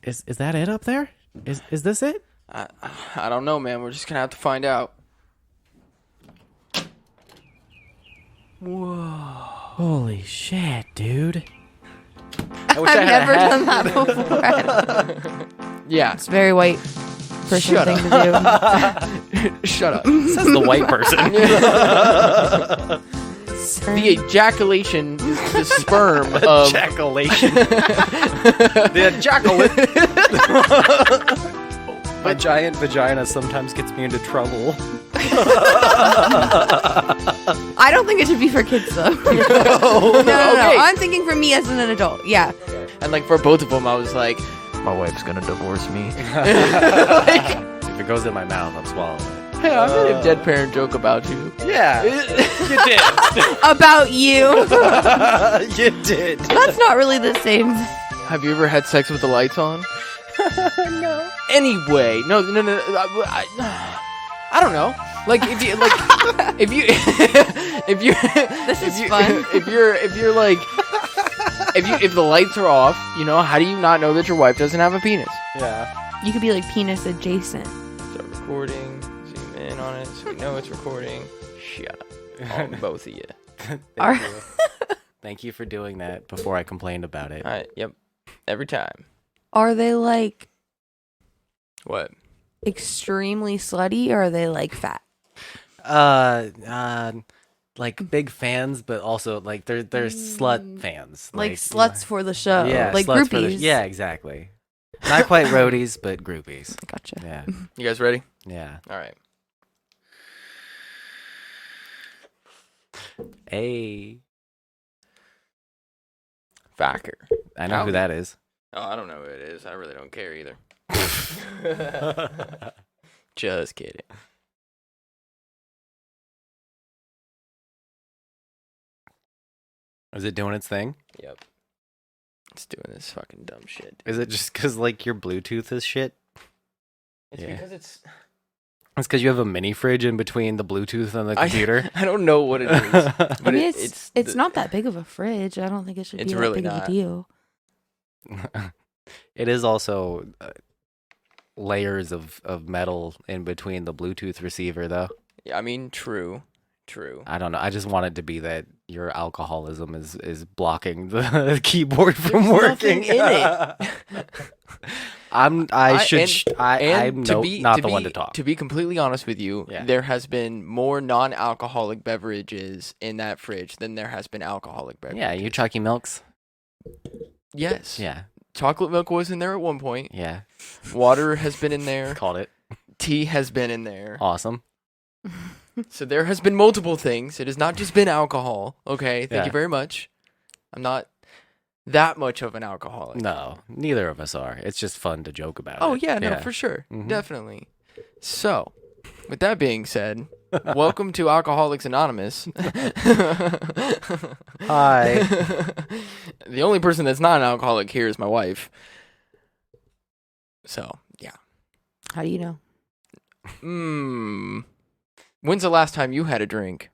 Is that it up there? Is this it? I don't know, man. We're just gonna have to find out. Whoa. Holy shit, dude. I've never done that before. Yeah. It's a very white person Shut thing to Shut up. Says the white person. do. The ejaculation is the sperm of... Ejaculation. The ejaculate. My giant vagina sometimes gets me into trouble. I don't think it should be for kids, though. No. Okay. I'm thinking for me as an adult. Yeah. And like for both of them, I was like, My wife's gonna divorce me. If it goes in my mouth, I'm swallowing it. hey, I made a dead parent joke about you. Yeah, you did. About you. You did. That's not really the same. Have you ever had sex with the lights on? No. Anyway, no. I don't know. Like if you This is fun. If the lights are off, you know, how do you not know that your wife doesn't have a penis? Yeah. You could be like penis adjacent. Start recording. Zoom in on it so we know it's recording. Shut up, all, both of you. Thank you. Thank you for doing that before I complained about it. All right. Yep. Every time. Are they like What? extremely slutty or are they like fat? Like big fans, but also like they're slut fans. Like sluts for the show. Yeah, Like sluts for the- groupies. yeah, exactly. Not quite roadies, but groupies. Gotcha. Yeah, You guys ready? yeah. All right. Hey, Facker. I know who that is. Oh, I don't know who it is. I really don't care either. Just kidding. Is it doing its thing? Yep. It's doing this fucking dumb shit. Is it just because like your Bluetooth is shit? It's Yeah. because it's... It's because you have a mini fridge in between the Bluetooth and the computer. I don't know what it is. But I mean, it's it's not that big of a fridge. I don't think it should It's be really that big not. of a deal. It is also layers of metal in between the Bluetooth receiver, though. Yeah, I mean, true. I don't know. I just want it to be that your alcoholism is blocking the keyboard from There's working. nothing in it. I'm not to the one to talk. To be completely honest with you, Yeah. there has been more non-alcoholic beverages in that fridge than there has been alcoholic beverages. Yeah, you Chucky Milks. Yes. Yeah, Chocolate milk was in there at one point. yeah. Water has been in there. Called it. Tea has been in there. Awesome. So there has been multiple things. It has not just been alcohol. Okay, thank Yeah. you very much. I'm not that much of an alcoholic. No, neither of us are. It's just fun to joke about. Oh it. yeah, no, for sure. Mhm. Definitely. So, with that being said, welcome to Alcoholics Anonymous. Hi. The only person that's not an alcoholic here is my wife. So, yeah. How do you know? When's the last time you had a drink?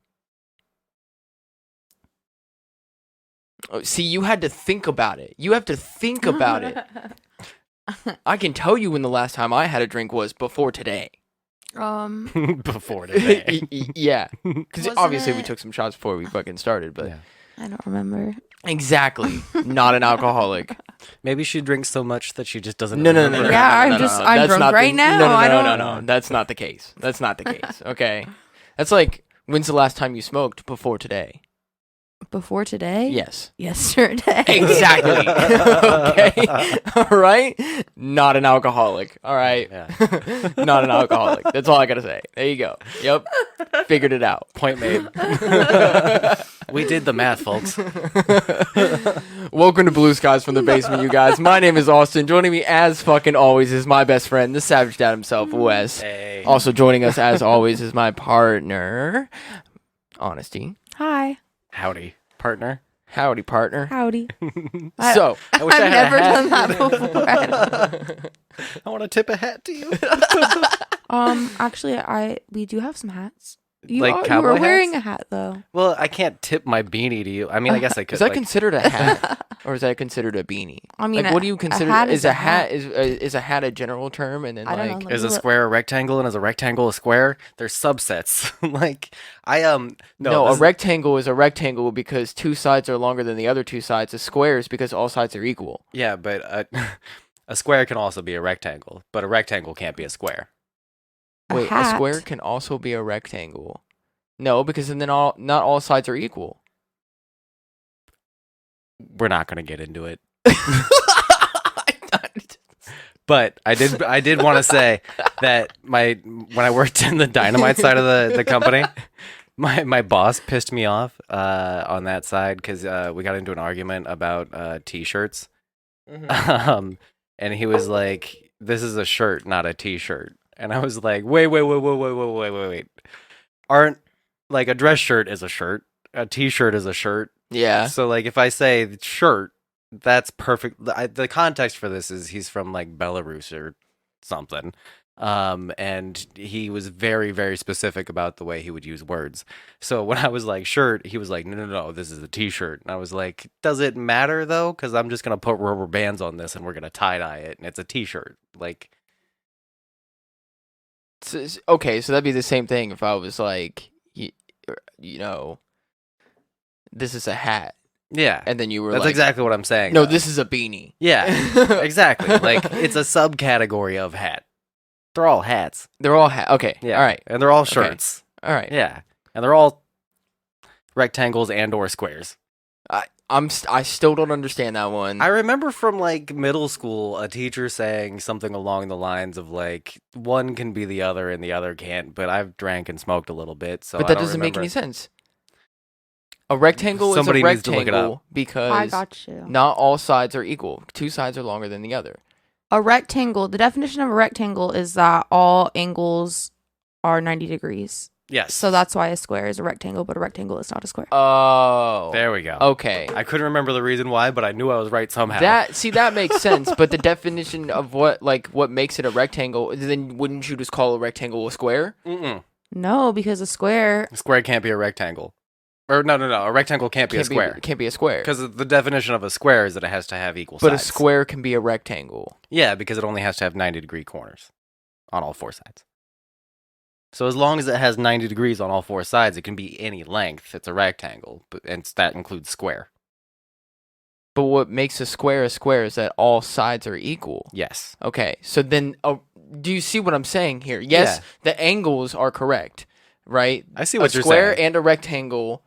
Oh, see, you had to think about it. You have to think about it. I can tell you when the last time I had a drink was before today. Before today. Yeah. Because Wasn't obviously we it- took some shots before we fucking started, but Yeah. I don't remember. exactly. Not an alcoholic. Maybe she drinks so much that she just doesn't. No. remember. Yeah, I'm That's drunk not right now. No, I don't- no. That's not the case. That's not the case. Okay. That's like, when's the last time you smoked before today? Before today? Yes. Yesterday. Exactly. Okay. All right. Not an alcoholic. All right. Yeah. Not an alcoholic. That's all I gotta say. There you go. Yep. Figured it out. Point made. We did the math, folks. Welcome to Blue Skies from the Basement, you guys. My name is Austin. Joining me as fucking always is my best friend, the Savage Dad himself, Wes. Hey. Also joining us as always is my partner, Honesty. Hi. Howdy, partner. Howdy, partner. Howdy. So, I wish I I've had never a hat. done that before. I want to tip a hat to you. Actually, we do have some hats. You like you were cowboy wearing hats? a hat though. Well, I can't tip my beanie to you. I mean, I guess I could. Is that like, considered a hat, or is that considered a beanie? I mean, Like, what do you a consider? hat Is is a a hat hat. is a hat a general term, and then I don't know, like like- is a Look. square a rectangle, and is a rectangle a square? There's subsets. Like no, a this- rectangle is a rectangle because two sides are longer than the other two sides. A square is because all sides are equal. Yeah, but a square can also be a rectangle, but a rectangle can't be a square. Wait, a hat. square can also be a rectangle. No, because then not all sides are equal. We're not gonna get into it. But I did want to say that when I worked in the dynamite side of the company, my boss pissed me off on that side because we got into an argument about t-shirts. And he was like, "This is a shirt, not a t-shirt." And I was like, "Wait. Aren't like a dress shirt is a shirt, a t-shirt is a shirt. Yeah. So like if I say shirt, that's perfect. The context for this is he's from like Belarus or something. And he was very, very specific about the way he would use words. So when I was like shirt, he was like, no, this is a t-shirt. And I was like, does it matter though? Because I'm just going to put rubber bands on this and we're going to tie-dye it. And it's a t-shirt. Like, Okay, so that'd be the same thing if I was like, this is a hat, yeah, and then you were that's like, exactly what I'm saying. no, though. this is a beanie. Yeah, exactly. Like it's a subcategory of hat. They're all hats. They're all Okay. Yeah. All right. And they're all Okay. shirts. All right. Yeah. And they're all rectangles and or squares. I still don't understand that one. I remember from like middle school a teacher saying something along the lines of like one can be the other and the other can't, but I've drank and smoked a little bit, so but I that don't doesn't make remember. any sense. A rectangle Somebody is a needs to look it rectangle up. I because got you. not all sides are equal. Two sides are longer than the other. A rectangle. The definition of a rectangle is that all angles are 90 degrees. Yes. So that's why a square is a rectangle, but a rectangle is not a square. Oh. There we go. Okay. I couldn't remember the reason why, but I knew I was right somehow. That makes sense, but the definition of what makes it a rectangle, then wouldn't you just call a rectangle a square? Mm-mm. No, because a square. A square can't be a rectangle. Or no. A rectangle can't be a square. Can't be a square. Because the definition of a square is that it has to have equal But sides. a square can be a rectangle. Yeah, because it only has to have 90-degree corners on all four sides. So as long as it has 90 degrees on all four sides, it can be any length. It's a rectangle, and that includes square. But what makes a square is that all sides are equal. Yes. Okay, so then do you see what I'm saying here? Yes, Yeah. the angles are correct, right? I see what a you're square saying. and a rectangle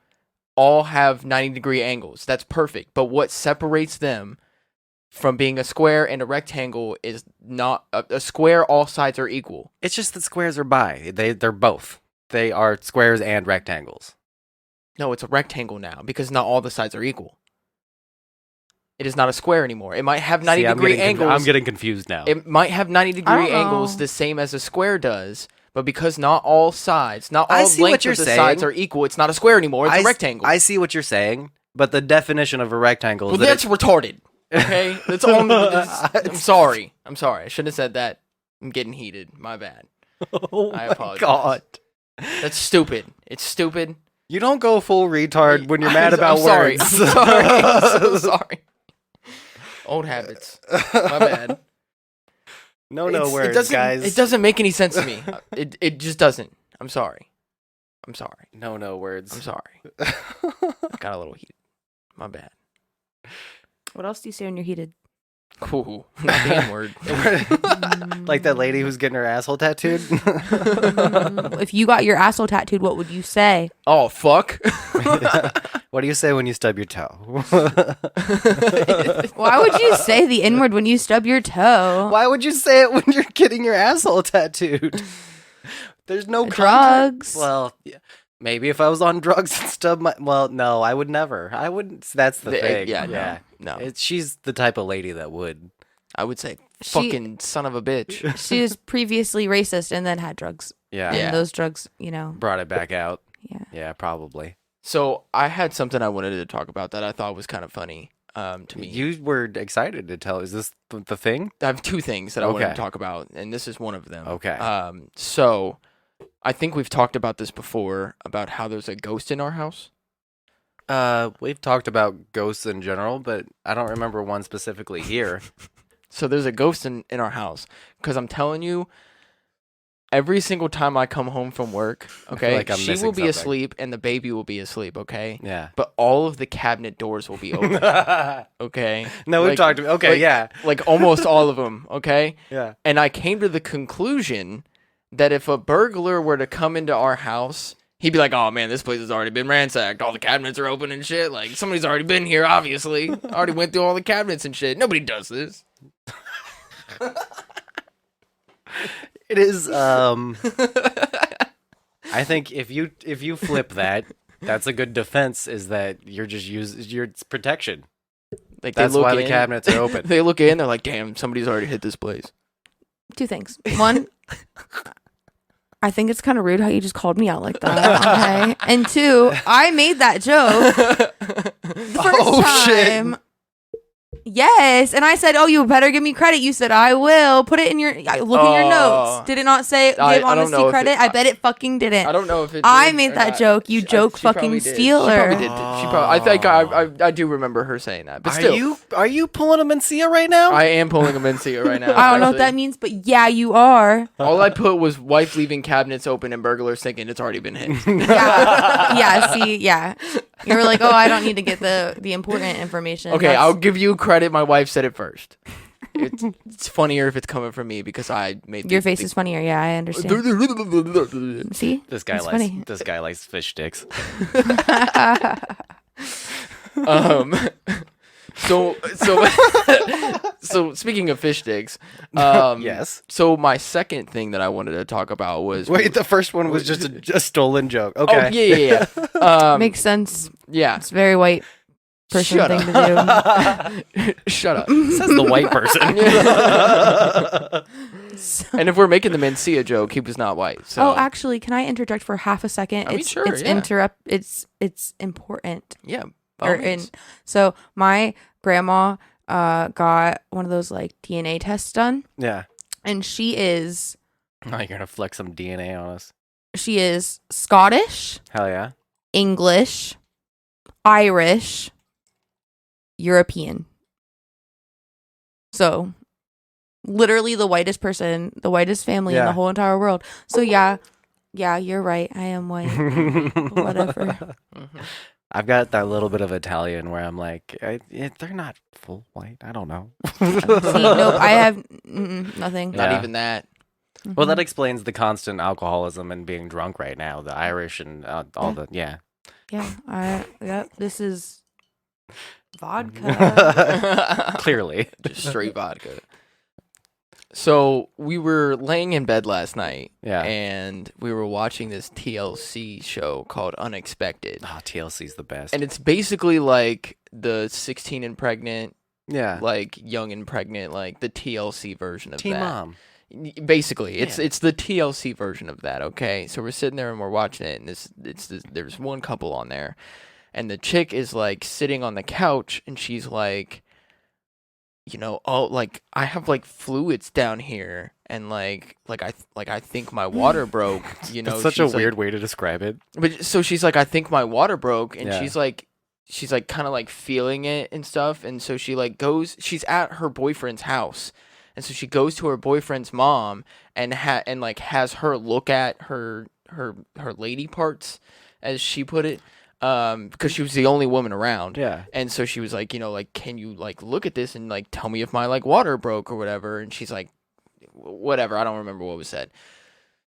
all have 90-degree angles. That's perfect. But what separates them from being a square and a rectangle is not a square. All sides are equal. It's just that squares are bi. They're both. They are squares and rectangles. No, it's a rectangle now because not all the sides are equal. It is not a square anymore. It might have 90-degree angles. I'm getting confused now. It might have 90-degree I don't angles know. the same as a square does, but because not all sides, not I all see what lengths you're of the saying. sides are equal, it's not a square anymore. It's I a s- rectangle. I see what you're saying, but the definition of a rectangle is Well, that that's retarded. Okay, that's all. I'm sorry. I shouldn't have said that. I'm getting heated. My bad. Oh I my apologize. God. That's stupid. It's stupid. You don't go full retard when you're mad about I'm sorry. words. I'm sorry. I'm so sorry. Old habits. My bad. No It words, doesn't, guys. It doesn't make any sense to me. It just doesn't. I'm sorry. No words. I'm sorry. Got a little heated. My bad. What else do you say when you're heated? Cool. Not the N-word. Like that lady who's getting her asshole tattooed. If you got your asshole tattooed, what would you say? Oh, fuck. What do you say when you stub your toe? Why would you say the N word when you stub your toe? Why would you say it when you're getting your asshole tattooed? There's no Drugs. Well, yeah, maybe if I was on drugs and stub my. Well, no, I would never. I wouldn't. That's the thing. Yeah, no. She's the type of lady that would. I would say, She- fucking son of a bitch. She was previously racist and then had drugs. Yeah. And those drugs, you know. Brought it back out. Yeah. Yeah, probably. So I had something I wanted to talk about that I thought was kind of funny to me. You were excited to tell. Is this the thing? I have two things that I wanted to Okay. talk about, and this is one of them. Okay. So I think we've talked about this before, about how there's a ghost in our house. We've talked about ghosts in general, but I don't remember one specifically here. So there's a ghost in our house. Because I'm telling you, every single time I come home from work, okay, like I'm she missing will be something. asleep and the baby will be asleep, okay? Yeah. But all of the cabinet doors will be open, okay? No, we've talked about. Okay, like- yeah, Like almost all of them, okay? yeah. And I came to the conclusion that if a burglar were to come into our house, he'd be like, "Oh man, this place has already been ransacked. All the cabinets are open and shit. Like somebody's already been here. Obviously, already went through all the cabinets and shit. Nobody does this." It is. I think if you flip that, that's a good defense. Is that you're just it's protection. Like That's they look why in, the cabinets are open. They look in, they're like, "Damn, somebody's already hit this place." 2 things. One, I think it's kind of rude how you just called me out like that. Okay. And 2, I made that joke the first time. Yes, and I said, "Oh, you better give me credit." You said, "I will." Put it in your look in your notes. Did it not say give I don't honesty know if credit? it- I bet it fucking didn't. I don't know if it. I did made or that not. joke. You joke She fucking probably did. stealer. She probably did. I think I do remember her saying that. But still, Are you pulling a Mencia right now? I am pulling a Mencia right now. I don't know what that actually. means, but yeah, you are. All I put was wife leaving cabinets open and burglars thinking it's already been hit. Yeah. See, yeah. You were like, "Oh, I don't need to get the important information." Okay, That's- I'll give you credit. My wife said it first. It's funnier if it's coming from me because I made Your face is funnier. Yeah, I understand. See, This guy It's likes funny. this guy likes fish sticks. So so speaking of fish sticks, Yes. So my second thing that I wanted to talk about was Wait, the first one was just a stolen joke. Okay. Oh yeah. makes sense. Yeah. It's a very white person Shut thing up. to do. Shut up. Says the white person. And if we're making the Mencia joke, he was not white. So Oh, actually, can I interject for half a second? I mean, it's sure, it's yeah. It's important. yeah. by all Or means. in so my grandma got one of those like DNA tests done, Yeah. and she is Oh, you're gonna flex some DNA on us. Scottish, Hell yeah. English, Irish, European. So literally the whitest person, the whitest family in Yeah. the whole entire world. So yeah, you're right. I am white. Whatever. Mhm. I've got that little bit of Italian where I'm like, they're not full white. I don't know. See, nope, I have nothing. Not Yeah. even that. Well, that Mhm. explains the constant alcoholism and being drunk right now. The Irish and all the This is vodka. Clearly. Just straight vodka. So we were laying in bed last night, Yeah. and we were watching this TLC show called Unexpected, Oh, TLC's the best. and it's basically like the 16 and pregnant, yeah. like young and pregnant, like the TLC version of Teen that. Mom. Basically, it's Yeah. the TLC version of that. Okay, so we're sitting there and we're watching it, and there's one couple on there, and the chick is like sitting on the couch, and she's like, oh, like I have like fluids down here, and like I think my water broke. That's such a she's like- weird way to describe it. But so she's like, I think my water broke, and Yeah. she's like kind of like feeling it and stuff, and so she like goes. She's at her boyfriend's house, and so she goes to her boyfriend's mom and like has her look at her lady parts, as she put it, because she was the only woman around. Yeah. And so she was like, like, can you like look at this and like tell me if my like water broke or whatever? And she's like, whatever. I don't remember what was said.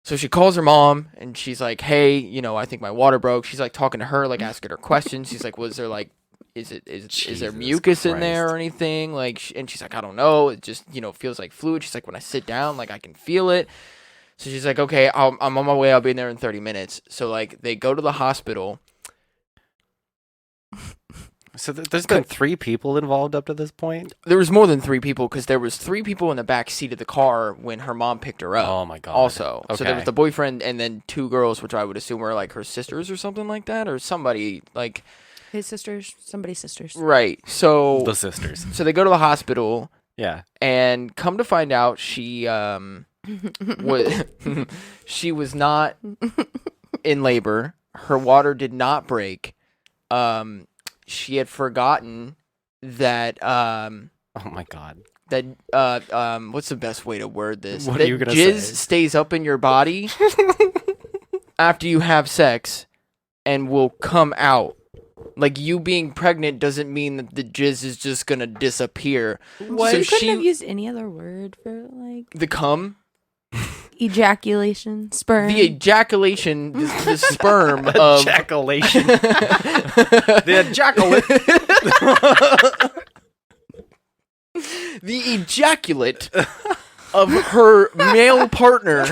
So she calls her mom and she's like, hey, I think my water broke. She's like talking to her, like asking her questions. She's like, was there like, is there Jesus mucus in there Christ. or anything? Like, and she's like, I don't know. It just, feels like fluid. She's like, when I sit down, like I can feel it. So she's like, okay, I'm on my way. I'll be in there in 30 minutes. So like they go to the hospital. So there's been 3 people involved up to this point? There was more than 3 people because there was 3 people in the back seat of the car when her mom picked her up. Oh my god. Also, so there Okay. was the boyfriend and then 2 girls, which I would assume were like her sisters or something like that, or somebody like His sisters, somebody's sisters. right. So The sisters. so they go to the hospital Yeah. and come to find out she she was not in labor. Her water did not break. She had forgotten that Oh my god. that what's the best way to word this? What are that you gonna jizz say? stays up in your body after you have sex and will come out. Like, you being pregnant doesn't mean that the jizz is just gonna disappear. What? So You couldn't she have used any other word for like the cum. ejaculation, sperm. The ejaculation, the sperm of Ejaculation. The ejaculate. the ejaculate of her male partner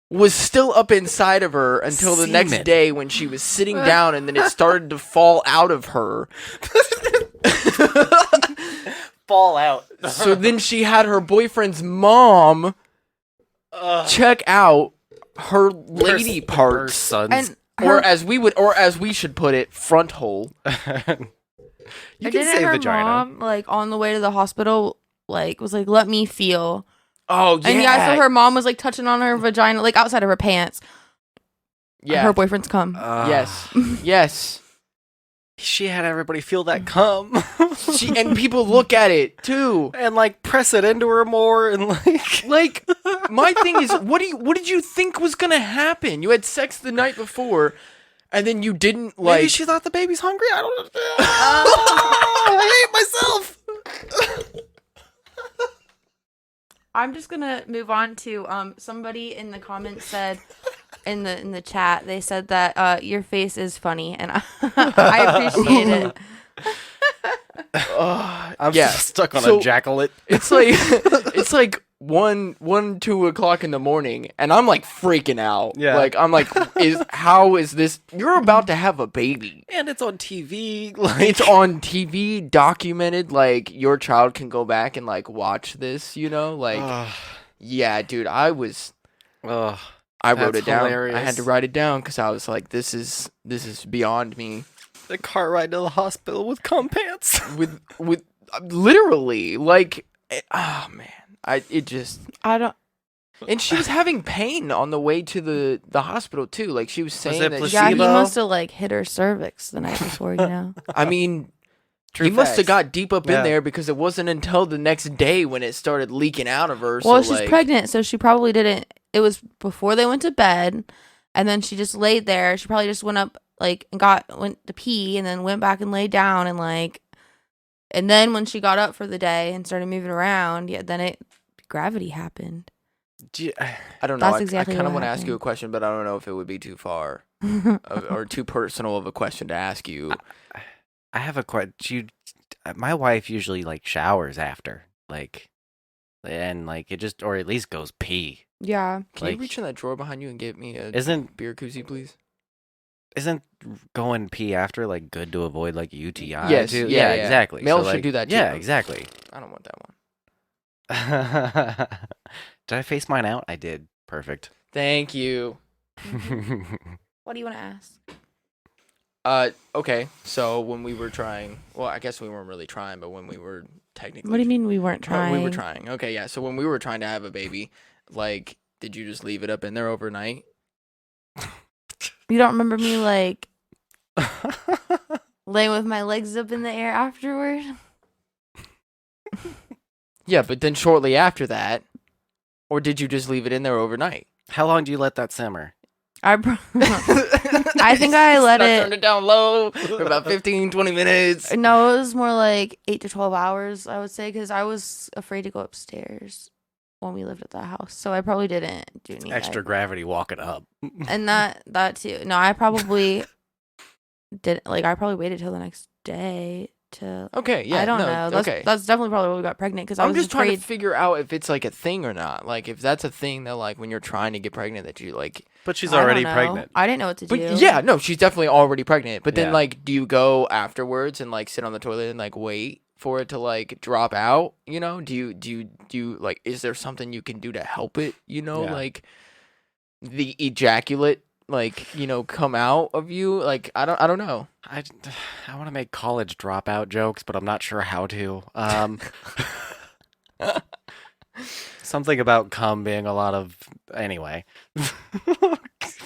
was still up inside of her until the next Semen. day when she was sitting down, and then it started to fall out of her. Fall out. So then she had her boyfriend's mom check out her lady Her parts, son's. and or as we should put it, front hole. You can didn't say her vagina. mom, like, on the way to the hospital, like, was like, let me feel. Oh yeah, And yeah, so her mom was like touching on her vagina, like outside of her pants. yeah. Her boyfriend's cum. Yes, yes. She had everybody feel that cum. And people look at it too. And like press it into her more and Like, my thing is, what did you think was gonna happen? You had sex the night before, and then you didn't like. maybe she thought the baby's hungry. I don't know. I hate myself. I'm just gonna move on to somebody in the comments said in the chat, they said that your face is funny, and I appreciate it. I'm Yeah. stuck on So- ejaculate. It's like 2 o'clock in the morning, and I'm like freaking out. Yeah. Like, I'm like, how is this? You're about to have a baby. And it's on TV. Like It's on TV, documented. Like, your child can go back and like watch this. You know, like, yeah, dude. I wrote That's it down. I hilarious. had to write it down because I was like, this is beyond me. the car ride to the hospital with cum pants. With literally, like, oh man, I I don't. and she was having pain on the way to the hospital too. Like, she was saying it that. placebo? Yeah, he Placebo? must have like hit her cervix the night before, you know. I mean, True he must have facts. got deep up Yeah. in there because it wasn't until the next day when it started leaking out of her. Well, so, she's like, pregnant, so she probably didn't. It was before they went to bed, and then she just laid there. She probably just went up, like, and went to pee, and then went back and laid down, and like, and then when she got up for the day and started moving around, yeah, then gravity happened. I don't know. That's exactly I kind of what want to ask you a happened. question, but I don't know if it would be too far or too personal of a question to ask you. I have a question. My wife usually like showers after, like, and like it just, or at least goes pee. Yeah, Can you Like, reach in that drawer behind you and get me a Isn't beer koozie, please? going pee after like good to avoid like UTI? Yes, too? yeah, exactly. Males So, should like, do that, too. Yeah, exactly. I don't want that one. Did I face mine out? I did. Perfect. Thank you. what do you want to ask? Okay. So when we were trying, well, I guess we weren't really trying, but when we were technically, What do you mean we weren't trying? We were trying. Okay, yeah. So when we were trying to have a baby, like, did you just leave it up in there overnight? You don't remember me like laying with my legs up in the air afterward? Yeah, but then shortly after that, or did you just leave it in there overnight? How long do you let that simmer? I think I let Turned it. it down low for about 15, 20 minutes. No, it was more like 8 to 12 hours, I would say, because I was afraid to go upstairs when we lived at that house. So I probably didn't do any Extra gravity walking up. And that too. No, I probably didn't. Like, I probably waited till the next day to. Okay, yeah. I don't no, know. That's, okay. that's definitely probably why we got pregnant, because I I'm was just trying afraid. to figure out if it's like a thing or not. Like, if that's a thing that, like, when you're trying to get pregnant, that you like. But she's I don't already know. pregnant. I didn't know what to But do. yeah, no, she's definitely already pregnant. But then, Yeah. like, do you go afterwards and like sit on the toilet and like wait for it to like drop out? You know, do you like? Is there something you can do to help it? You know, Yeah. like the ejaculate, like, you know, come out of you. Like, I don't know. I want to make college dropout jokes, but I'm not sure how to. Something about cum being a lot of anyway.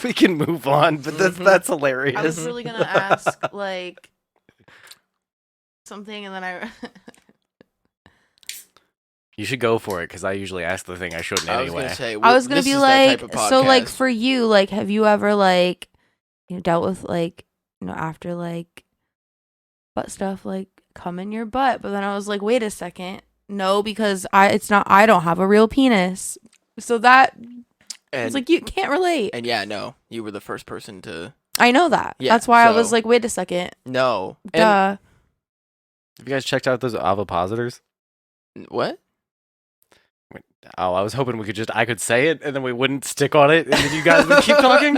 We can move on, but that's hilarious. I was really gonna ask like something, and then You should go for it because I usually ask the thing I shouldn't I was anyway. gonna say, I was gonna this be is that type like, of so like podcast. for you, like, have you ever like dealt with like after like butt stuff like come in your butt? But then I was like, wait a second, no, because I don't have a real penis, so that it's like you can't relate. And yeah, no, you were the first person to. I know that. Yeah, That's why I was so- like, wait a second, No. duh. Have you guys checked out those ovipositors? And what? Oh, I was hoping I could say it and then we wouldn't stick on it and then you guys would keep talking.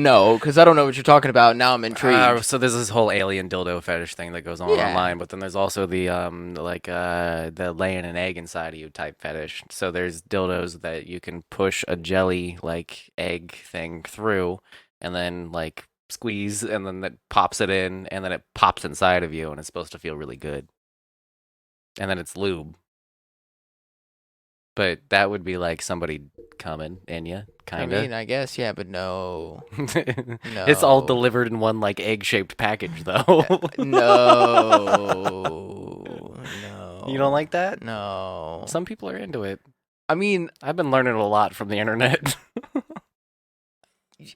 No, because I don't know what you're talking about. Now I'm intrigued. So there's this whole alien dildo fetish thing that goes on Yeah. online, but then there's also the the laying an egg inside of you type fetish. So there's dildos that you can push a jelly like egg thing through and then like squeeze and then that pops it in and then it pops inside of you and it's supposed to feel really good. And then it's lube. But that would be like somebody coming in you, kind I of. mean, I guess, yeah, but no. It's all delivered in one like egg-shaped package, though. No. No. You don't like that? No. Some people are into it. I mean, I've been learning a lot from the internet.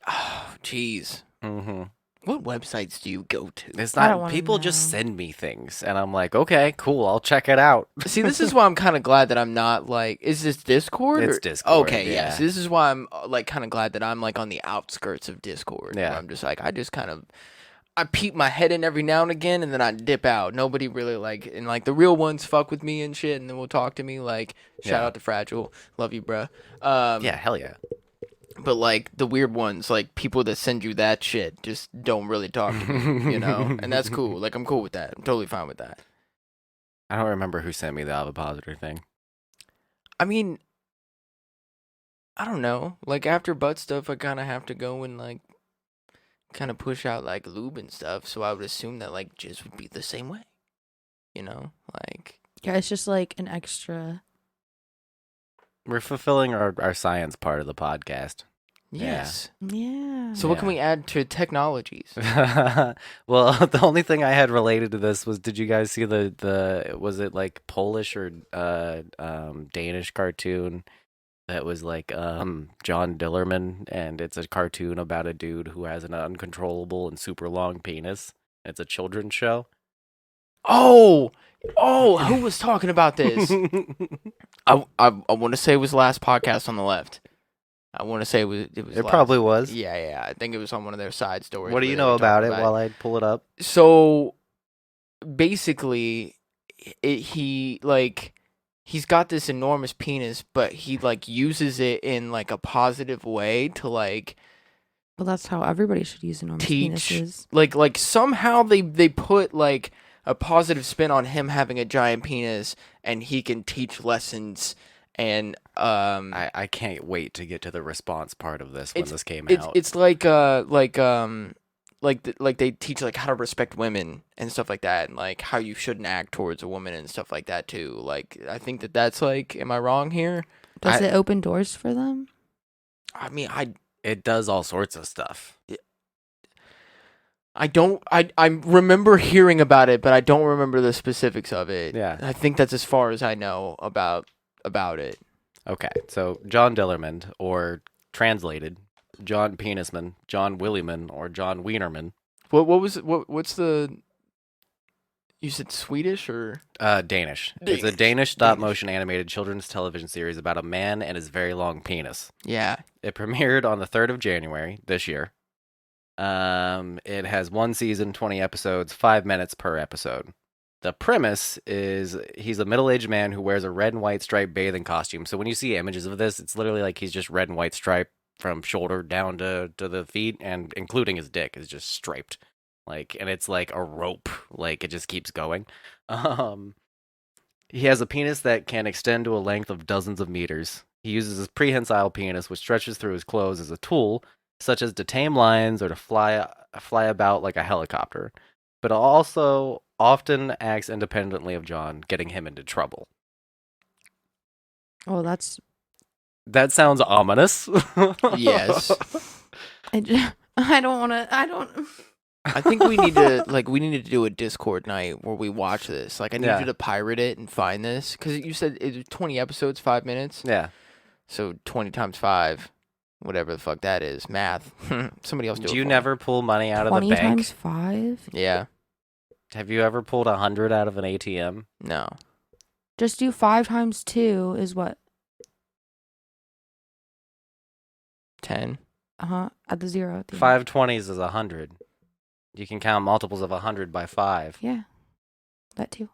oh, jeez. Mm-hmm. What websites do you go to? It's I don't not. wanna People just know. send me things, and I'm like, okay, cool, I'll check it out. See, this is why I'm kind of glad that I'm not like. Is this Discord? It's or- Discord, Okay, yeah. So this is why I'm like kind of glad that I'm like on the outskirts of Discord. Yeah. Where I'm just like I peep my head in every now and again, and then I dip out. Nobody really like, and like the real ones fuck with me and shit, and then will talk to me. Like, shout Yeah. out to Fragile, love you, bruh. Yeah, hell yeah. But like the weird ones, like people that send you that shit, just don't really talk to me, you know, and that's cool. Like I'm cool with that. I'm totally fine with that. I don't remember who sent me the ovipositor thing. I mean, I don't know. Like after butt stuff, I kind of have to go and like kind of push out like lube and stuff. So I would assume that like jizz would be the same way, you know, like Yeah, it's just like an extra. We're fulfilling our science part of the podcast. yes. Yeah. So what can Yeah. we add to technologies? Well, the only thing I had related to this was, did you guys see the was it like Polish or Danish cartoon that was like John Dillerman, and it's a cartoon about a dude who has an uncontrollable and super long penis. It's a children's show. Oh, who was talking about this? I want to say it was last podcast on the left. I want to say it was. It last- probably was. Yeah. I think it was on one of their side stories. What do where you they know were about it talking while I pull it up? So basically, he's got this enormous penis, but he like uses it in like a positive way to like Well, that's how everybody should use enormous teach penises. like somehow they put like a positive spin on him having a giant penis, and he can teach lessons. And I can't wait to get to the response part of this when this came out. it's like they teach like how to respect women and stuff like that, and like how you shouldn't act towards a woman and stuff like that too. Like I think that's like, am I wrong here? Does it open doors for them? I mean, It does all sorts of stuff. I remember hearing about it, but I don't remember the specifics of it. Yeah. I think that's as far as I know about it. Okay, so John Dillerman, or translated, John Penisman, John Willieman, or John Wienerman. What's the? You said Swedish or? Danish. It's a Danish stop-motion animated children's television series about a man and his very long penis. Yeah. It premiered on the 3rd of January this year. It has 1 season, 20 episodes, 5 minutes per episode. The premise is he's a middle-aged man who wears a red and white striped bathing costume. So when you see images of this, it's literally like he's just red and white striped from shoulder down to the feet, and including his dick is just striped. Like, and it's like a rope. Like, it just keeps going. He has a penis that can extend to a length of dozens of meters. He uses his prehensile penis, which stretches through his clothes, as a tool, such as to tame lions or to fly about like a helicopter. But also often acts independently of John, getting him into trouble. Oh, that's. That sounds ominous. Yes. I don't want to. I don't. I think we need to do a Discord night where we watch this. Like, I need Yeah. you to pirate it and find this because you said it was 20 episodes, 5 minutes. Yeah. So 20 times 5, whatever the fuck that is, math. Somebody else do it. Do you for me. never pull money out of the 20 bank? times 5? Yeah. Have you ever pulled 100 out of an ATM? No. Just do 5 times 2 is what? 10. At the 0. At the end. 5 20s is 100. You can count multiples of 100 by 5. Yeah. That too.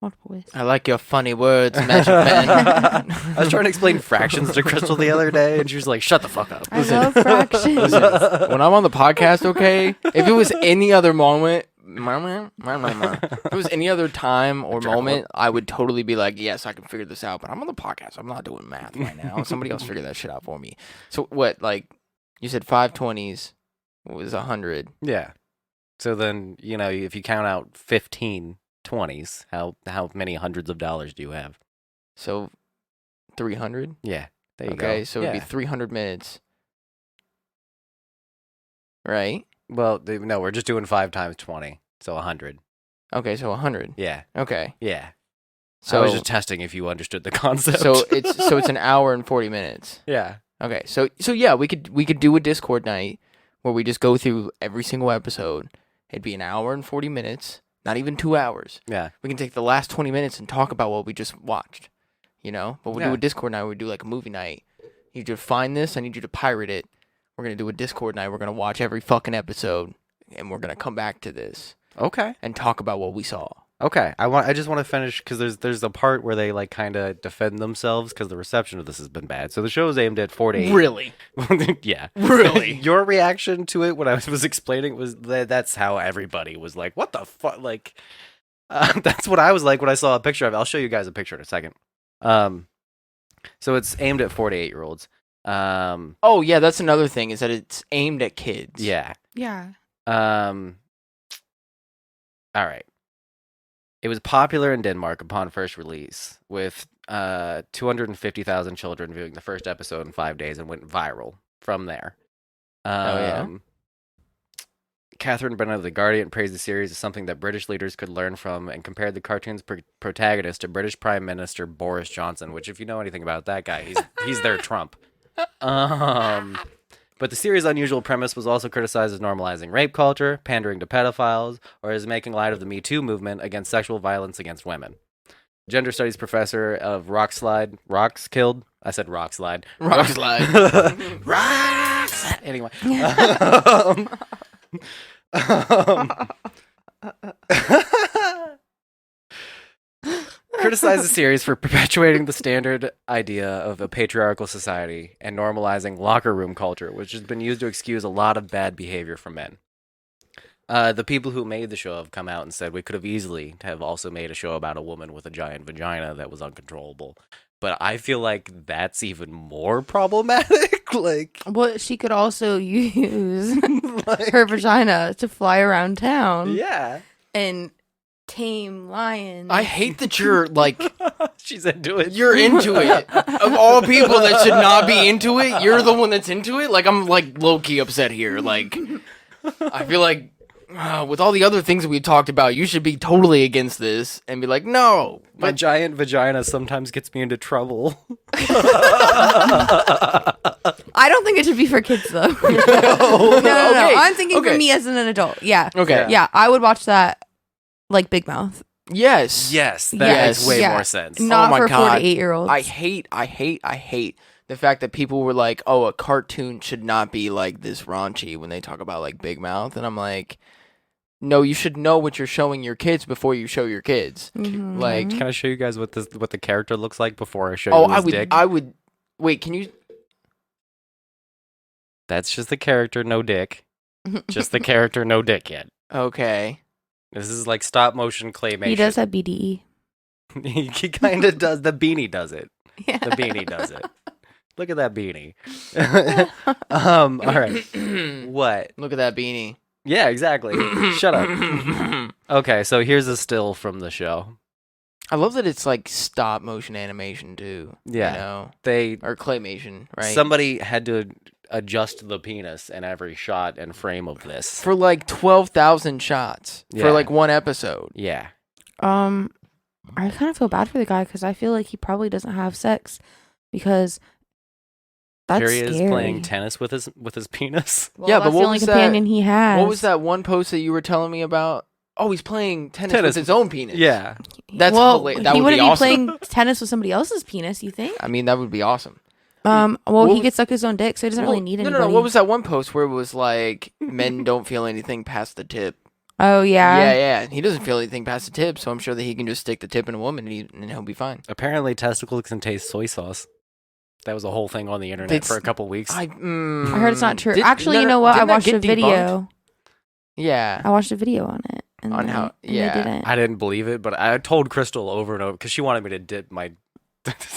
Multiple ways. I like your funny words, Magic Man. I was trying to explain fractions to Crystal the other day, and she was like, shut the fuck up. I love fractions. Listen, when I'm on the podcast, okay, if it was any other moment, if it was any other time or moment, I would totally be like, yes, I can figure this out, but I'm on the podcast. I'm not doing math right now. Somebody else figure that shit out for me. So what, like, you said 5 20s was 100. Yeah. So then, you know, if you count out 15 20s, how many hundreds of dollars do you have? So 300? Yeah. There you go. Okay, so it'd be Yeah. 300 minutes. Right? Well, no, we're just doing 5 times 20, so 100. Okay, so 100. Yeah. Okay. Yeah. So I was just testing if you understood the concept. so it's an hour and 40 minutes. yeah. Okay. So yeah, we could do a Discord night where we just go through every single episode. It'd be an hour and 40 minutes, not even 2 hours. Yeah. We can take the last 20 minutes and talk about what we just watched, you know? But we'll do Yeah. a Discord night where we do like a movie night. I need you to find this. I need you to pirate it. We're going to do a Discord night. We're going to watch every fucking episode, and we're going to come back to this Okay. and talk about what we saw. Okay. I just want to finish because there's a part where they like kind of defend themselves because the reception of this has been bad. So the show is aimed at 4 to 8. Really? Yeah. Really? Your reaction to it when I was explaining was that's how everybody was like, what the fuck? Like, that's what I was like when I saw a picture of it. I'll show you guys a picture in a second. So it's aimed at 4 to 8 year olds. Oh, yeah, that's another thing is that it's aimed at kids. Yeah. Yeah. All right. It was popular in Denmark upon first release, with 250,000 children viewing the first episode in 5 days and went viral from there. Yeah? Catherine Brennan of The Guardian praised the series as something that British leaders could learn from and compared the cartoon's protagonist to British Prime Minister Boris Johnson, which, if you know anything about that guy, he's their Trump. But the series' unusual premise was also criticized as normalizing rape culture, pandering to pedophiles, or as making light of the Me Too movement against sexual violence against women. Gender studies professor of Rockslide. I said Rockslide. Rockslide. Rockslide. Anyway. Criticized the series for perpetuating the standard idea of a patriarchal society and normalizing locker room culture, which has been used to excuse a lot of bad behavior from men. The people who made the show have come out and said we could have easily have also made a show about a woman with a giant vagina that was uncontrollable. But I feel like that's even more problematic. Like, Well, she could also use like, her vagina to fly around town yeah, and tame lions. I hate that you're like she's into it. you're into it. Of all people that should not be into it, you're the one that's into it. Like I'm like low key upset here. Like I feel like with all the other things that we talked about, you should be totally against this and be like, no. My giant vagina sometimes gets me into trouble. I don't think it should be for kids though. no. Okay, I'm thinking okay. for me as an adult. Yeah. Okay. Yeah, I would watch that like Big Mouth. Yes. Yes, that Yes. makes way Yeah. more sense. Not my for 4 God. to 8 year olds. I hate the fact that people were like, oh, a cartoon should not be like this raunchy when they talk about like Big Mouth. And I'm like, no, you should know what you're showing your kids before you show your kids. Mhm. Like, Can I show you guys what the character looks like before I show oh, you his dick? I would, wait, can you, That's just the character, no dick. Just the character, no dick yet. okay. This is like stop motion claymation. He does have BDE. He kind of does. The beanie does it. Yeah. The beanie does it. Look at that beanie. All right. What? Look at that beanie. Yeah, exactly. Shut up. Okay, so here's a still from the show. I love that it's like stop motion animation too. Yeah. You know? They Or claymation, right? somebody had to adjust the penis in every shot and frame of this. For like 12,000 shots Yeah. for like one episode. Yeah. I kind of feel bad for the guy because I feel like he probably doesn't have sex because that's Here he is scary. playing tennis with his penis. Well, Yeah, that's but what the only was that- companion he has. What was that one post that you were telling me about? Oh, he's playing tennis with Tennis. his own penis. Yeah. That's well, hilarious. That he would be wouldn't awesome. playing tennis with somebody else's penis. You think? I mean, that would be awesome. Well, What he was- gets suck his own dick, so he doesn't really need anybody. No. What was that one post where it was like men don't feel anything past the tip? Oh yeah. Yeah. He doesn't feel anything past the tip, so I'm sure that he can just stick the tip in a woman and he'll be fine. Apparently, testicles can taste soy sauce. That was a whole thing on the internet It's- for a couple weeks. I heard it's not true. Did- Actually, no, you no, know what? I didn't that watched get a video. debunked? Yeah. I watched a video on it. And On they- how- and yeah. They didn't. I didn't believe it, but I told Crystal over and over because she wanted me to dip my.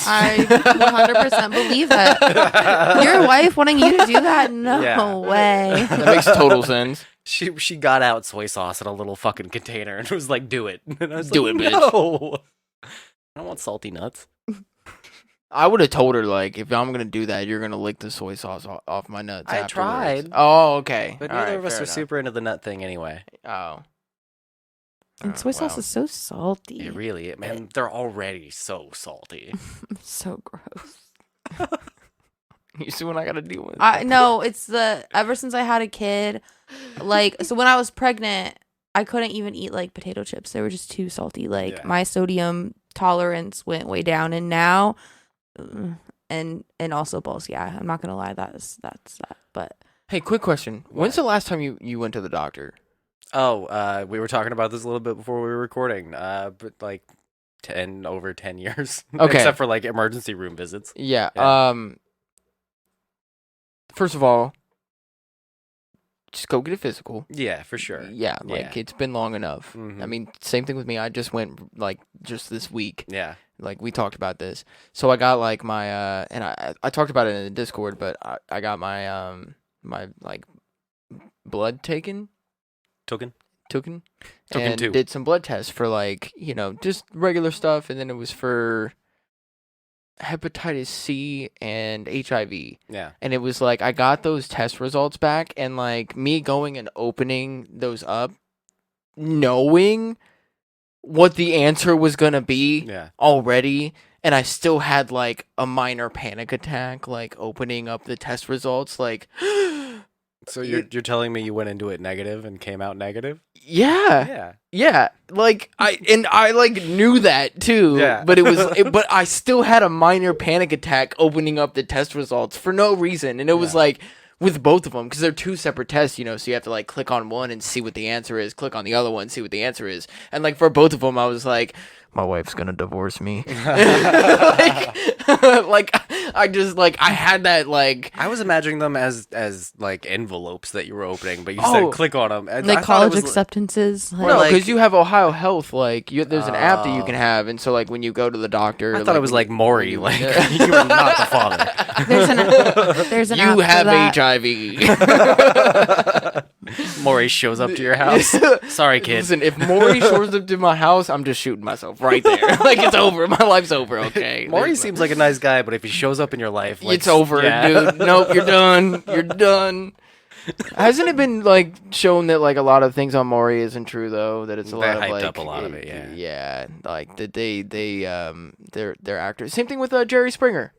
I 100% believe it. Your wife wanting you to do that? No Yeah. way. That makes total sense. She got out soy sauce in a little fucking container and was like, "Do it." And I was Do like, it, bitch. No, I don't want salty nuts. I would have told her, like, if I'm going to do that, you're going to lick the soy sauce off my nuts I afterwards. tried. Oh, okay. But All neither right, of us fair are enough. super into the nut thing anyway. Oh. And soy sauce is so salty. It really, man, they're already so salty. So gross. You see what I got to deal with? I no, it's the ever since I had a kid, like so when I was pregnant, I couldn't even eat like potato chips. They were just too salty. Like Yeah. my sodium tolerance went way down, and now, and also balls. Yeah, I'm not gonna lie, that's that. But Hey, quick question. When's the last time you went to the doctor? Oh, we were talking about this a little bit before we were recording. But like over 10 years. Okay. Except for like emergency room visits. Yeah. Yeah. First of all, just go get a physical. Yeah, for sure. Yeah, like Yeah. it's been long enough. Mhm. I mean, same thing with me. I just went like just this week. Yeah. Like we talked about this. So I got like my and I talked about it in the Discord, but I got my my like blood taken. Token. and too. did some blood tests for like, you know, just regular stuff, and then it was for hepatitis C and HIV. Yeah. And it was like I got those test results back, and like me going and opening those up, knowing what the answer was gonna be Yeah. already, and I still had like a minor panic attack, like opening up the test results, like So you're telling me you went into it negative and came out negative? yeah. Yeah. Like I like knew that too. Yeah. But but I still had a minor panic attack opening up the test results for no reason, and it was Yeah. like with both of them because they're two separate tests, you know. So you have to like click on one and see what the answer is, click on the other one, see what the answer is, and like for both of them, I was like, my wife's gonna divorce me. like I just like I had that like. I was imagining them as like envelopes that you were opening, but you Oh. said click on them. like college acceptances. Like, No, like- because you have Ohio Health. Like, there's an app that you can have, and so like when you go to the doctor, I thought it was like Maury, you- like you were not the father. there's an you app for have that. HIV. Maury shows up to your house. Sorry, kid. Listen, if Maury shows up to my house, I'm just shooting myself right there. Like it's over. My life's over. Okay. Maury seems like a nice guy, but if he shows up in your life, like, It's over, yeah. dude. Nope, you're done. You're done. Hasn't it been like shown that like a lot of things on Maury isn't true though? That it's a They lot of hyped like up a lot of it, yeah. yeah, like that they're actors. Same thing with Jerry Springer.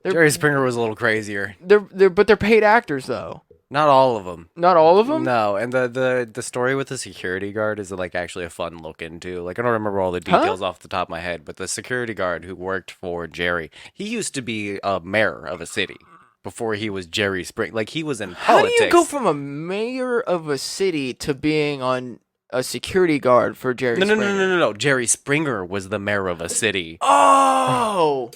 Jerry Springer was a little crazier. They're paid actors though. Not all of them. Not all of them. No, and the story with the security guard is like actually a fun look into. Like I don't remember all the details off the top of my head, but the security guard who worked for Jerry, he used to be a mayor of a city before he was Jerry Spring. Like he was in How politics. do you go from a mayor of a city to being on a security guard for Jerry No. Springer? Jerry Springer was the mayor of a city. Oh,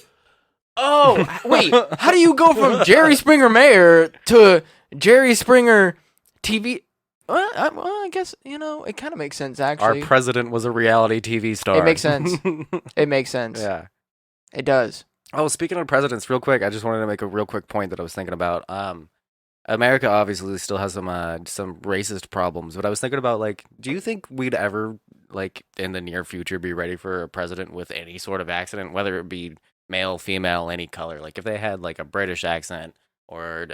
wait. How do you go from Jerry Springer mayor to Jerry Springer TV? Well, I guess, you know, it kind of makes sense, Our actually. president was a reality TV star. It makes sense. It makes sense. Yeah. It does. Oh, speaking of presidents, real quick, I just wanted to make a real quick point that I was thinking about. America obviously still has some racist problems, but I was thinking about like, do you think we'd ever like in the near future be ready for a president with any sort of accent, whether it be male, female, any color. Like if they had like a British accent or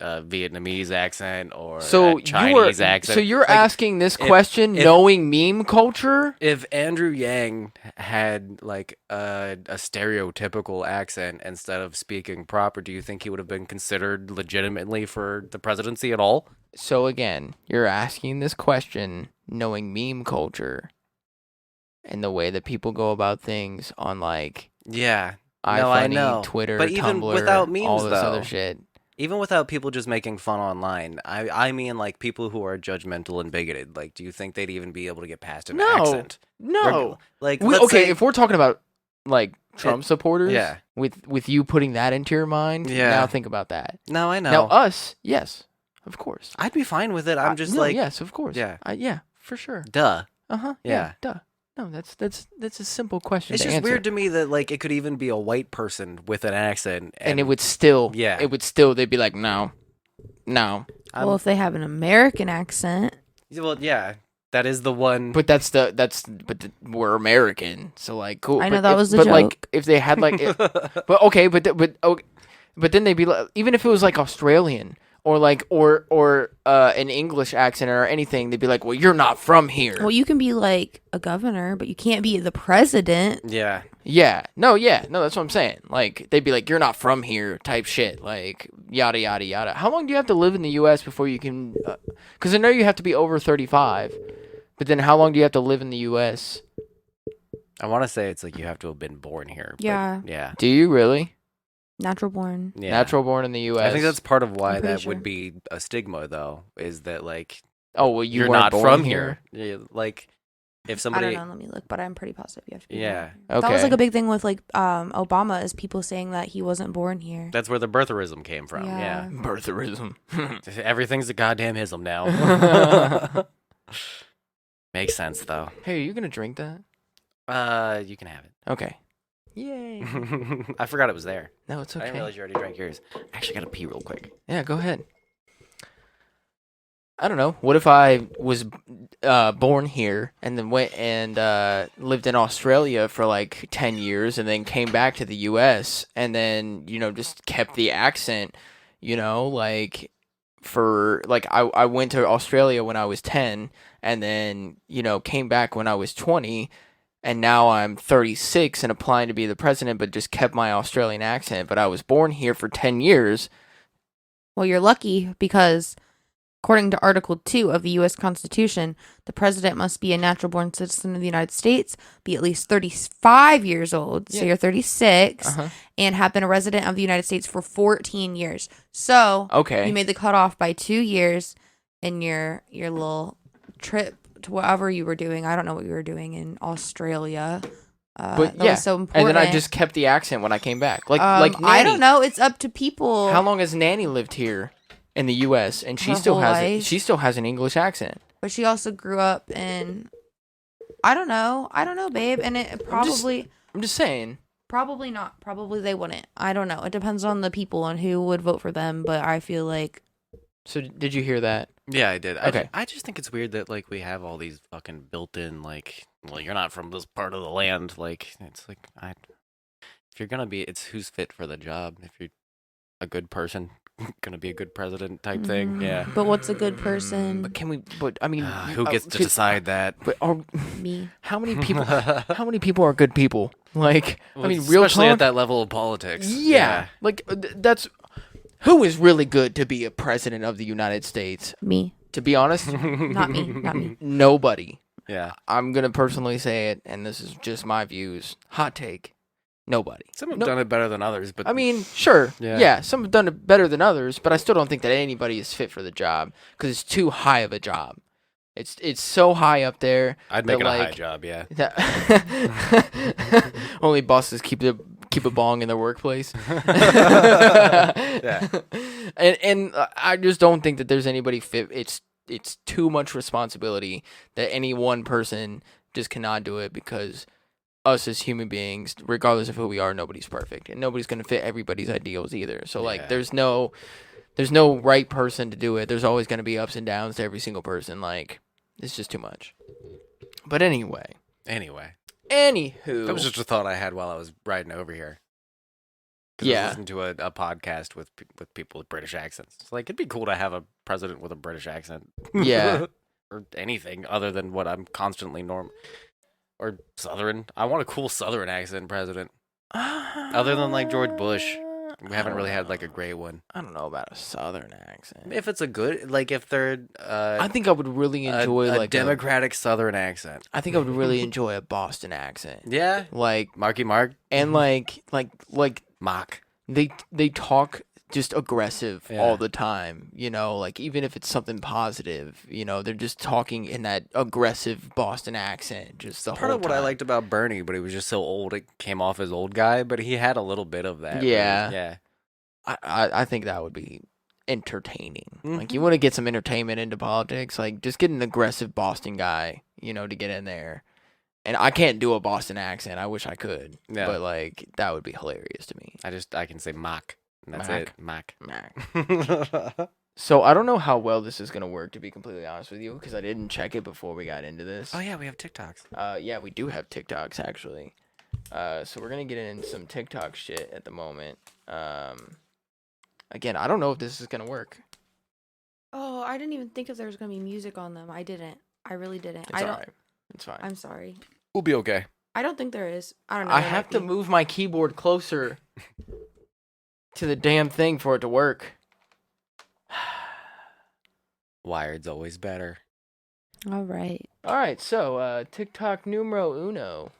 Vietnamese accent or So a Chinese accent. So you're like, asking this question knowing meme culture? if Andrew Yang had like a stereotypical accent instead of speaking proper, do you think he would have been considered legitimately for the presidency at all? So again, you're asking this question knowing meme culture and the way that people go about things on like Yeah. iFunny, No, I know. Twitter, But even Tumblr, without memes, all this though. other shit. Even without people just making fun online, I mean like people who are judgmental and bigoted. Like, do you think they'd even be able to get past an accent? No. Like, Okay, say, if we're talking about like Trump supporters, yeah. with you putting that into your mind, Yeah. now think about that. No, I know. Now us, yes, of course. I'd be fine with it. I'm just no, like, yes, of course. Yeah. Yeah, for sure. duh. Yeah. Yeah. Duh. No, that's a simple question. It's to just answer. weird to me that like it could even be a white person with an accent, and it would still, Yeah. they'd be like, no. Well, if they have an American accent, Well, yeah, that is the one. But we're American, so like, cool. I know But that if- was the but like, joke. if they had like, but okay, but then they'd be like, even if it was like Australian or like an English accent or anything, they'd be like, well, you're not from here. well, you can be like a governor, but you can't be the president. Yeah, No, that's what I'm saying. Like, they'd be like, you're not from here type shit, like, yada, yada, yada. How long do you have to live in the U.S. before you can, because I know you have to be over 35, but then how long do you have to live in the U.S.? I want to say it's like you have to have been born here. but Yeah. yeah, Do you really? Natural born. yeah. Natural born in the U.S.? I think that's part of why I'm pretty that sure. would be a stigma, though, is that like Oh, well, you you're weren't not born from here. here. Yeah, like if I somebody, don't know. Let me look, but I'm pretty positive you have to be. yeah, Okay. That was like a big thing with like Obama, is people saying that he wasn't born here. that's where the birtherism came from. Yeah, Birtherism. everything's a goddamn ism now. Makes sense though. Hey, are you going to drink that? You can have it. Okay. Yay. I forgot it was there. No, it's I didn't okay. realize you already drank yours. I actually gotta pee real quick. Yeah, go ahead. I don't know. What if I was born here and then went and lived in Australia for like 10 years and then came back to the U.S. and then, just kept the accent, like for like I went to Australia when I was 10 and then, came back when I was 20. And now I'm 36 and applying to be the president, but just kept my Australian accent. But I was born here for 10 years. Well, you're lucky because, according to Article 2 of the U.S. Constitution, the president must be a natural-born citizen of the United States, be at least 35 years old, so Yeah. you're 36, Uh-huh. and have been a resident of the United States for 14 years. So, Okay. you made the cutoff by 2 years in your little trip to whatever you were doing. I don't know what you were doing in Australia. But that yeah, was so important. and then I just kept the accent when I came back. Like Nanny. I don't know. It's up to people. How long has Nanny lived here in the U.S. and she Her still whole has life. she still has an English accent? But she also grew up in, I don't know, babe. And it probably, I'm just saying. probably not. Probably they wouldn't. I don't know. It depends on the people and who would vote for them. But I feel like, So did you hear that? Yeah, I did. Okay. I just think it's weird that like we have all these fucking built-in like, well, you're not from this part of the land. Like it's like if you're gonna be, it's who's fit for the job. If you're a good person, gonna be a good president type thing. Yeah. but what's a good person? But can we? But I mean, Who gets to decide that? But Me. how many people? How many people are good people? Like, I mean, real especially talk. at that level of politics. Yeah, like that's who is really good to be a president of the United States. Me. To be honest, Not me. Not me. nobody. Yeah. I'm gonna personally say it, and this is just my views. Hot take. Nobody. Some have No- done it better than others, but I mean, sure. Yeah. Yeah, some have done it better than others, but I still don't think that anybody is fit for the job because it's too high of a job. It's so high up there. I'd make that, it a high like, job. Yeah. that only bosses keep a bong in their workplace. Yeah. And I just don't think that there's anybody fit. It's too much responsibility that any one person just cannot do it because us as human beings, regardless of who we are, nobody's perfect and nobody's gonna fit everybody's ideals either. So like, Yeah. there's no right person to do it. There's always gonna be ups and downs to every single person. Like, it's just too much. But anyway. Anyway. Anywho. That was just a thought I had while I was riding over here. I was listening to a podcast with people with British accents. It's like, it'd be cool to have a president with a British accent. Yeah. Or anything other than what I'm constantly or Southern. I want a cool Southern accent president. Other than like George Bush. We haven't really had like a great one. I don't know about a Southern accent. If it's a good, like if they're, I think I would really enjoy a like Democratic Southern accent. I think I would really enjoy a Boston accent. Yeah, like Marky Mark and like Mock. They talk just aggressive Yeah. all the time. You know, like even if it's something positive, you know, they're just talking in that aggressive Boston accent. Just the Part whole of what I time. liked about Bernie, but he was just so old, it came off as old guy. But he had a little bit of that. Yeah. Yeah. I think that would be entertaining. Like you Mhm. want to get some entertainment into politics, like just get an aggressive Boston guy, you know, to get in there. And I can't do a Boston accent. I wish I could. Yeah. But like that would be hilarious to me. I can say Mock. And that's Mac. it. Mock. Mac. So I don't know how well this is gonna work, to be completely honest with you, because I didn't check it before we got into this. Oh yeah, we have TikToks. Yeah, we do have TikToks actually. So we're gonna get in some TikTok shit at the moment. Again, I don't know if this is gonna work. Oh, I didn't even think if there was gonna be music on them. I didn't. I really didn't. It's alright. It's fine. I'm sorry. We'll be okay. I don't think there is. I don't know. I there have might to be. move my keyboard closer to the damn thing for it to work. Wired's always better. All right. All right, so TikTok numero uno.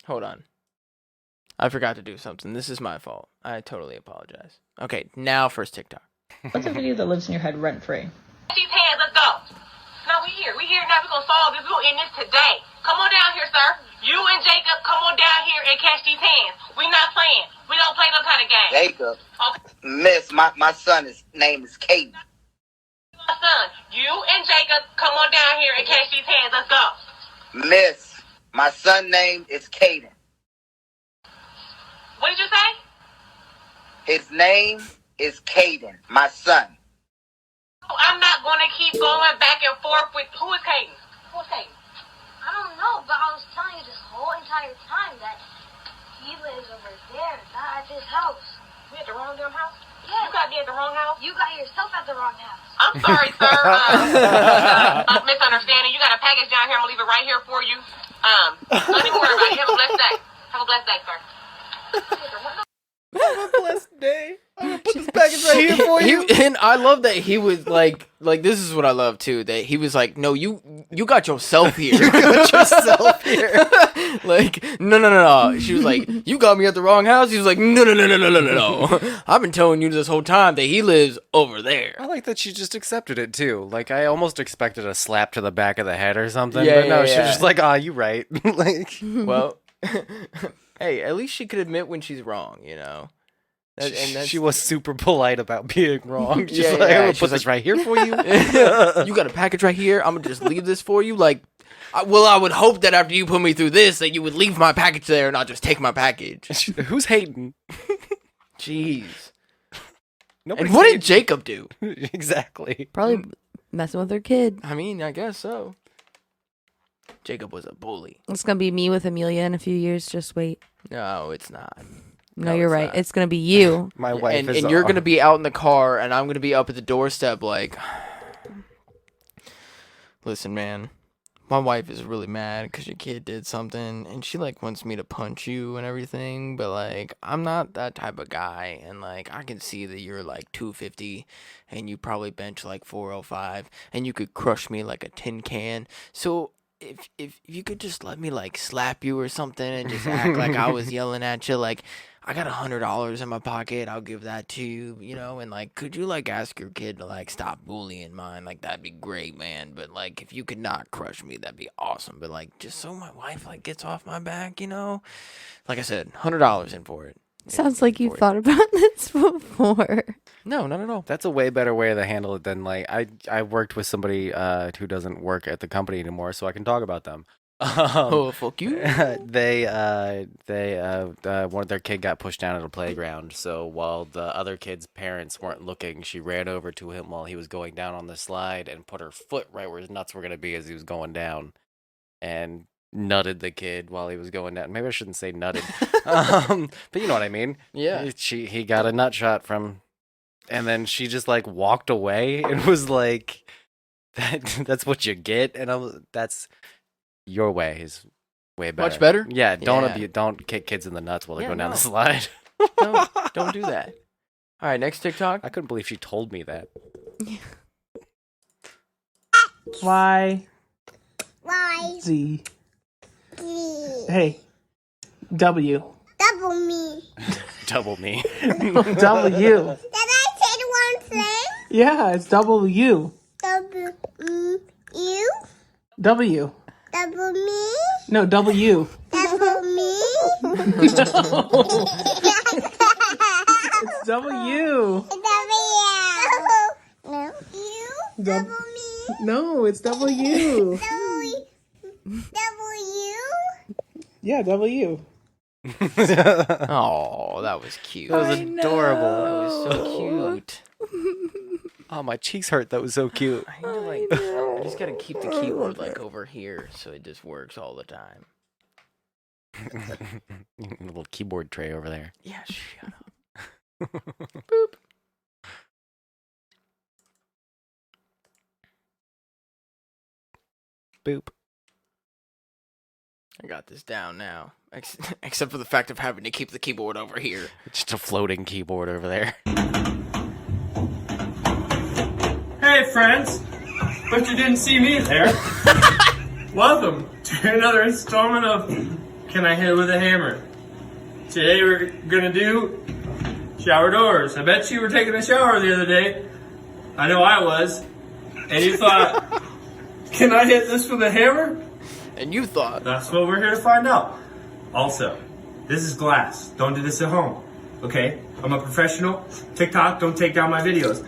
Hold on. I forgot to do something. This is my fault. I totally apologize. Okay, now first TikTok. What's a video that lives in your head rent free? These hands, let's go. No, we here now. We're gonna solve this. We're gonna end this today. Come on down here, sir. You and Jacob, come on down here and catch these hands. We not playing. We don't play no kind of game. Jacob. Okay, Miss, my son name is Caden. my son. You and Jacob, come on down here and catch these hands. Let's go. Miss, my son name is Caden. What did you say? His name is Caden, my son. Oh, I'm not gonna keep going back and forth with who is Caden? Who's Caden? I don't know, but I was telling you this whole entire time that he lives over there, not at this house. We at the wrong damn house? Yeah. You got me at the wrong house? You got yourself at the wrong house. I'm sorry, sir. Misunderstanding. You got a package down here. I'm gonna leave it right here for you. Nothing to worry about. You have a blessed day. Have a blessed day, sir. Have a blessed day. I'm gonna put this package right here for you. And I love that he was like this is what I love too, that he was like, no, you got yourself here. You got yourself here. Like, no. She was like, you got me at the wrong house. He was like, no. I've been telling you this whole time that he lives over there. I like that she just accepted it too. Like I almost expected a slap to the back of the head or something. Yeah, but no, yeah, she was yeah. just like, "Ah, you right." Like, Well, hey, at least she could admit when she's wrong, you know. she was super polite about being wrong. She's Yeah, like, yeah, "I'm gonna she's put this like- right here for you." You got a package right here. I'm gonna just leave this for you. Like, I would hope that after you put me through this, that you would leave my package there and not just take my package. Who's hating? Jeez. Nobody's And what did hating. Jacob do? Exactly. Probably messing with their kid. I mean, I guess so. Jacob was a bully. It's gonna be me with Amelia in a few years. Just wait. No, it's not. No, No, you're it's right. not. It's gonna be you. My wife And, is. and you're gonna be out in the car, and I'm gonna be up at the doorstep, like, listen, man, my wife is really mad because your kid did something, and she like wants me to punch you and everything, but like, I'm not that type of guy, and like, I can see that you're like 250, and you probably bench like 405, and you could crush me like a tin can. So if you could just let me like slap you or something and just act like I was yelling at you, like, I got $100 in my pocket, I'll give that to you, you know, and like, could you like ask your kid to like stop bullying mine? Like, that'd be great, man. But like, if you could not crush me, that'd be awesome. But like, just so my wife like gets off my back, you know, like I said, $100 in for it. Sounds like you For it. thought about this before. No, not at all. That's a way better way to handle it than like I worked with somebody who doesn't work at the company anymore, so I can talk about them. Oh, fuck you. They one of their kid got pushed down at a playground. So while the other kid's parents weren't looking, she ran over to him while he was going down on the slide and put her foot right where his nuts were gonna be as he was going down. and nutted the kid while he was going down. Maybe I shouldn't say nutted, but you know what I mean. Yeah. He got a nut shot from, and then she just like walked away and was like, that's what you get, and that's your way is way better. Much better? Yeah, Yeah. don't kick kids in the nuts while they're Yeah, going down the no. slide. No, don't do that. All right, next TikTok. I couldn't believe she told me that. Y Y. Z. Z. Hey. W. Double me. Double me. W. Did I say the one thing? Yeah, it's W. Double you. W. Double me. No, W. Double me. It's W. No. You. Double me. No, it's W. W. Yeah, W. Oh, that was cute. That was I adorable. That was so cute. Oh, my cheeks hurt. That was so cute. I need to, I just gotta keep the keyboard like over here so it just works all the time. Little keyboard tray over there. Yeah, shut up. Boop. I got this down now. Except for the fact of having to keep the keyboard over here. Just a floating keyboard over there. Hey friends, but you didn't see me there. Welcome to another installment of Can I Hit It With a Hammer? Today we're gonna do shower doors. I bet you were taking a shower the other day. I know I was. And you thought, can I hit this with a hammer? And you thought. That's what we're here to find out. Also, this is glass. Don't do this at home. Okay? I'm a professional. TikTok, don't take down my videos.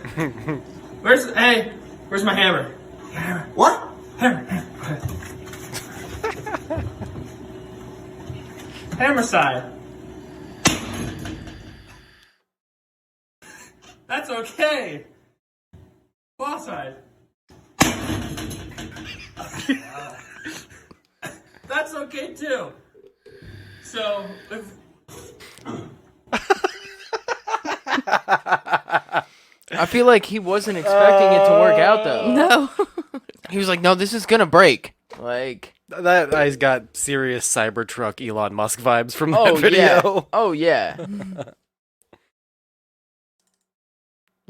Where's my hammer? Hammer. What? Hammer. Hammer side. That's okay. Claw side. That's okay too. So, I feel like he wasn't expecting it to work out though. No. He was like, "No, this is gonna break." Like, That guy's got serious Cybertruck Elon Musk vibes from that oh yeah, video. oh yeah.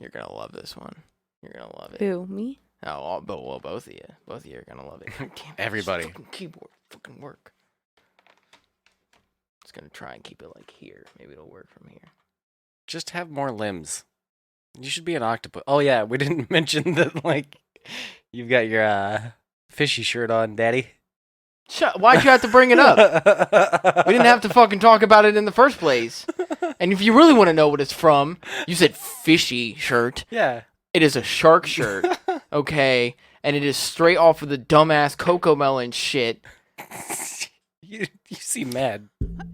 You're gonna love this one. You're gonna love it. Who, me? Oh, well, both of you are gonna love it. God damn it, Everybody. this fucking keyboard fucking work. Just gonna try and keep it like here. Maybe it'll work from here. Just have more limbs. You should be an octopus. Oh yeah, we didn't mention that like you've got your fishy shirt on, Daddy. Why'd you have to bring it up? We didn't have to fucking talk about it in the first place. And if you really want to know what it's from, you said fishy shirt. Yeah. It is a shark shirt, okay? And it is straight off of the dumbass Coco Melon shit. You seem mad.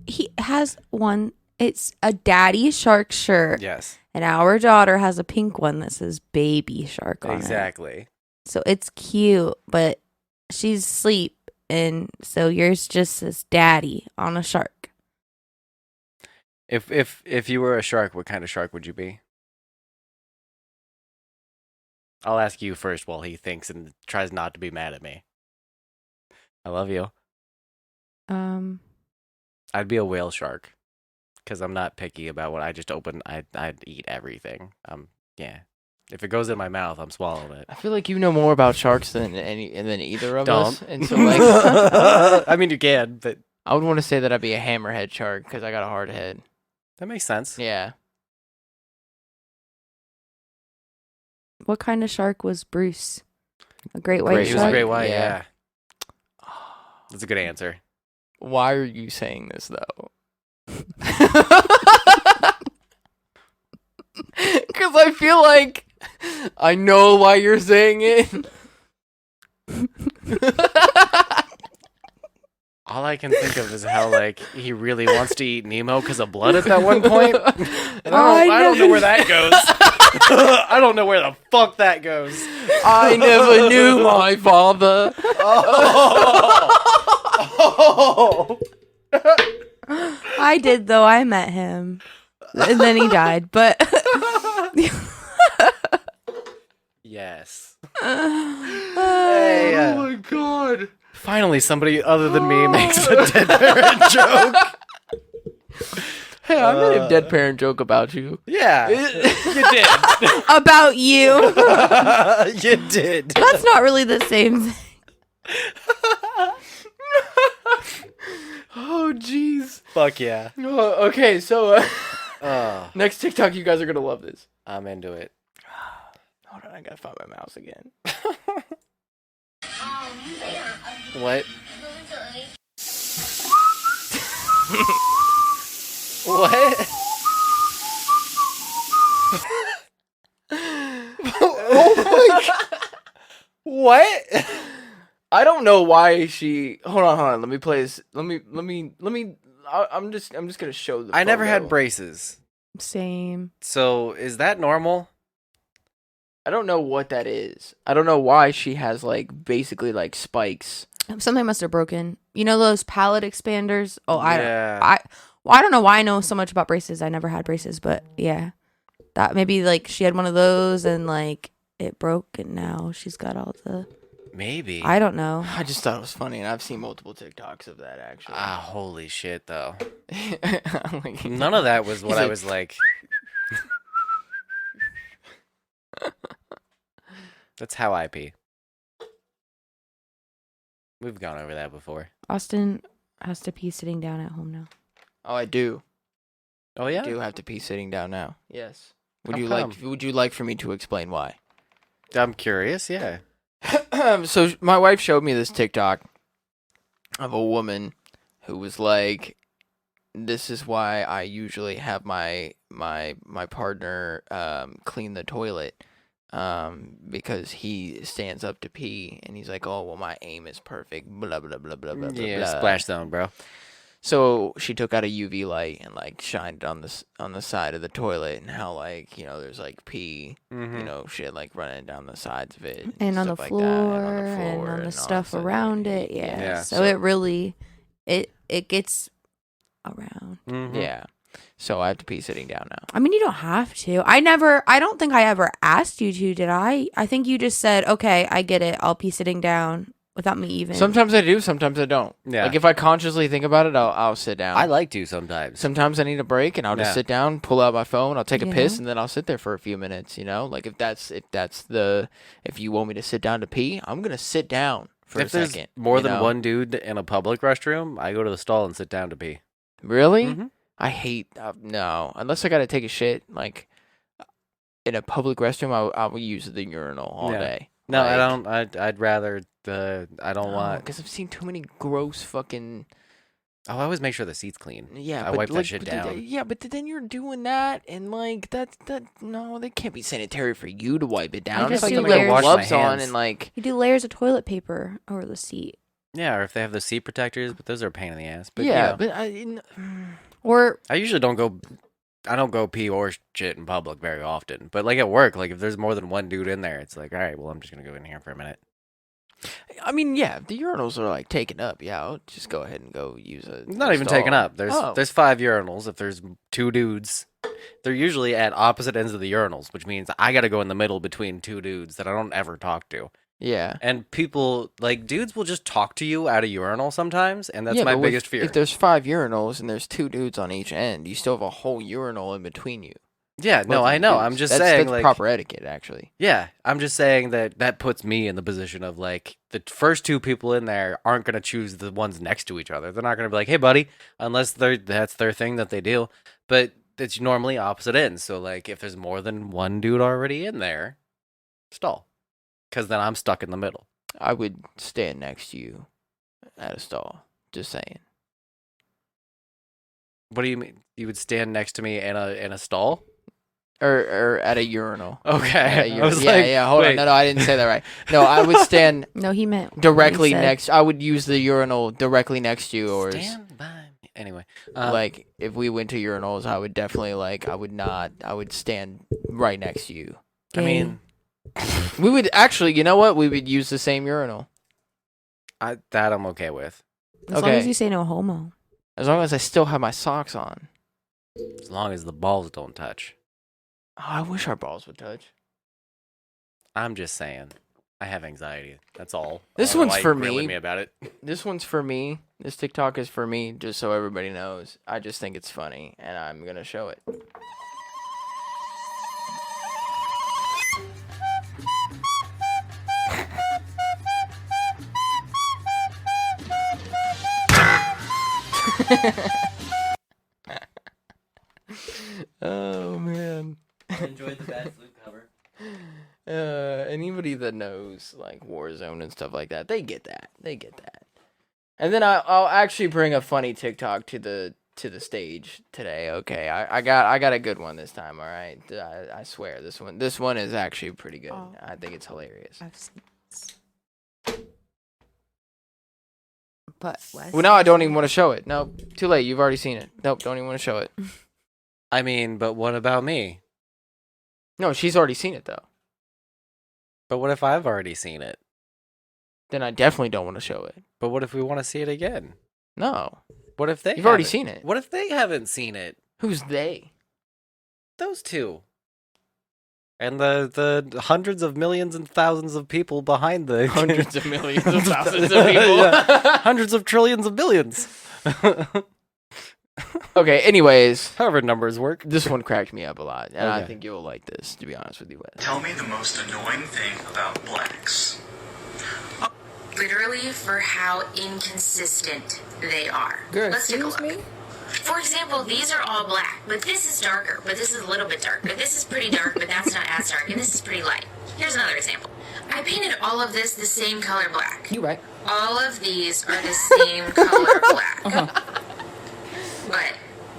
He has one. It's a daddy shark shirt. Yes. And our daughter has a pink one that says baby shark on it. Exactly. So it's cute, but she's asleep. And so yours just says daddy on a shark. If you were a shark, what kind of shark would you be? I'll ask you first while he thinks and tries not to be mad at me. I love you. I'd be a whale shark because I'm not picky about what I just open. I'd eat everything. Yeah. If it goes in my mouth, I'm swallowing it. I feel like you know more about sharks than either of Don't. us. And so like I mean, you can, but I would want to say that I'd be a hammerhead shark because I got a hard head. that makes sense. Yeah. What kind of shark was Bruce? A great white Great He was a shark? great white, Yeah. yeah. That's a good answer. Why are you saying this though? Because I feel like I know why you're saying it. All I can think of is how like he really wants to eat Nemo because of blood at that one point. And I don't know where that goes. I don't know where the fuck that goes. I never knew my father. Oh. I did though. I met him, and then he died. But Yes. Oh my god. Finally, somebody other than me makes a dead parent joke. Hey, I made a dead parent joke about you. Yeah, you did. about you, You did. that's not really the same thing. Oh jeez. Fuck yeah. Oh, okay, so Oh, next TikTok, you guys are gonna love this. I'm into it. Hold on, I gotta find my mouse again. What? What? Oh my god. What? I don't know why she. Hold on. Let me play this. Let me. I'm just gonna show the. I never had photo. braces. Same. So is that normal? I don't know what that is. I don't know why she has like basically like spikes. Something must have broken. You know those palate expanders? Oh, Yeah. I don't know why I know so much about braces. I never had braces, but yeah, that maybe like she had one of those and like it broke, and now she's got all the. Maybe. I don't know. I just thought it was funny, and I've seen multiple TikToks of that actually. Holy shit, though. I'm like, None of that was what He's I like- was like. That's how I pee. We've gone over that before. Austin has to pee sitting down at home now. Oh, I do. Oh yeah. I do have to pee sitting down now. Yes. Would How you come? like? Would you like for me to explain why? I'm curious. Yeah. So my wife showed me this TikTok of a woman who was like, "This is why I usually have my partner clean the toilet because he stands up to pee and he's like, oh well, my aim is perfect, blah blah blah blah blah Yeah. blah." Splash zone, bro. So she took out a UV light and like shined it on the side of the toilet, and how like, you know, there's like pee, Mhm. you know, shit like running down the sides of it, And on the stuff like floor, that, and on and the all stuff that around it. Yeah. Yeah, So, so- it really, it gets around. Mhm. Yeah. So I have to pee sitting down now. I mean, you don't have to. I don't think I ever asked you to, did I? I think you just said, okay, I get it. I'll pee sitting down without me even. Sometimes I do, sometimes I don't. Yeah. Like if I consciously think about it, I'll sit down. I like to sometimes. Sometimes I need a break, and I'll just Yeah. sit down, pull out my phone, I'll take a You piss, know? and then I'll sit there for a few minutes. You know, like if you want me to sit down to pee, I'm gonna sit down for If a there's second. more you than know? one dude in a public restroom, I go to the stall and sit down to pee. Really? Mhm. I hate no. Unless I gotta take a shit, like in a public restroom, I will use the urinal all Yeah. day. No, I Like, don't. I'd rather the. I don't want. because I've seen too many gross fucking. Oh, I always make sure the seat's clean. Yeah, I but wipe that like, shit but down. yeah, but then you're doing that, and like that no, they can't be sanitary for you to wipe it down. just It's like do you gotta layers. wash Wash my gloves on hands. and like. You do layers of toilet paper over the seat. Yeah, or if they have the seat protectors, but those are a pain in the ass. But Yeah, you know, but Or I usually don't go. I don't go pee or shit in public very often. But like at work, like if there's more than one dude in there, it's like, all right, well, I'm just gonna go in here for a minute. I mean, yeah, if the urinals are like taken up, yeah, I'll just go ahead and go use a. Not even taken stall. up. There's Oh. there's 5 urinals. If there's 2 dudes, they're usually at opposite ends of the urinals, which means I got to go in the middle between 2 dudes that I don't ever talk to. Yeah. And people like dudes will just talk to you at a urinal sometimes, and that's Yeah, my but biggest fear. If there's 5 urinals and there's 2 dudes on each end, you still have a whole urinal in between you. Yeah, Both no, of I the know. dudes. I'm just That's- saying that's like proper etiquette, actually. Yeah, I'm just saying that puts me in the position of like the first 2 people in there aren't going to choose the ones next to each other. They're not going to be like, "Hey, buddy," unless that's their thing that they do. But it's normally opposite ends. So like if there's more than one dude already in there, stall. Cuz then I'm stuck in the middle. I would stand next to you at a stall. Just saying. What do you mean? You would stand next to me in a stall? Or at a urinal. At a Okay. urinal. I was yeah, like, yeah, hold wait. on. No, I didn't say that right. No, I would stand no, he meant directly he said. next. I would use the urinal directly next to you, or Stand by me. Anyway, like if we went to urinals, I would definitely like. I would stand right next to you. I mean, We would actually, you know what? We would use the same urinal. That I'm okay with. As long Okay. as you say no homo. As long as I still have my socks on. As long as the balls don't touch. Oh, I wish our balls would touch. I'm just saying. I have anxiety. That's all. This I don't know one's why for you're grilling me. me about it. This one's for me. This TikTok is for me, just so everybody knows. I just think it's funny, and I'm going to show it. Oh, man. I enjoyed the bad flute cover. Anybody that knows like Warzone and stuff like that, they get that. They get that. And then I'll actually bring a funny TikTok to the stage today. Okay, I got a good one this time. All right, I swear this one is actually pretty good. Oh. I think it's hilarious. I've seen this. But Wes, Well, now I don't even want to show it. Nope, too late. You've already seen it. Nope, don't even want to show it. I mean, but what about me? No, she's already seen it though. But what if I've already seen it? Then I definitely don't want to show it. But what if we want to see it again? No, What if they you've already haven't- seen it. What if they haven't seen it? Who's they? Those two. And the hundreds of millions and thousands of people behind the Hundreds of millions of thousands of people. Yeah. Hundreds of trillions of billions. Okay, anyways, However numbers work. this one cracked me up a lot, and I Okay. think you'll like this, to be honest with you, Wes. Tell me the most annoying thing about blacks. Literally for how inconsistent they are. Girl, Let's take a excuse look. me? For example, these are all black, but this is darker, but this is a little bit dark, but this is pretty dark, but that's not as dark, and this is pretty light. Here's another example. I painted all of this the same color black. You right. All of these are the same color black. But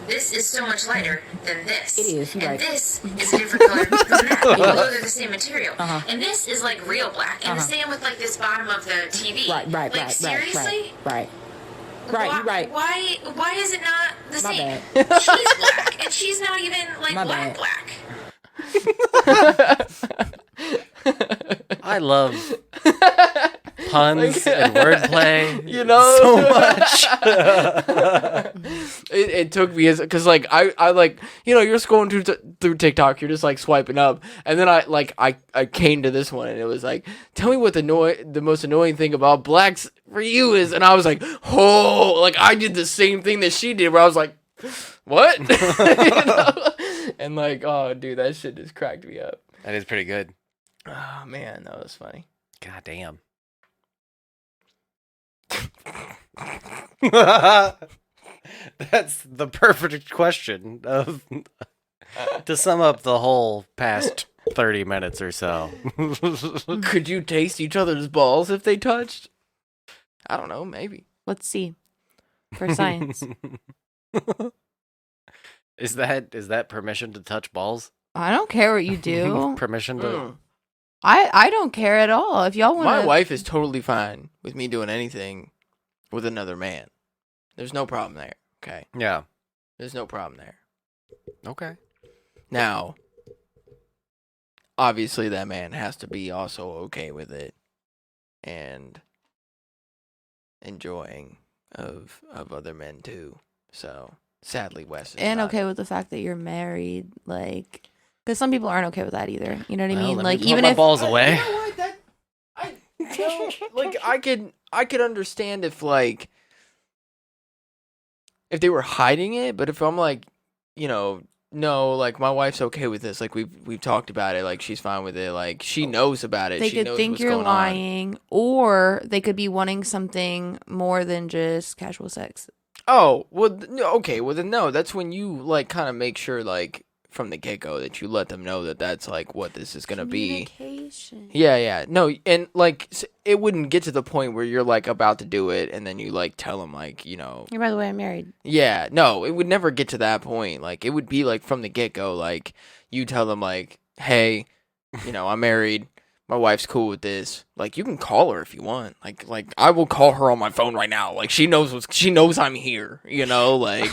this is so much lighter than this. It is, you're and right. this is a different color from that, even though they're the same material. And this is like real black. And the same with like this bottom of the TV. Like seriously? Right. Right, Why, you're right. Why is it not the My same? bad. She's black, and she's not even like My black bad. black. I love puns and wordplay. You know, so much. it took me because like I like, you know, you're scrolling through TikTok, you're just like swiping up, and then I came to this one and it was like, tell me what the most annoying thing about blacks for you is, and I was like, oh, like I did the same thing that she did, where I was like, what? You know? And like, oh dude, that shit just cracked me up. That is pretty good. Oh man, that was funny. God damn. That's the perfect question of to sum up the whole past 30 minutes or so. Could you taste each other's balls if they touched? I don't know, maybe. let's see. For science. Is that permission to touch balls? I don't care what you do. Permission to I don't care at all. If y'all want My wife is totally fine with me doing anything with another man. There's no problem there. Okay. Yeah. There's no problem there. Okay. Now, obviously that man has to be also okay with it and enjoying of other men too. So, sadly Wes is and not. okay with the fact that you're married, like, because some people aren't okay with that either. You know what I Well, mean? let Like, me put even my if balls away. You know what? Like I could understand if like if they were hiding it, but if I'm like, you know, no, like my wife's okay with this. Like we've talked about it. Like she's fine with it. Like she knows about it. they She could knows think what's you're going on. lying, or they could be wanting something more than just casual sex. Oh, well, okay. Well, then no. That's when you like kind of make sure like from the get go that you let them know that that's like what this is gonna be. Communication. Yeah. No, and like it wouldn't get to the point where you're like about to do it and then you like tell them like, you know. Yeah, by the way, I'm married. Yeah, no, it would never get to that point. Like it would be like from the get go, like you tell them like, hey, you know, I'm married. My wife's cool with this. Like you can call her if you want. Like I will call her on my phone right now. Like she knows I'm here. You know, like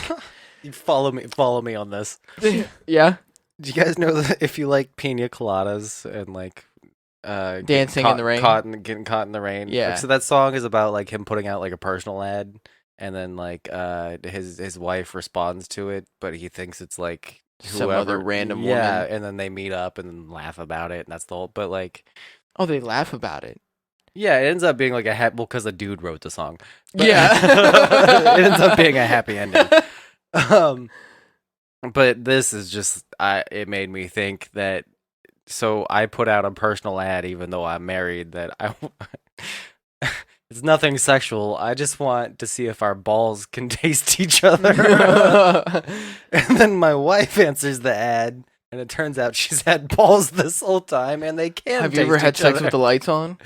You follow me on this. yeah. Do you guys know that if you like pina coladas and like Dancing in the rain. Getting caught in the rain. Yeah. Like, so that song is about like him putting out like a personal ad, and then like his wife responds to it, but he thinks it's like Some other random woman. Yeah, and then they meet up and then laugh about it, and that's the whole. But like, Oh, they laugh about it. yeah, it ends up being like because a dude wrote the song. But Yeah. it ends up being a happy ending. But this is just it made me think that. So I put out a personal ad, even though I'm married, that it's nothing sexual. I just want to see if our balls can taste each other. And then my wife answers the ad, and it turns out she's had balls this whole time, and they can't. Have you ever had sex with the lights on?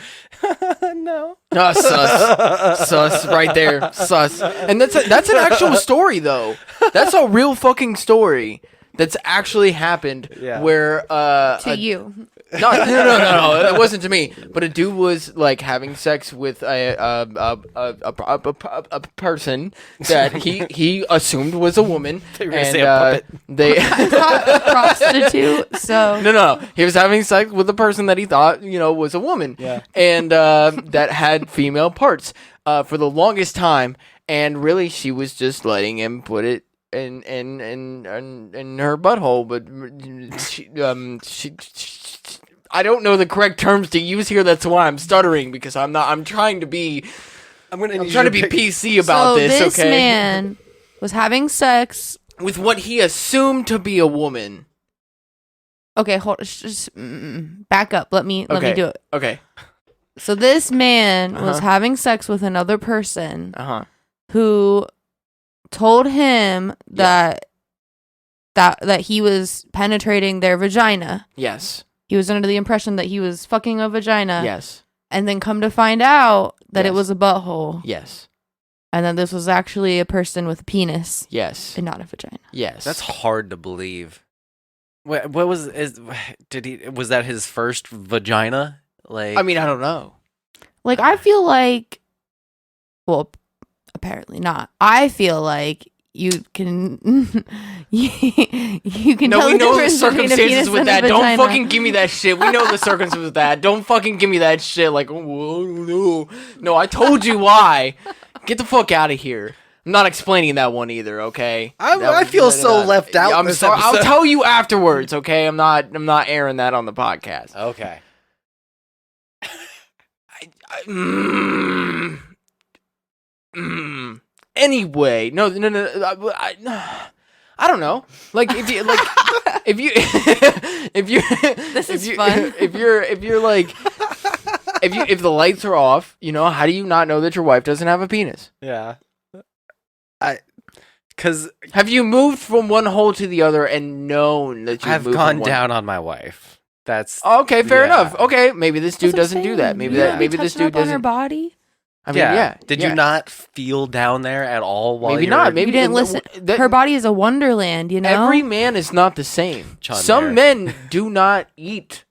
No. No, sus right there, sus. And that's an actual story though. That's a real fucking story. That's actually happened. Yeah. Where To you. No, it wasn't to me. But a dude was like having sex with a person that he assumed was a woman. They were gonna say a puppet. They Prostitute. So no. He was having sex with a person that he thought was a woman. Yeah. And that had female parts for the longest time. And really, she was just letting him put it in her butthole, but she I don't know the correct terms to use here. That's why I'm stuttering, because I'm trying to be PC about this. This okay, man was having sex with what he assumed to be a woman. Okay, hold. Just back up. Let me do it. Okay. So this man was having sex with another person who told him that he was penetrating their vagina. Yes. He was under the impression that he was fucking a vagina. Yes. And then come to find out that it was a butthole. Yes. And then this was actually a person with a penis. Yes. And not a vagina. Yes. That's hard to believe. What was was that his first vagina? Like, I mean, I don't know. Like, I feel like, well, apparently not. I feel like you can you can No, tell we the know the difference between a circumstances penis with and a that. Don't vagina. fucking give me that shit. We know the circumstances with that. Don't fucking give me that shit. Like, oh, no, I told you why. Get the fuck out of here. I'm not explaining that one either. Okay. I feel so left out. I'm this sorry. I'll episode. tell you afterwards. Okay. I'm not airing that on the podcast. Okay. Anyway, no. I don't know. Like, if you This is fun. If you're like, if the lights are off, how do you not know that your wife doesn't have a penis? Yeah. Because have you moved from one hole to the other and known that you've I've moved gone from one... down on my wife. That's okay. Fair yeah. enough. Okay, maybe this dude doesn't do that. Maybe this dude doesn't. On her body. I mean, yeah. Did you not feel down there at all? While Maybe not. Maybe you didn't listen. Her body is a wonderland. Every man is not the same. Some men do not eat.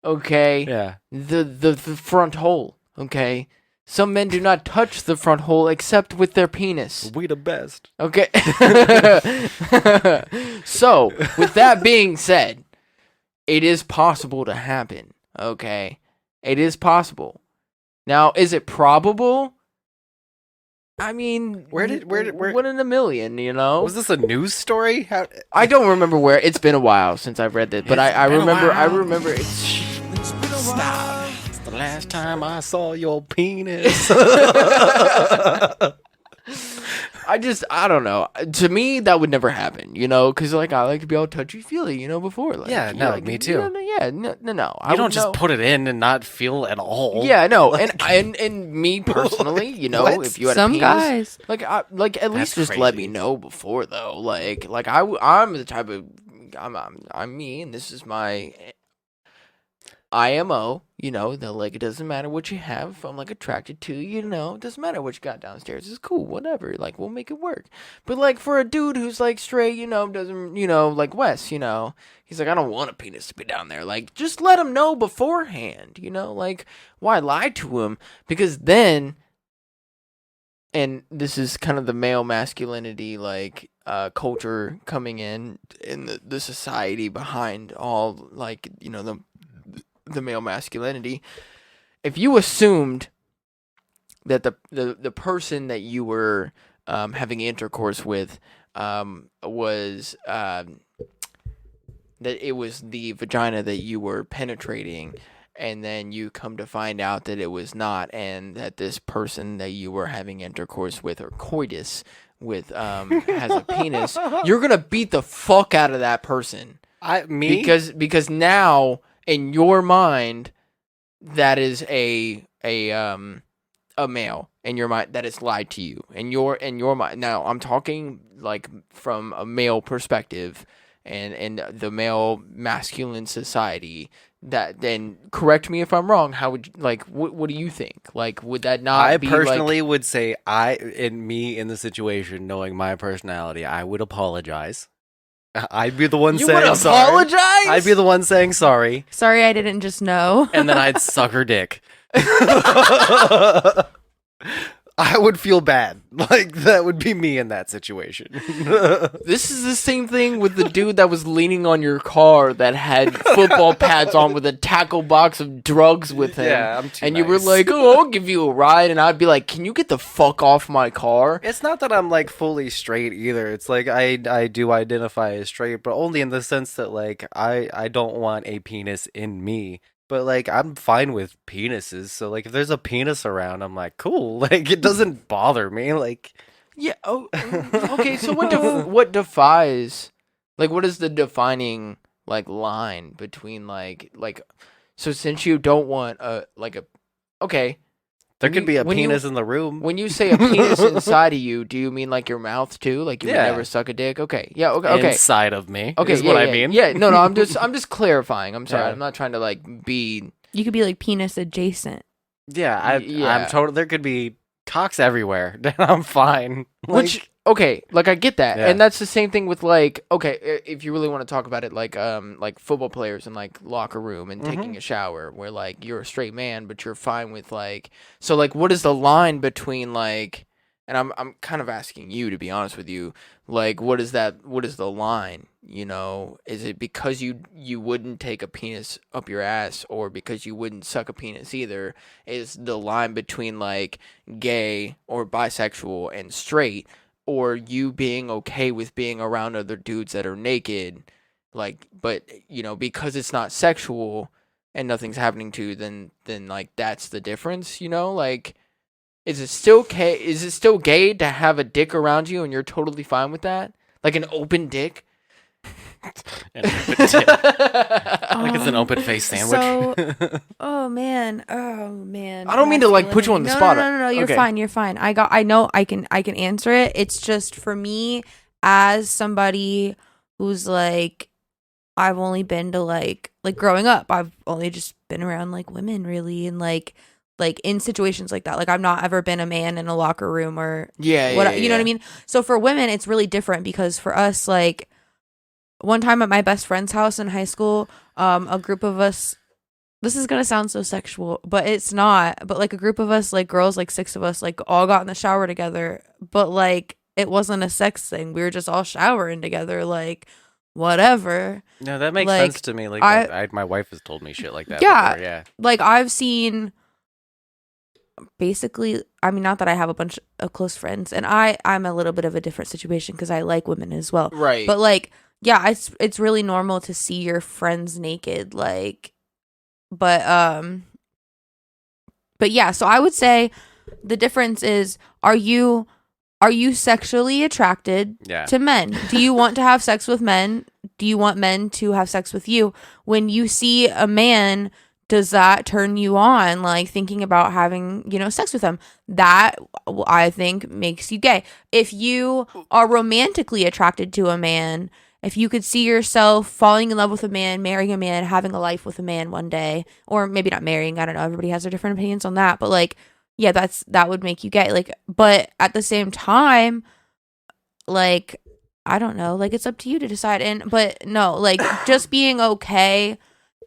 Okay. Yeah. The front hole. Okay. Some men do not touch the front hole except with their penis. We the best. Okay. So, with that being said, it is possible to happen. Okay. It is possible. Now, is it probable? I mean, where 1 in a million, Was this a news story? I don't remember where. It's been a while since I've read this, but I remember it's been a while. It's the last time I saw your penis. I don't know. To me, that would never happen, because I like to be all touchy-feely, before. Like, yeah, no, me too. No. You don't just put it in and not feel at all. Yeah, no, and me personally, if you had some a penis, guys at least just let me know before though. I'm the type of I'm me, and this is my IMO, that it doesn't matter what you have. If I'm attracted to you, it doesn't matter what you got downstairs. It's cool, whatever. We'll make it work. But for a dude who's straight, doesn't, like Wes, he's I don't want a penis to be down there. Just let him know beforehand, why lie to him? Because then, and this is kind of the male masculinity, culture coming in the society behind all, the male masculinity. If you assumed that the person that you were having intercourse with was that it was the vagina that you were penetrating, and then you come to find out that it was not, and that this person that you were having intercourse with or coitus with has a penis, you're gonna beat the fuck out of that person. Me? Because now in your mind that is a male in your mind that has lied to you in your mind. Now I'm talking like from a male perspective and the male masculine society. That then correct me if I'm wrong. How would what do you think? Like, would that not? I be personally would say in the situation, knowing my personality, I would apologize. I'd be the one you saying would sorry. apologize? I'd be the one saying sorry, Sorry, I didn't just know. and then I'd suck her dick. I would feel bad. Like, that would be me in that situation. This is the same thing with the dude that was leaning on your car that had football pads on with a tackle box of drugs with him. Yeah, I'm too and you were nice. like, oh, I'll give you a ride. And I'd be like, can you get the fuck off my car? It's not that I'm, like, fully straight either. It's like, I do identify as straight, but only in the sense that, like, I don't want a penis in me. But, like, I'm fine with penises. So, like, if there's a penis around, I'm like, cool. Like, it doesn't bother me. Like, Yeah. Oh, okay. So what defies, like, what is the defining, like, line between, like, so since you don't want okay. there could be a when you- penis in the room. When you say a penis inside of you, do you mean like your mouth too? Like you would Yeah. never suck a dick? Okay. Yeah. Okay. Inside of me. Okay. Is Yeah, what yeah, I mean. Yeah. No. I'm just clarifying. I'm sorry. Yeah. I'm not trying to like be. You could be like penis adjacent. Yeah, Yeah. I'm total. There could be cocks everywhere. I'm fine. Which okay, like I get that, Yeah. and that's the same thing with like if you really want to talk about it, like football players in like locker room and taking a shower, where like you're a straight man, but you're fine with like so like what is the line between like, and I'm kind of asking you to be honest with you, like what is the line? You know, is it because you wouldn't take a penis up your ass, or because you wouldn't suck a penis either? Is the line between like gay or bisexual and straight, or you being okay with being around other dudes that are naked, like, but you know, because it's not sexual and nothing's happening to you, then like that's the difference, you know? Like, is it still gay to have a dick around you and you're totally fine with that? Like an open dick? An open tip. Like it's an open face sandwich. Oh man. I don't mean to, like, put you on the spot. No. You're Okay. fine. You're fine. I know I can answer it. It's just for me as somebody who's like, I've only been to like growing up, I've only just been around like women really, and like in situations like that. Like I've not ever been a man in a locker room or you know what I mean? So for women it's really different, because for us, like one time at my best friend's house in high school, a group of us, this is gonna sound so sexual, but it's not, but like a group of us, like girls, like 6 of us, like all got in the shower together, but like it wasn't a sex thing. We were just all showering together, like whatever. No, that makes Like, sense to me. Like my wife has told me shit like that. Yeah. Before, yeah. Like I've seen basically, I mean, not that I have a bunch of close friends, and I'm a little bit of a different situation because I like women as well, Right. but like yeah, it's really normal to see your friends naked, like, but yeah, so I would say the difference is, are you sexually attracted Yeah. to men? Do you want to have sex with men? Do you want men to have sex with you? When you see a man, does that turn you on, like thinking about having, sex with them? That I think makes you gay. If you are romantically attracted to a man, if you could see yourself falling in love with a man, marrying a man, having a life with a man one day, or maybe not marrying, I don't know, everybody has their different opinions on that, but like, yeah, that would make you gay. Like, but at the same time, like, I don't know, like it's up to you to decide. But no, like just being okay,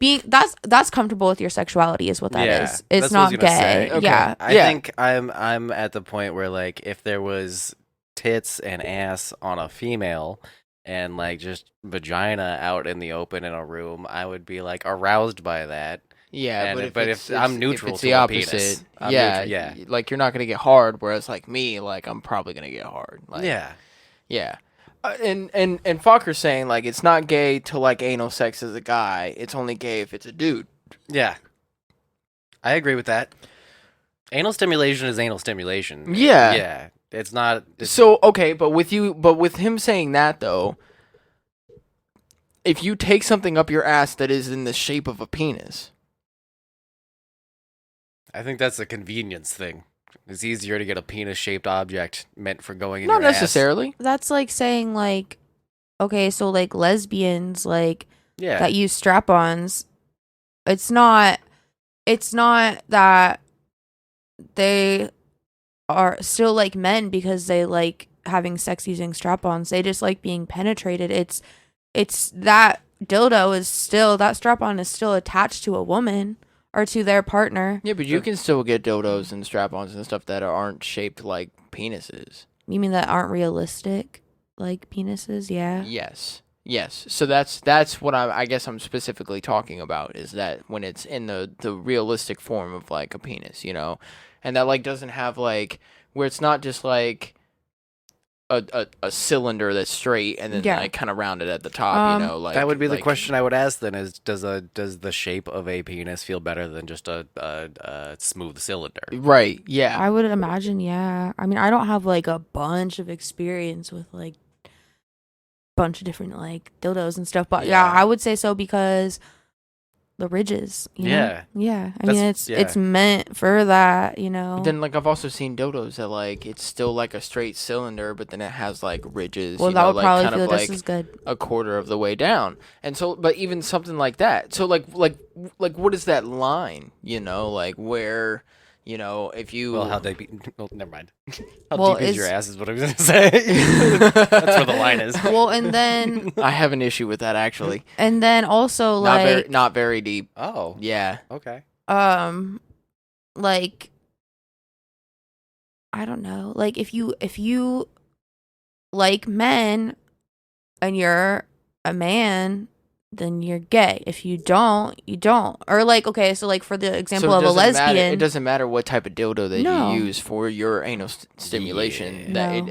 that's comfortable with your sexuality is what that is. It's that's what I was not gonna gay. say. Okay. Yeah. I think I'm at the point where, like, if there was tits and ass on a female and like just vagina out in the open in a room, I would be like aroused by that. Yeah, but if I'm neutral if it's to the a opposite, penis, I'm yeah, neutral, yeah. like you're not gonna get hard. Whereas like me, like I'm probably gonna get hard. Like, Yeah. yeah. And Falker's saying like it's not gay to like anal sex as a guy. It's only gay if it's a dude. Yeah. I agree with that. Anal stimulation is anal stimulation. Yeah. Yeah. It's not. So okay, but with him saying that though, if you take something up your ass that is in the shape of a penis, I think that's a convenience thing. It's easier to get a penis-shaped object meant for going in not your ass. necessarily. That's like saying like, okay, so like lesbians like Yeah. that use strap-ons. It's not that they are still like men because they like having sex using strap-ons. They just like being penetrated. It's that dildo is still, that strap-on is still attached to a woman or to their partner. Yeah, but you can still get dildos and strap-ons and stuff that aren't shaped like penises. You mean that aren't realistic like penises? Yeah. Yes. So that's what I guess I'm specifically talking about, is that when it's in the realistic form of like a penis, you know, and that like doesn't have like where it's not just like a cylinder that's straight and then like kind of rounded at the top, you know, like that would be the question I would ask then: is does the shape of a penis feel better than just a smooth cylinder? Right. Yeah. I would imagine. Yeah. I mean, I don't have like a bunch of experience with like bunch of different like dildos and stuff, but yeah, I would say so because the ridges. You know? Yeah. I mean, it's meant for that, you know. But then like I've also seen dildos that like it's still like a straight cylinder, but then it has like ridges. Well, you that know, would like, probably kind feel of, just like, as good. a quarter of the way down, and so but even something like that. So like what is that line? You know, like where. You know, if you... Well, how they be... Well, never mind. How Well, deep is your ass is what I was going to say. That's where the line is. Well, and then... I have an issue with that, actually. And then also, like... Not very deep. Oh. Yeah. Okay. Like... I don't know. Like, if you like men and you're a man... then you're gay. If you don't, you don't. Or like, okay, so like for the example of a lesbian, it doesn't matter what type of dildo that you use for your anal stimulation. That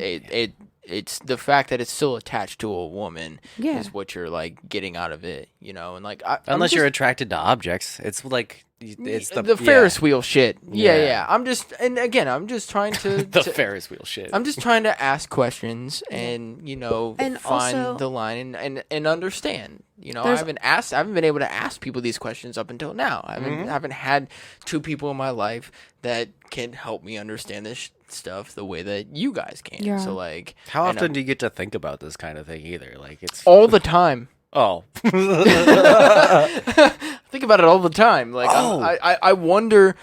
it's the fact that it's still attached to a woman is what you're like getting out of it, you know. And like, unless you're attracted to objects, it's like it's the Ferris wheel shit. Yeah. I'm just trying to the Ferris wheel shit. I'm just trying to ask questions and you know and find also, the line and understand. You know, I haven't been able to ask people these questions up until now. I haven't had two people in my life that can help me understand this stuff the way that you guys can. Yeah. So like, how often do you get to think about this kind of thing either? Like it's all the time. Oh. Think about it all the time. Like I wonder,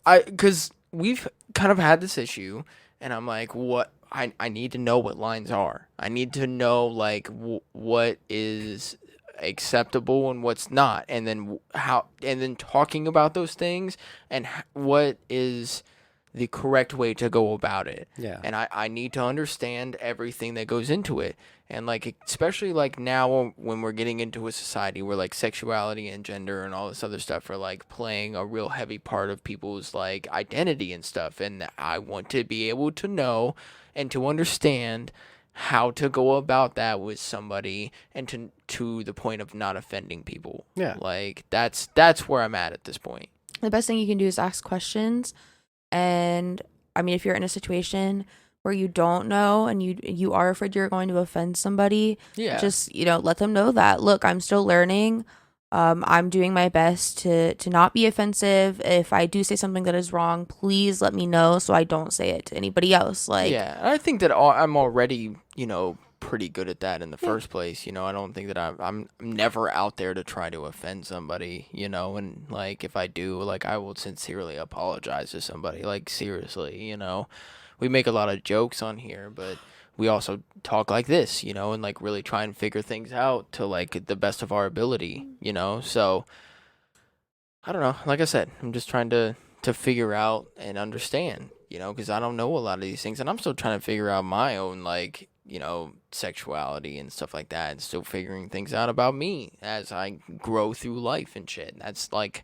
because we've kind of had this issue, and I'm like, what? I need to know what lines are. I need to know like what is acceptable and what's not, and then talking about those things and what is the correct way to go about it. Yeah. And I need to understand everything that goes into it. And like, especially like now when we're getting into a society where like sexuality and gender and all this other stuff are like playing a real heavy part of people's like identity and stuff. And I want to be able to know and to understand how to go about that with somebody and to the point of not offending people. Yeah. Like that's where I'm at this point. The best thing you can do is ask questions. And I mean, if you're in a situation where you don't know and you are afraid you're going to offend somebody, just, you know, let them know that, look, I'm still learning. I'm doing my best to not be offensive. If I do say something that is wrong, please let me know so I don't say it to anybody else. Like, yeah, I think that I'm already, you know, pretty good at that in the first place. You know, I don't think that I'm never out there to try to offend somebody, you know, and like if I do, like I will sincerely apologize to somebody, like seriously, you know. We make a lot of jokes on here, but we also talk like this, you know, and like really try and figure things out to like the best of our ability, you know. So I don't know. Like I said, I'm just trying to figure out and understand, you know, because I don't know a lot of these things, and I'm still trying to figure out my own like, you know, sexuality and stuff like that, and still figuring things out about me as I grow through life and shit. That's like,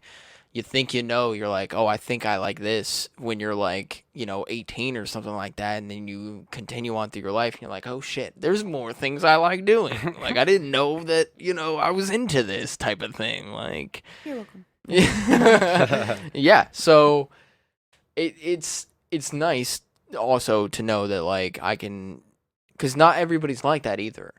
you think you're like, oh, I think I like this when you're like, 18 or something like that. And then you continue on through your life and you're like, oh shit, there's more things I like doing. Like, I didn't know that, I was into this type of thing. Like, You're welcome. yeah. So it's nice also to know that like I can, because not everybody's like that either.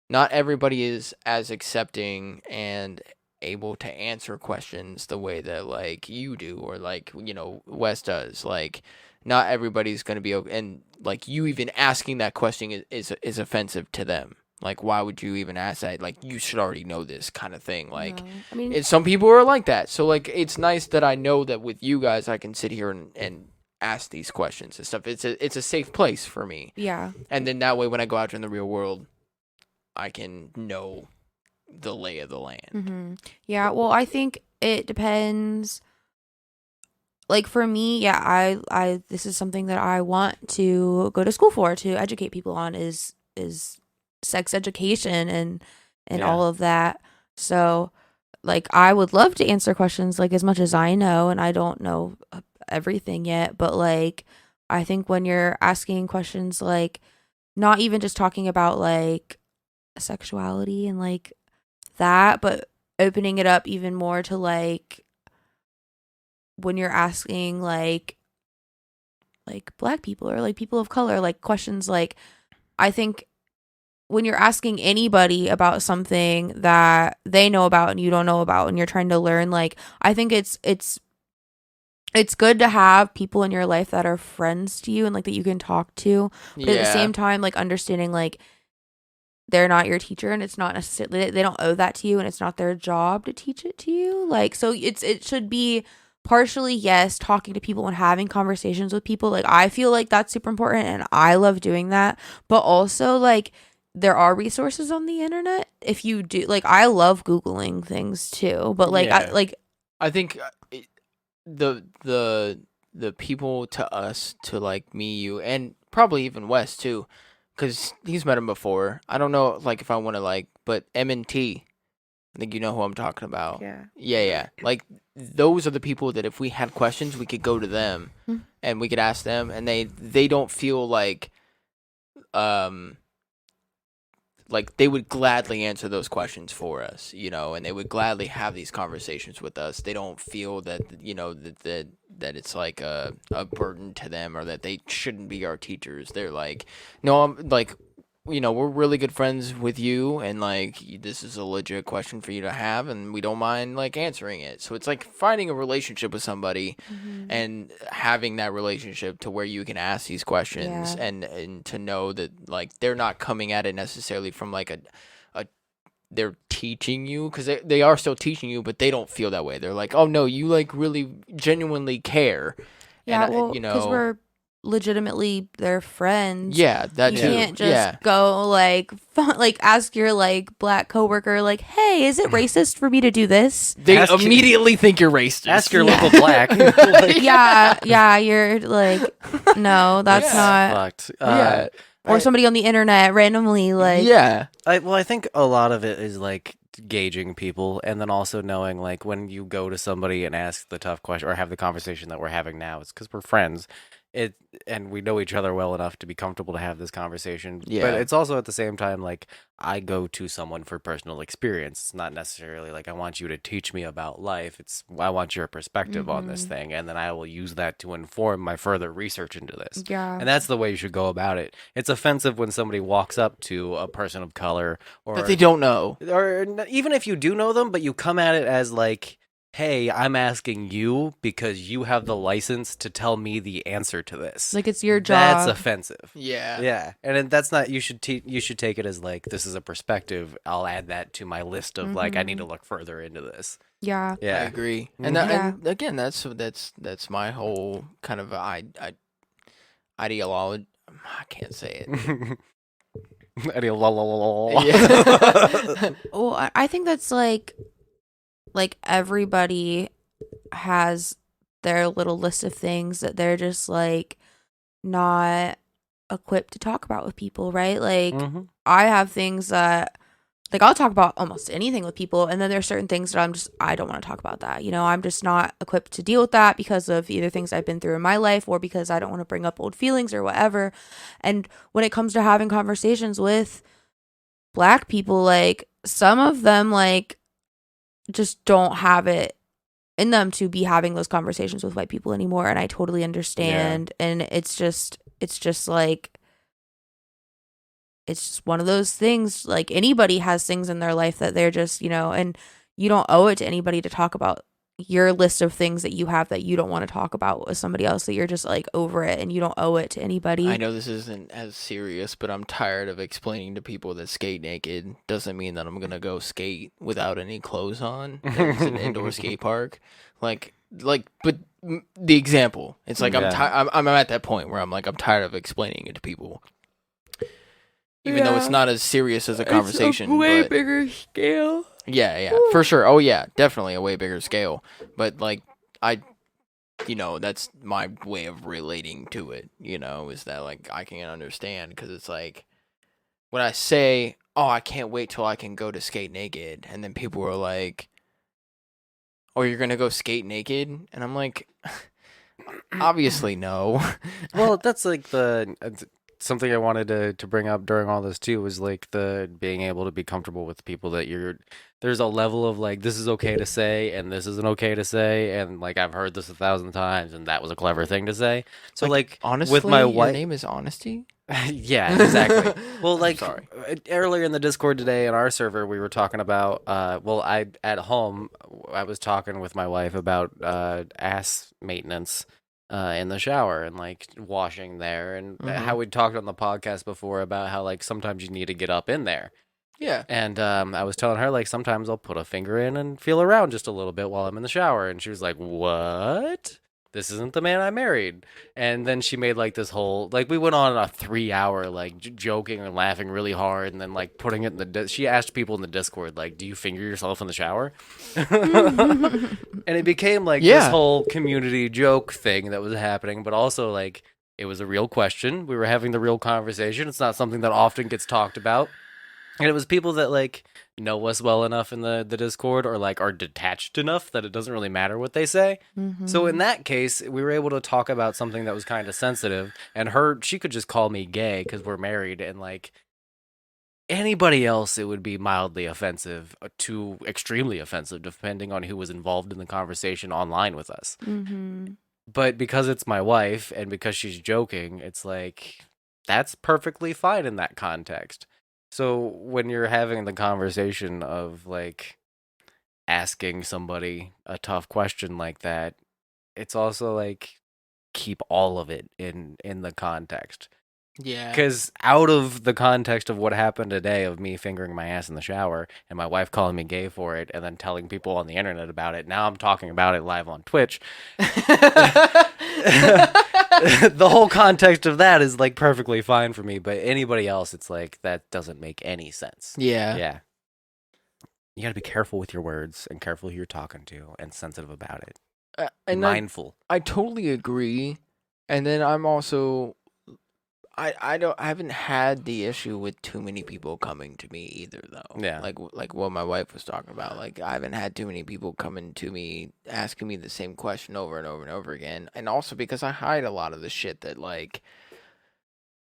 Not everybody is as accepting and able to answer questions the way that like you do or like Wes does. Like not everybody's going to be okay, and like you even asking that question is offensive to them. Like why would you even ask that? Like you should already know this kind of thing. Like No. I mean, some people are like that. So like it's nice that I know that with you guys I can sit here and ask these questions and stuff. It's a safe place for me. yeah. And then that way when I go out in the real world I can know the lay of the land. Mm-hmm. Yeah, well, I think it depends. Like for me, yeah, I this is something that I want to go to school for, to educate people on is sex education and Yeah. all of that. So like I would love to answer questions like as much as I know, and I don't know everything yet, but like I think when you're asking questions like not even just talking about like sexuality and like that, but opening it up even more to like when you're asking like black people or like people of color like questions, like I think when you're asking anybody about something that they know about and you don't know about and you're trying to learn, like I think it's good to have people in your life that are friends to you and like that you can talk to, but at the same time like understanding like they're not your teacher and it's not necessarily, they don't owe that to you and it's not their job to teach it to you. Like, so it should be partially, yes, talking to people and having conversations with people. Like, I feel like that's super important and I love doing that. But also, like, there are resources on the internet if you do. Like, I love Googling things too. But, like, Yeah. I I think the people to us, to like me, you, and probably even Wes too, because he's met him before. I don't know, like if I want to like, but M&T, I think you know who I'm talking about. Yeah. Like those are the people that if we had questions, we could go to them Hmm. and we could ask them, and they don't feel like they would gladly answer those questions for us, and they would gladly have these conversations with us. They don't feel that, that it's like a burden to them or that they shouldn't be our teachers. They're like, no, I'm like, we're really good friends with you, and like this is a legit question for you to have, and we don't mind like answering it. So it's like finding a relationship with somebody and having that relationship to where you can ask these questions Yeah. and to know that like they're not coming at it necessarily from like a they're teaching you, because they are still teaching you, but they don't feel that way. They're like, oh no, you like really genuinely care. yeah, And, well, because we're legitimately their friends. yeah, that You too. can't just Yeah. go like ask your like black coworker like, hey, is it racist for me to do this? They Ask- immediately think you're racist. Ask your local black. Like, Yeah, you're like, no, that's not. fucked. Yeah. Or somebody on the internet randomly like, Yeah. I think a lot of it is like gauging people, and then also knowing like when you go to somebody and ask the tough question or have the conversation that we're having now, it's because we're friends. And we know each other well enough to be comfortable to have this conversation. Yeah. But it's also at the same time like I go to someone for personal experience. It's not necessarily like I want you to teach me about life. It's I want your perspective on this thing, and then I will use that to inform my further research into this. yeah. And that's the way you should go about it. It's offensive when somebody walks up to a person of color or That they don't know. even if you do know them, but you come at it as like, hey, I'm asking you because you have the license to tell me the answer to this. Like it's your job. That's offensive. Yeah. Yeah, and that's not. You should take it as like this is a perspective. I'll add that to my list of like I need to look further into this. Yeah. I Yeah, agree. Mhm. And, Yeah. and again, that's my whole kind of ideology. I can't say it. Yeah. Well, I think that's like everybody has their little list of things that they're just like not equipped to talk about with people, right? Like Mhm. I have things that like I'll talk about almost anything with people, and then there's certain things that I don't want to talk about that. You know, I'm just not equipped to deal with that because of either things I've been through in my life or because I don't want to bring up old feelings or whatever. And when it comes to having conversations with Black people, like some of them like just don't have it in them to be having those conversations with white people anymore, and I totally understand. And it's just like it's just one of those things. Like anybody has things in their life that they're just, you know, and you don't owe it to anybody to talk about your list of things that you have that you don't want to talk about with somebody else, that you're just like over it and you don't owe it to anybody. I know this isn't as serious, but I'm tired of explaining to people that skate naked doesn't mean that I'm gonna go skate without any clothes on. It's an indoor skate park, but the example, it's like I'm at that point where I'm like I'm tired of explaining it to people. Even though it's not as serious as a conversation. It's a way but, bigger scale. Yeah, for sure. Oh, yeah, definitely a way bigger scale. But, like, that's my way of relating to it, you know, is that, like, I can understand. Because it's like, when I say, oh, I can't wait till I can go to skate naked. And then people are like, oh, you're going to go skate naked? And I'm like, obviously no. Well, that's like something I wanted to bring up during all this too was like the being able to be comfortable with people that there's a level of like this is okay to say and this isn't okay to say, and like I've heard this 1,000 times and that was a clever thing to say. So like honestly, with my your wife, name is Honesty. yeah, exactly. Well, like earlier in the Discord today in our server, we were talking about I at home I was talking with my wife about ass maintenance. In the shower and like washing there, and how we talked on the podcast before about how like sometimes you need to get up in there. Yeah. And I was telling her like sometimes I'll put a finger in and feel around just a little bit while I'm in the shower, and she was like, "What? This isn't the man I married." And then she made like this whole like we went on a 3-hour like joking and laughing really hard, and then like putting it in she asked people in the Discord like, "Do you finger yourself in the shower?" And it became like this whole community joke thing that was happening, but also like it was a real question. We were having the real conversation. It's not something that often gets talked about. And it was people that like know us well enough in the Discord or like are detached enough that it doesn't really matter what they say. Mm-hmm. So in that case, we were able to talk about something that was kind of sensitive, and she could just call me gay because we're married, and like anybody else, it would be mildly offensive to extremely offensive, depending on who was involved in the conversation online with us. Mm-hmm. But because it's my wife and because she's joking, it's like that's perfectly fine in that context. So when you're having the conversation of like asking somebody a tough question like that, it's also like keep all of it in the context. Yeah. Because out of the context of what happened today of me fingering my ass in the shower and my wife calling me gay for it and then telling people on the internet about it, now I'm talking about it live on Twitch. The whole context of that is like perfectly fine for me, but anybody else, it's like that doesn't make any sense. Yeah. You got to be careful with your words and careful who you're talking to and sensitive about it. And mindful. I totally agree. And then I'm also I haven't had the issue with too many people coming to me either, though. Yeah. Like what my wife was talking about. Like I haven't had too many people coming to me asking me the same question over and over and over again. And also because I hide a lot of the shit that like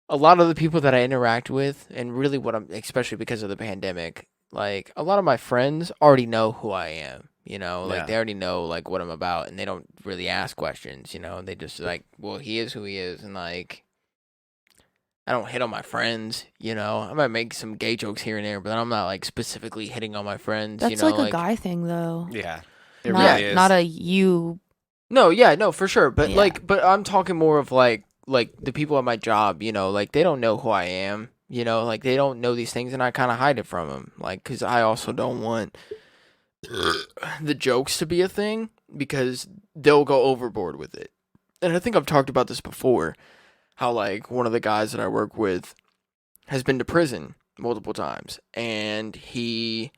a lot of the people that I interact with, and really especially because of the pandemic, like a lot of my friends already know who I am. You know, like they already know like what I'm about, and they don't really ask questions. You know, they just like, well, he is who he is, and like. I don't hit on my friends, you know. I might make some gay jokes here and there, but I'm not like specifically hitting on my friends. That's you know, like a guy thing, though. Yeah, really is. Not a you. No, for sure. But but I'm talking more of like the people at my job. You know, like they don't know who I am. You know, like they don't know these things, and I kind of hide it from them. Like, because I also don't want the jokes to be a thing because they'll go overboard with it. And I think I've talked about this before. How, like, one of the guys that I work with has been to prison multiple times. And he,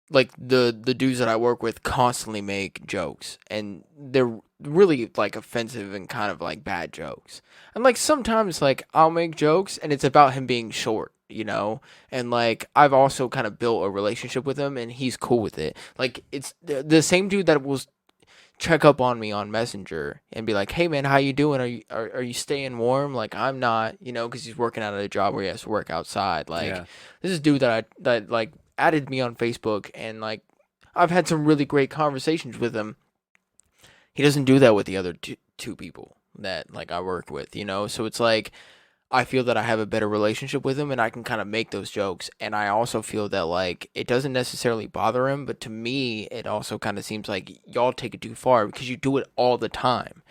like, the dudes that I work with constantly make jokes. And they're really, like, offensive and kind of, like, bad jokes. And, like, sometimes, like, I'll make jokes and it's about him being short. you know? And like I've also kind of built a relationship with him, and he's cool with it. Like it's the same dude that will check up on me on Messenger and be like, "Hey man, how you doing? Are you staying warm?" Like I'm not, you know, because he's working out at a job where he has to work outside. Like this is a dude that like added me on Facebook, and like I've had some really great conversations with him. He doesn't do that with the other two people that like I work with, you know. So it's like I feel that I have a better relationship with him, and I can kind of make those jokes. And I also feel that like it doesn't necessarily bother him, but to me, it also kind of seems like y'all take it too far because you do it all the time.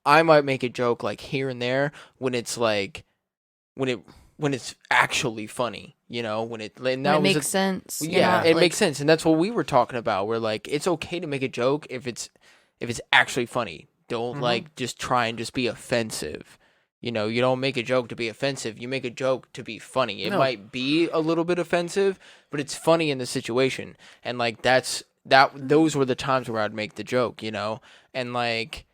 I might make a joke like here and there when it's like when it's actually funny, you know, when it makes sense. Yeah, it makes sense, and that's what we were talking about. We're like, it's okay to make a joke if it's actually funny. Don't like just try and just be offensive. You know, you don't make a joke to be offensive. You make a joke to be funny. It might be a little bit offensive, but it's funny in the situation. And like those were the times where I'd make the joke, you know? And like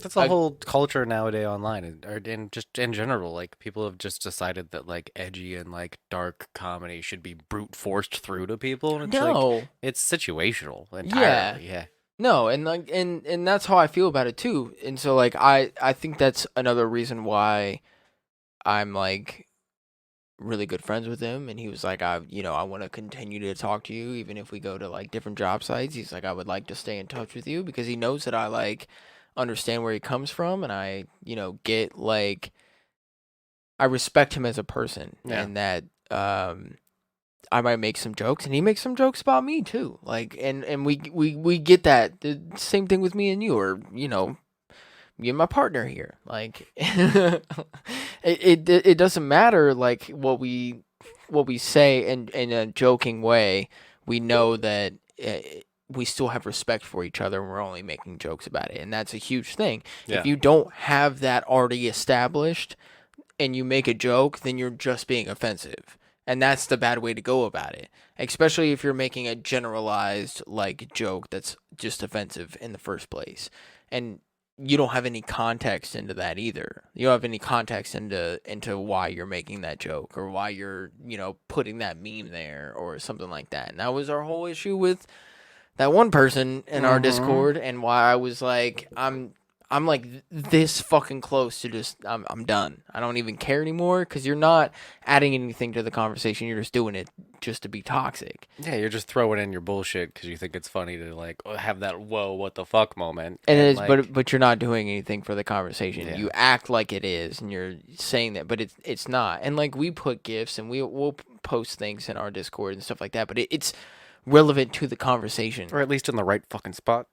that's the whole culture nowadays online, or in just in general. Like people have just decided that like edgy and like dark comedy should be brute forced through to people. And it's like, it's situational entirely. Yeah. No, and like and that's how I feel about it too. And so like I think that's another reason why I'm like really good friends with him. And he was like, I want to continue to talk to you even if we go to like different job sites. He's like, I would like to stay in touch with you because he knows that I like understand where he comes from, and I, you know, get like I respect him as a person, and that I might make some jokes, and he makes some jokes about me too. Like, and we get that. The same thing with me and you, or you know, me and my partner here. Like, it doesn't matter like what we say in a joking way. We know that we still have respect for each other, and we're only making jokes about it, and that's a huge thing. If you don't have that already established, and you make a joke, then you're just being offensive. And that's the bad way to go about it, especially if you're making a generalized like joke that's just offensive in the first place, and you don't have any context into that either. You don't have any context into why you're making that joke or why you're, you know, putting that meme there or something like that. And that was our whole issue with that one person in our Discord, and why I was like, I'm like this fucking close to just I'm done. I don't even care anymore because you're not adding anything to the conversation. You're just doing it just to be toxic. Yeah, you're just throwing in your bullshit because you think it's funny to like have that whoa what the fuck moment. And it is, like, but you're not doing anything for the conversation. Yeah. You act like it is, and you're saying that, but it's not. And like we put GIFs and we'll post things in our Discord and stuff like that, but it's relevant to the conversation, or at least in the right fucking spot,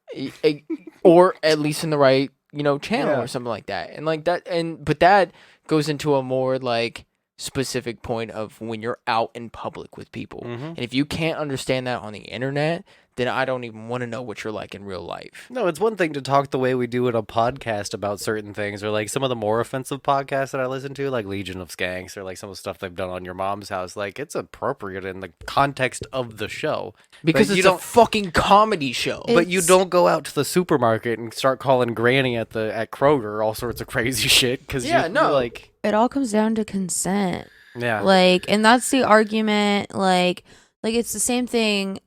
or at least in the right, you know, channel or something like that. And like that, but that goes into a more like specific point of when you're out in public with people. And if you can't understand that on the internet, then I don't even want to know what you're like in real life. No, it's one thing to talk the way we do in a podcast about certain things, or like some of the more offensive podcasts that I listen to, like Legion of Skanks, or like some of the stuff they've done on Your Mom's House. Like, it's appropriate in the context of the show. Because it's a fucking comedy show. But you don't go out to the supermarket and start calling Granny at Kroger all sorts of crazy shit. Because you're like... It all comes down to consent. Yeah. Like, and that's the argument. Like it's the same thing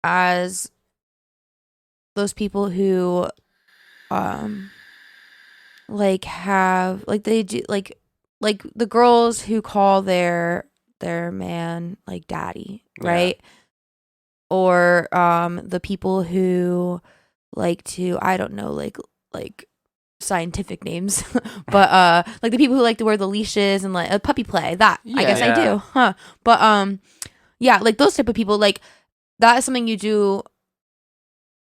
as those people who like have like they do like the girls who call their man like daddy, right? Or the people who like to, I don't know, like scientific names, but like the people who like to wear the leashes and like puppy play, that I guess I do, but yeah, like those type of people, like that is something you do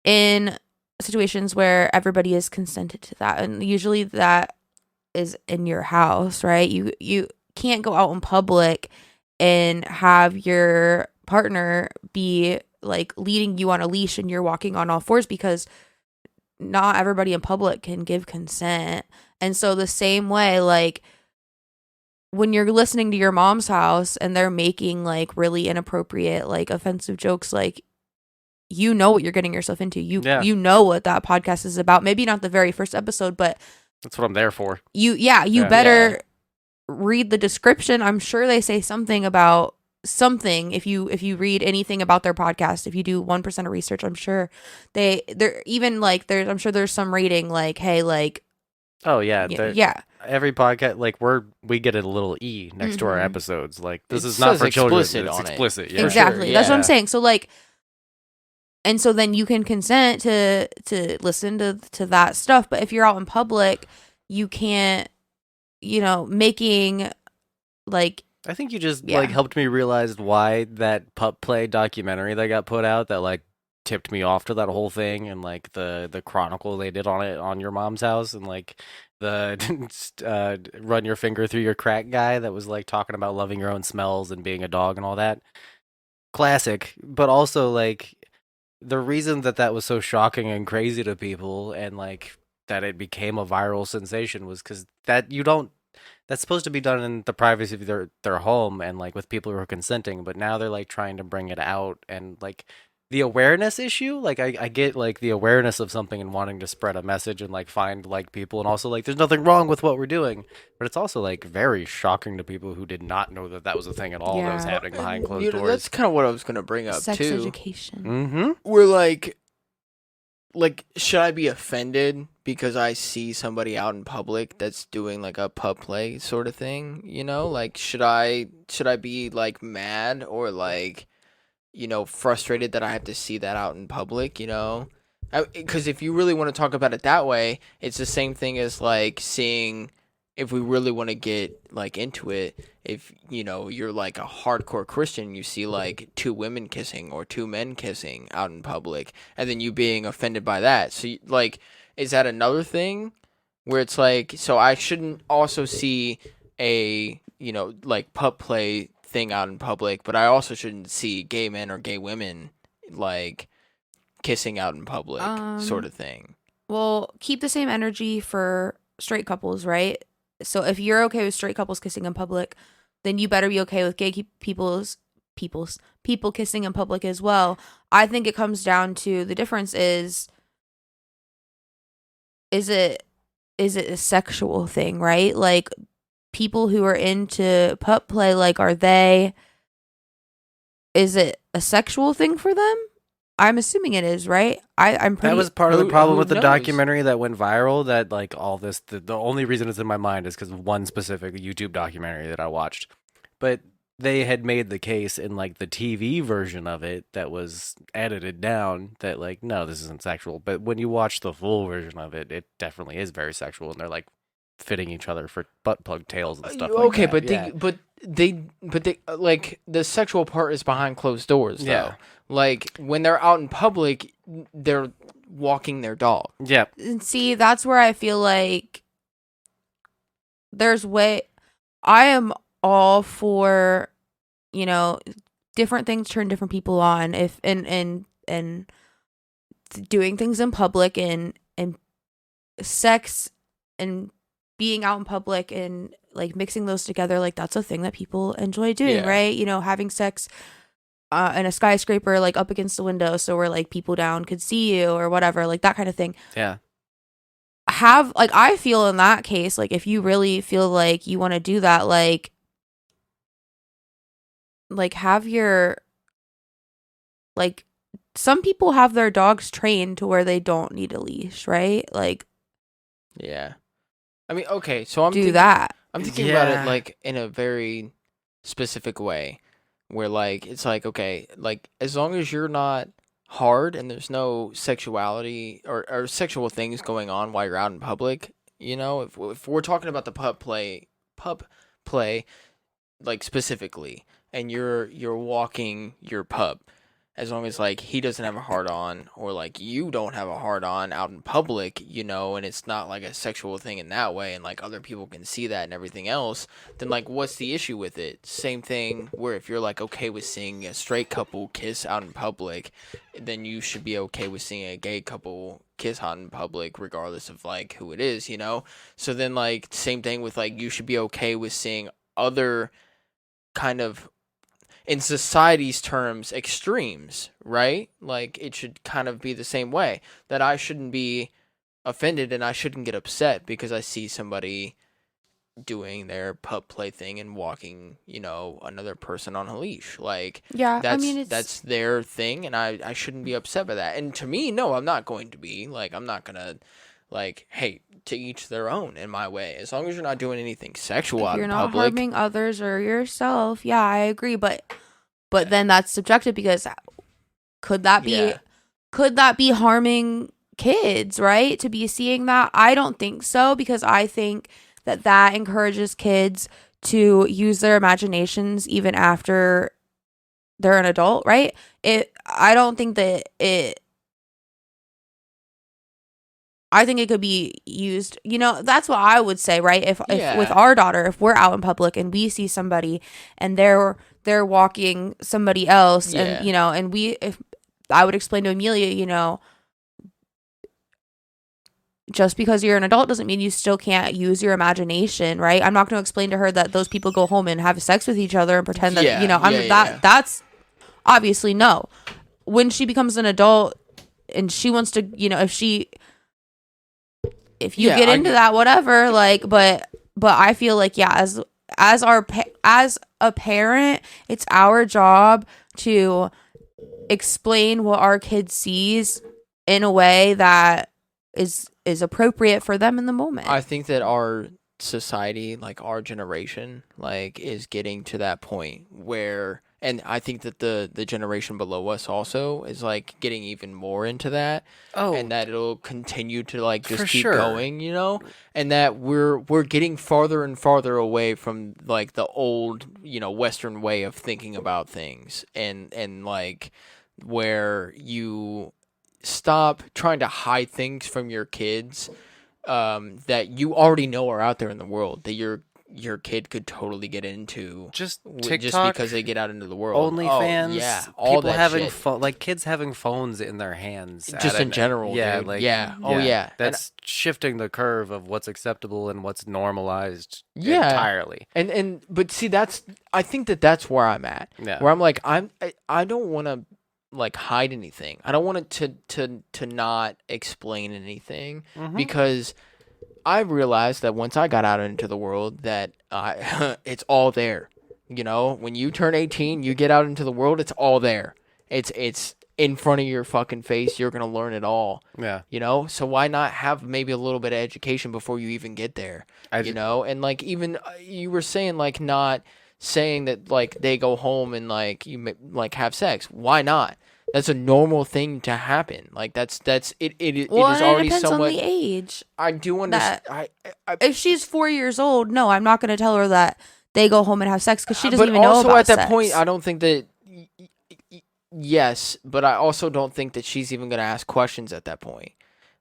in situations where everybody is consented to that, and usually that is in your house, right? You can't go out in public and have your partner be like leading you on a leash and you're walking on all fours, because not everybody in public can give consent. And so the same way, like when you're listening to Your Mom's House and they're making like really inappropriate, like offensive jokes, like you know what you're getting yourself into. You know what that podcast is about. Maybe not the very first episode, but that's what I'm there for. You better read the description, I'm sure they say something about something. If you read anything about their podcast, if you do 1% of research, I'm sure they're even like I'm sure there's some rating like, hey, like, Oh yeah, yeah. Every podcast, like we get a little E next to our episodes. Like this It is not says for children. explicit It's on it. explicit. Yeah. Exactly. sure, That's what I'm yeah. saying. So like, and so then you can consent to listen to that stuff. But if you're out in public, you can't, making like. I think you just Yeah. like helped me realize why that pup play documentary that got put out that like tipped me off to that whole thing, and like the chronicle they did on it on your mom's house, and like the run your finger through your crack guy that was like talking about loving your own smells and being a dog and all that. Classic, but also like the reason that was so shocking and crazy to people, and like that it became a viral sensation, was because that's supposed to be done in the privacy of their home and like with people who are consenting, but now they're like trying to bring it out, and like the awareness issue, like I get like the awareness of something and wanting to spread a message and like find like people, and also like there's nothing wrong with what we're doing, but it's also like very shocking to people who did not know that was a thing at all that was Yeah. happening behind closed doors. That's kind of what I was gonna bring up Sex too. education. Mm-hmm. We're like, should I be offended because I see somebody out in public that's doing like a pup play sort of thing? Like, should I be like mad or like, frustrated that I have to see that out in public? Because if you really want to talk about it that way, it's the same thing as like seeing. If we really want to get like into it, if you're like a hardcore Christian, you see like 2 women kissing or 2 men kissing out in public, and then you being offended by that. So like, is that another thing where it's like, so I shouldn't also see a like pup play thing out in public, but I also shouldn't see gay men or gay women like kissing out in public, sort of thing. Well, keep the same energy for straight couples, right? So if you're okay with straight couples kissing in public, then you better be okay with gay people kissing in public as well. I think it comes down to the difference is it a sexual thing, right? Like people who are into pup play, like is it a sexual thing for them? I'm assuming it is, right? I'm pretty. That was part of the problem who with the knows? documentary that went viral. That like all this, the only reason it's in my mind is because of one specific YouTube documentary that I watched. But they had made the case in like the TV version of it that was edited down that like, no, this isn't sexual. But when you watch the full version of it, it definitely is very sexual, and they're like fitting each other for butt plug tails and stuff. Okay, like that. but they like the sexual part is behind closed doors though. Yeah. Like when they're out in public, they're walking their dog. Yeah. And see, that's where I feel like I am all for, different things turn different people on. If and doing things in public and sex and being out in public and like mixing those together, like that's a thing that people enjoy doing, Yeah. right? Having sex in a skyscraper, like up against the window, so where like people down could see you or whatever, like that kind of thing. Yeah. I feel in that case, like if you really feel like you want to do that, like have your, like some people have their dogs trained to where they don't need a leash, right? Like, Yeah. I mean, okay, so I'm do thinking, that. I'm thinking about Yeah. it like in a very specific way where like it's like, okay, like as long as you're not hard and there's no sexuality or sexual things going on while you're out in public, if we're talking about the pup play like specifically, and you're walking your pup, as long as like he doesn't have a hard on or like you don't have a hard on out in public, and it's not like a sexual thing in that way, and like other people can see that and everything else, then like what's the issue with it? Same thing where if you're like okay with seeing a straight couple kiss out in public, then you should be okay with seeing a gay couple kiss out in public regardless of like who it is, So then like same thing with like you should be okay with seeing other kind of, in society's terms, extremes, right? Like it should kind of be the same way, that I shouldn't be offended and I shouldn't get upset because I see somebody doing their pup play thing and walking, another person on a leash. Like, Yeah, I that's mean, that's their thing, and I shouldn't be upset by that. And to me, no, I'm not going to be. Like, I'm not gonna, like, hey, to each their own in my way. As long as you're not doing anything sexual if out you're in not public. harming others or yourself, yeah, I agree. But then that's subjective, because could that be harming kids, right? To be seeing that? I don't think so, because I think that encourages kids to use their imaginations even after they're an adult, right? I don't think that I think it could be used, that's what I would say, right? If with our daughter, if we're out in public and we see somebody and they're walking somebody else, and and if I would explain to Amelia, just because you're an adult doesn't mean you still can't use your imagination, right? I'm not going to explain to her that those people go home and have sex with each other and pretend that, that's obviously no. When she becomes an adult and she wants to, if you get into that, whatever, like, but I feel like, as a parent, it's our job to explain what our kid sees in a way that is appropriate for them in the moment. I think that our society, like our generation, like is getting to that point where, and I think that the generation below us also is like getting even more into that. Oh, and that it'll continue to like just for keep sure. going, and that we're getting farther and farther away from like the old, Western way of thinking about things, and like where you stop trying to hide things from your kids that you already know are out there in the world that your kid could totally get into just because they get out into the world. OnlyFans, all people that having shit. kids having phones in their hands, Just in general, dude. That's shifting the curve of what's acceptable and what's normalized entirely. But see, I think that's where I'm at. Yeah. Where I'm like, I don't want to like hide anything. I don't want it to not explain anything, because I realized that once I got out into the world that it's all there. When you turn 18, you get out into the world, it's all there. It's in front of your fucking face. You're going to learn it all. Yeah. So why not have maybe a little bit of education before you even get there? And like even you were saying like not saying that like they go home and like you like have sex. Why not? That's a normal thing to happen. Like that's it. It is already it depends somewhat. on the age. I do understand. If she's 4 years old, no, I'm not going to tell her that they go home and have sex, because she doesn't even But know also about at that sex. point, I don't think that. Yes, but I also don't think that she's even going to ask questions at that point.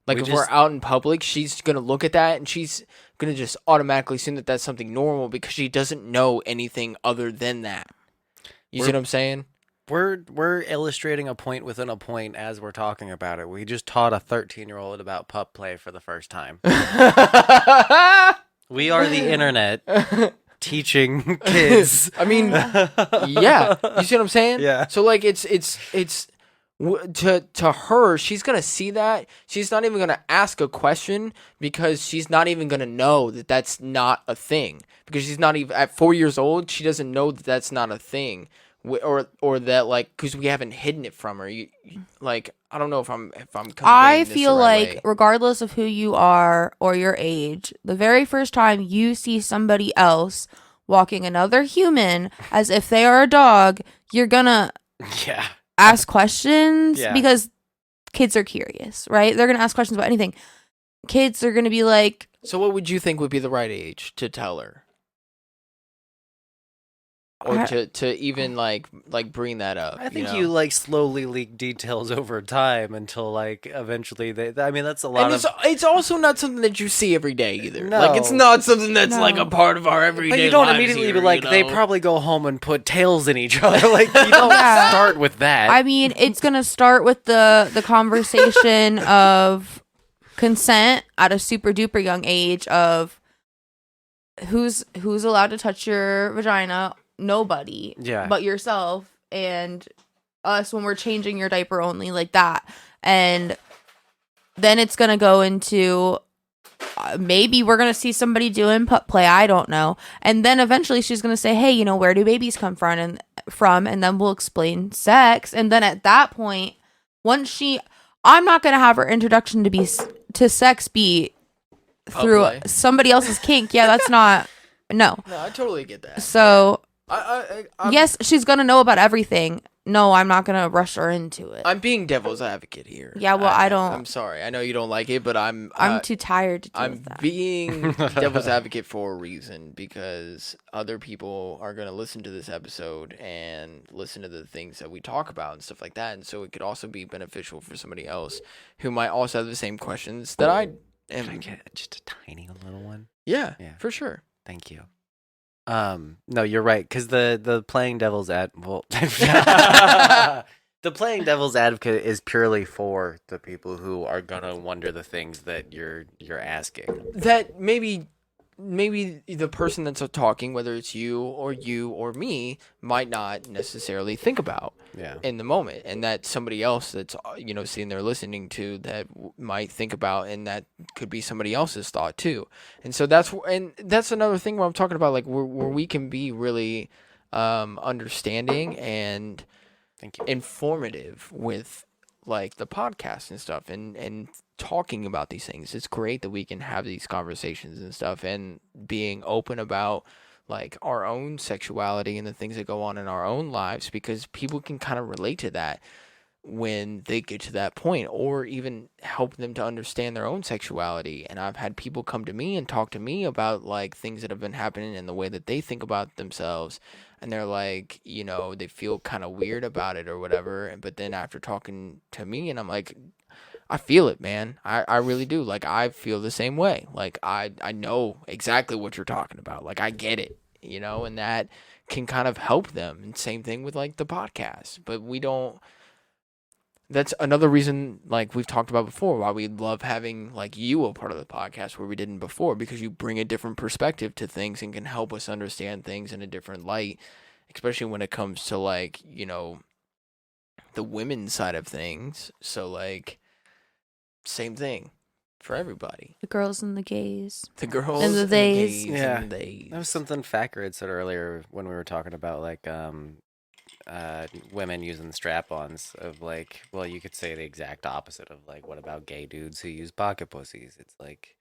Like if we're out in public, she's going to look at that and she's going to just automatically assume that that's something normal because she doesn't know anything other than that. You see what I'm saying? We're illustrating a point within a point as we're talking about it. We just taught a 13-year-old about pup play for the first time. We are the internet teaching kids. I mean, yeah. You see what I'm saying? Yeah. So like it's to her, she's gonna see that. She's not even gonna ask a question because she's not even gonna know that that's not a thing. Because she's not even at 4 years old. She doesn't know that that's not a thing. Or that like because we haven't hidden it from her. You like I don't know if I'm I this feel the right like way. regardless of who you are or your age, the very first time you see somebody else walking another human as if they are a dog, you're gonna ask questions because kids are curious, right? They're gonna ask questions about anything. Kids are gonna be like, so what would you think would be the right age to tell her? Or to even like bring that up. I think you like slowly leak details over time until like eventually I mean that's a lot and it's also not something that you see every day either. No. Like it's not something that's like a part of our everyday. But you don't lives immediately here, be like they probably go home and put tails in each other. Like you don't start with that. I mean, it's gonna start with the conversation of consent at a super duper young age of who's allowed to touch your vagina. Nobody but yourself and us when we're changing your diaper only, like that. And then it's gonna go into maybe we're gonna see somebody doing pup play. I don't know. And then eventually she's gonna say, hey, where do babies come from? And then we'll explain sex. And then at that point, I'm not gonna have her introduction to sex be through somebody else's kink. Yeah, that's not. No, I totally get that. So, I'm, yes, she's going to know about everything. No, I'm not going to rush her into it. I'm being devil's advocate here. Yeah, well, I don't. I'm sorry. I know you don't like it, but I'm too tired to deal with that. I'm being devil's advocate for a reason, because other people are going to listen to this episode and listen to the things that we talk about and stuff like that. And so it could also be beneficial for somebody else who might also have the same questions that I am. Can I get just a tiny little one? Yeah, for sure. Thank you. No, you're right, because the playing devil's the playing devil's advocate is purely for the people who are gonna wonder the things that you're asking. That maybe the person that's talking, whether it's you or me, might not necessarily think about in the moment, and that somebody else that's sitting there listening to that might think about, and that could be somebody else's thought too. And so that's another thing where I'm talking about, like, where we can be really understanding and informative with, like, the podcast and stuff, and talking about these things. It's great that we can have these conversations and stuff, and being open about, like, our own sexuality and the things that go on in our own lives, because people can kind of relate to that when they get to that point, or even help them to understand their own sexuality. And I've had people come to me and talk to me about, like, things that have been happening and the way that they think about themselves, and they're like, they feel kind of weird about it or whatever. But then after talking to me, and I'm like, I feel it, man. I really do. Like, I feel the same way. Like, I know exactly what you're talking about. Like, I get it, and that can kind of help them. And same thing with, like, the podcast. But we don't. That's another reason, like we've talked about before, why we love having, like, you a part of the podcast where we didn't before, because you bring a different perspective to things and can help us understand things in a different light, especially when it comes to, like, the women's side of things. So, like, same thing for everybody. The girls and the gays. The girls and the theys. Yeah. And the theys. That was something Facker had said earlier when we were talking about, like, women using the strap-ons, of, like, well, you could say the exact opposite of, like, what about gay dudes who use pocket pussies? It's like,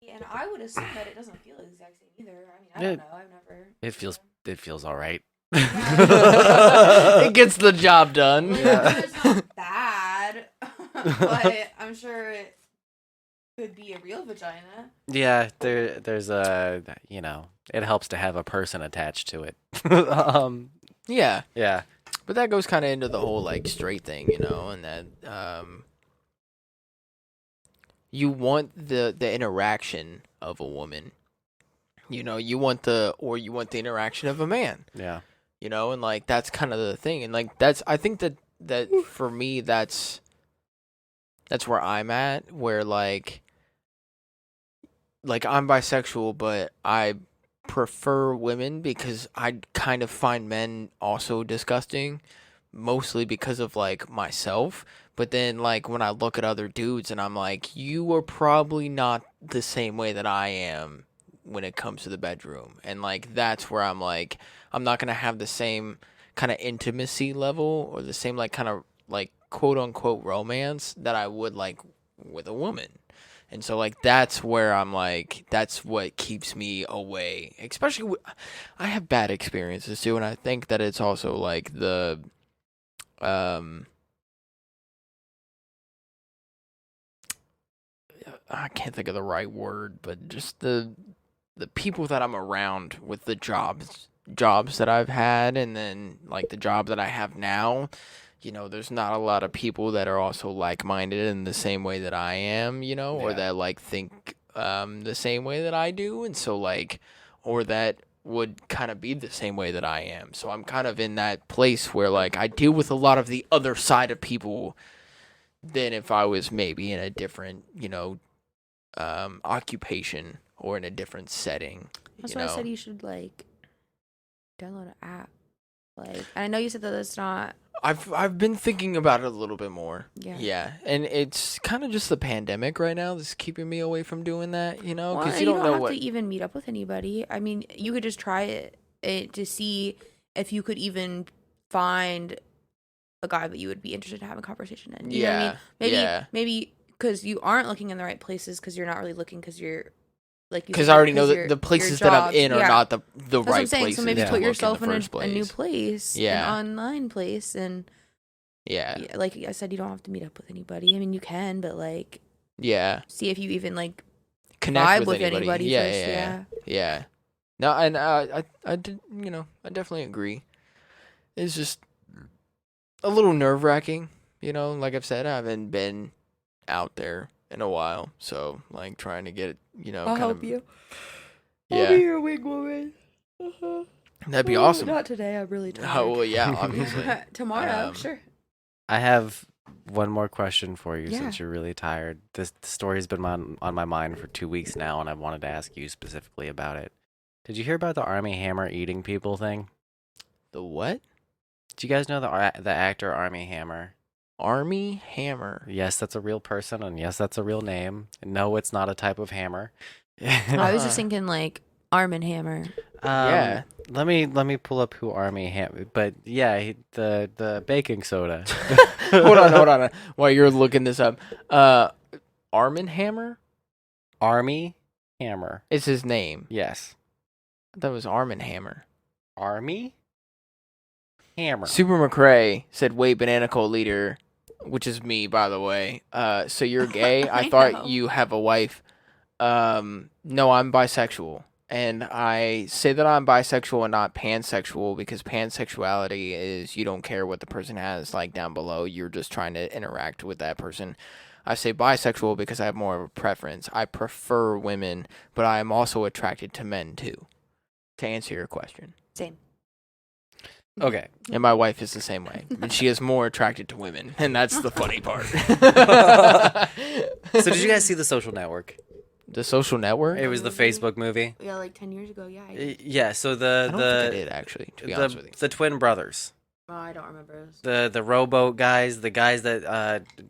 and I would assume that it doesn't feel the exact same either. I mean, I don't know. I've never. It feels all right. It gets the job done. Yeah. It's not bad, but I'm sure it could be a real vagina. Yeah, there's it helps to have a person attached to it. Yeah. Yeah. But that goes kind of into the whole, like, straight thing, and that you want the interaction of a woman. You want the interaction of a man. Yeah. And, like, that's kind of the thing. And, like, I think that for me, that's where I'm at, where, like I'm bisexual, but I prefer women because I kind of find men also disgusting, mostly because of, like, myself. But then, like, when I look at other dudes and I'm like, you are probably not the same way that I am when it comes to the bedroom. And, like, that's where I'm like, I'm not going to have the same kind of intimacy level or the same, like, kind of, like, quote unquote romance that I would, like, with a woman. And so, like, that's where I'm like, that's what keeps me away. Especially, I have bad experiences too, and I think that it's also, like, the, I can't think of the right word, but just the people that I'm around with the jobs that I've had, and then, like, the job that I have now. There's not a lot of people that are also like-minded in the same way that I am, or that, like, think the same way that I do. And so, like, or that would kind of be the same way that I am. So I'm kind of in that place where, like, I deal with a lot of the other side of people than if I was maybe in a different, occupation or in a different setting. That's why I said you should, like, download an app. Like, I know you said that it's not I've been thinking about it a little bit more. Yeah. Yeah, and it's kind of just the pandemic right now that's keeping me away from doing that. You know, Well, because you don't know have what. to even meet up with anybody. I mean, you could just try it to see if you could even find a guy that you would be interested in having a conversation in. You know what I mean? Maybe because you aren't looking in the right places because you're not really looking because you're like because I already know that the places that I'm in are not the That's right what I'm saying. places. So maybe to put look yourself in in the first a new place. place, an online place, and like I said, you don't have to meet up with anybody. I mean, you can, but like see if you even like connect vibe with anybody first. Yeah. No, and I did, I definitely agree. It's just a little nerve-wracking, like I've said, I haven't been out there in a while, so like trying to get it, I'll help you. Yeah. I'll be your wing woman. That'd be awesome. Not today, I'm really tired. Oh, well, yeah, obviously. Tomorrow, sure. I have one more question for you Yeah. since you're really tired. This story's been on my mind for 2 weeks now, and I wanted to ask you specifically about it. Did you hear about the Army Hammer eating people thing? The what? Do you guys know the actor Army Hammer? Army Hammer. Yes, that's a real person, and yes, that's a real name. And no, it's not a type of hammer. I was just thinking like Arm and Hammer. Yeah. Let me pull up who Army Hammer. But yeah, the baking soda. Hold on. While you're looking this up, Arm and Hammer. Army Hammer is his name. Yes. That was Arm and Hammer. Army Hammer. Super McRae said, "Wait, Banana Cult leader," which is me, by the way. So you're gay? I thought you have a wife. No, I'm bisexual. And I say that I'm bisexual and not pansexual because pansexuality is you don't care what the person has like down below. You're just trying to interact with that person. I say bisexual because I have more of a preference. I prefer women, but I am also attracted to men too. To answer your question. Same. Okay. And my wife is the same way. And she is more attracted to women. And that's the funny part. So did you guys see The Social Network? The Social Network? It was the Facebook movie. Yeah, like 10 years ago. Yeah. Yeah. So I don't think I did actually. To be honest with you, the twin brothers. Oh, I don't remember this. The rowboat guys, the guys that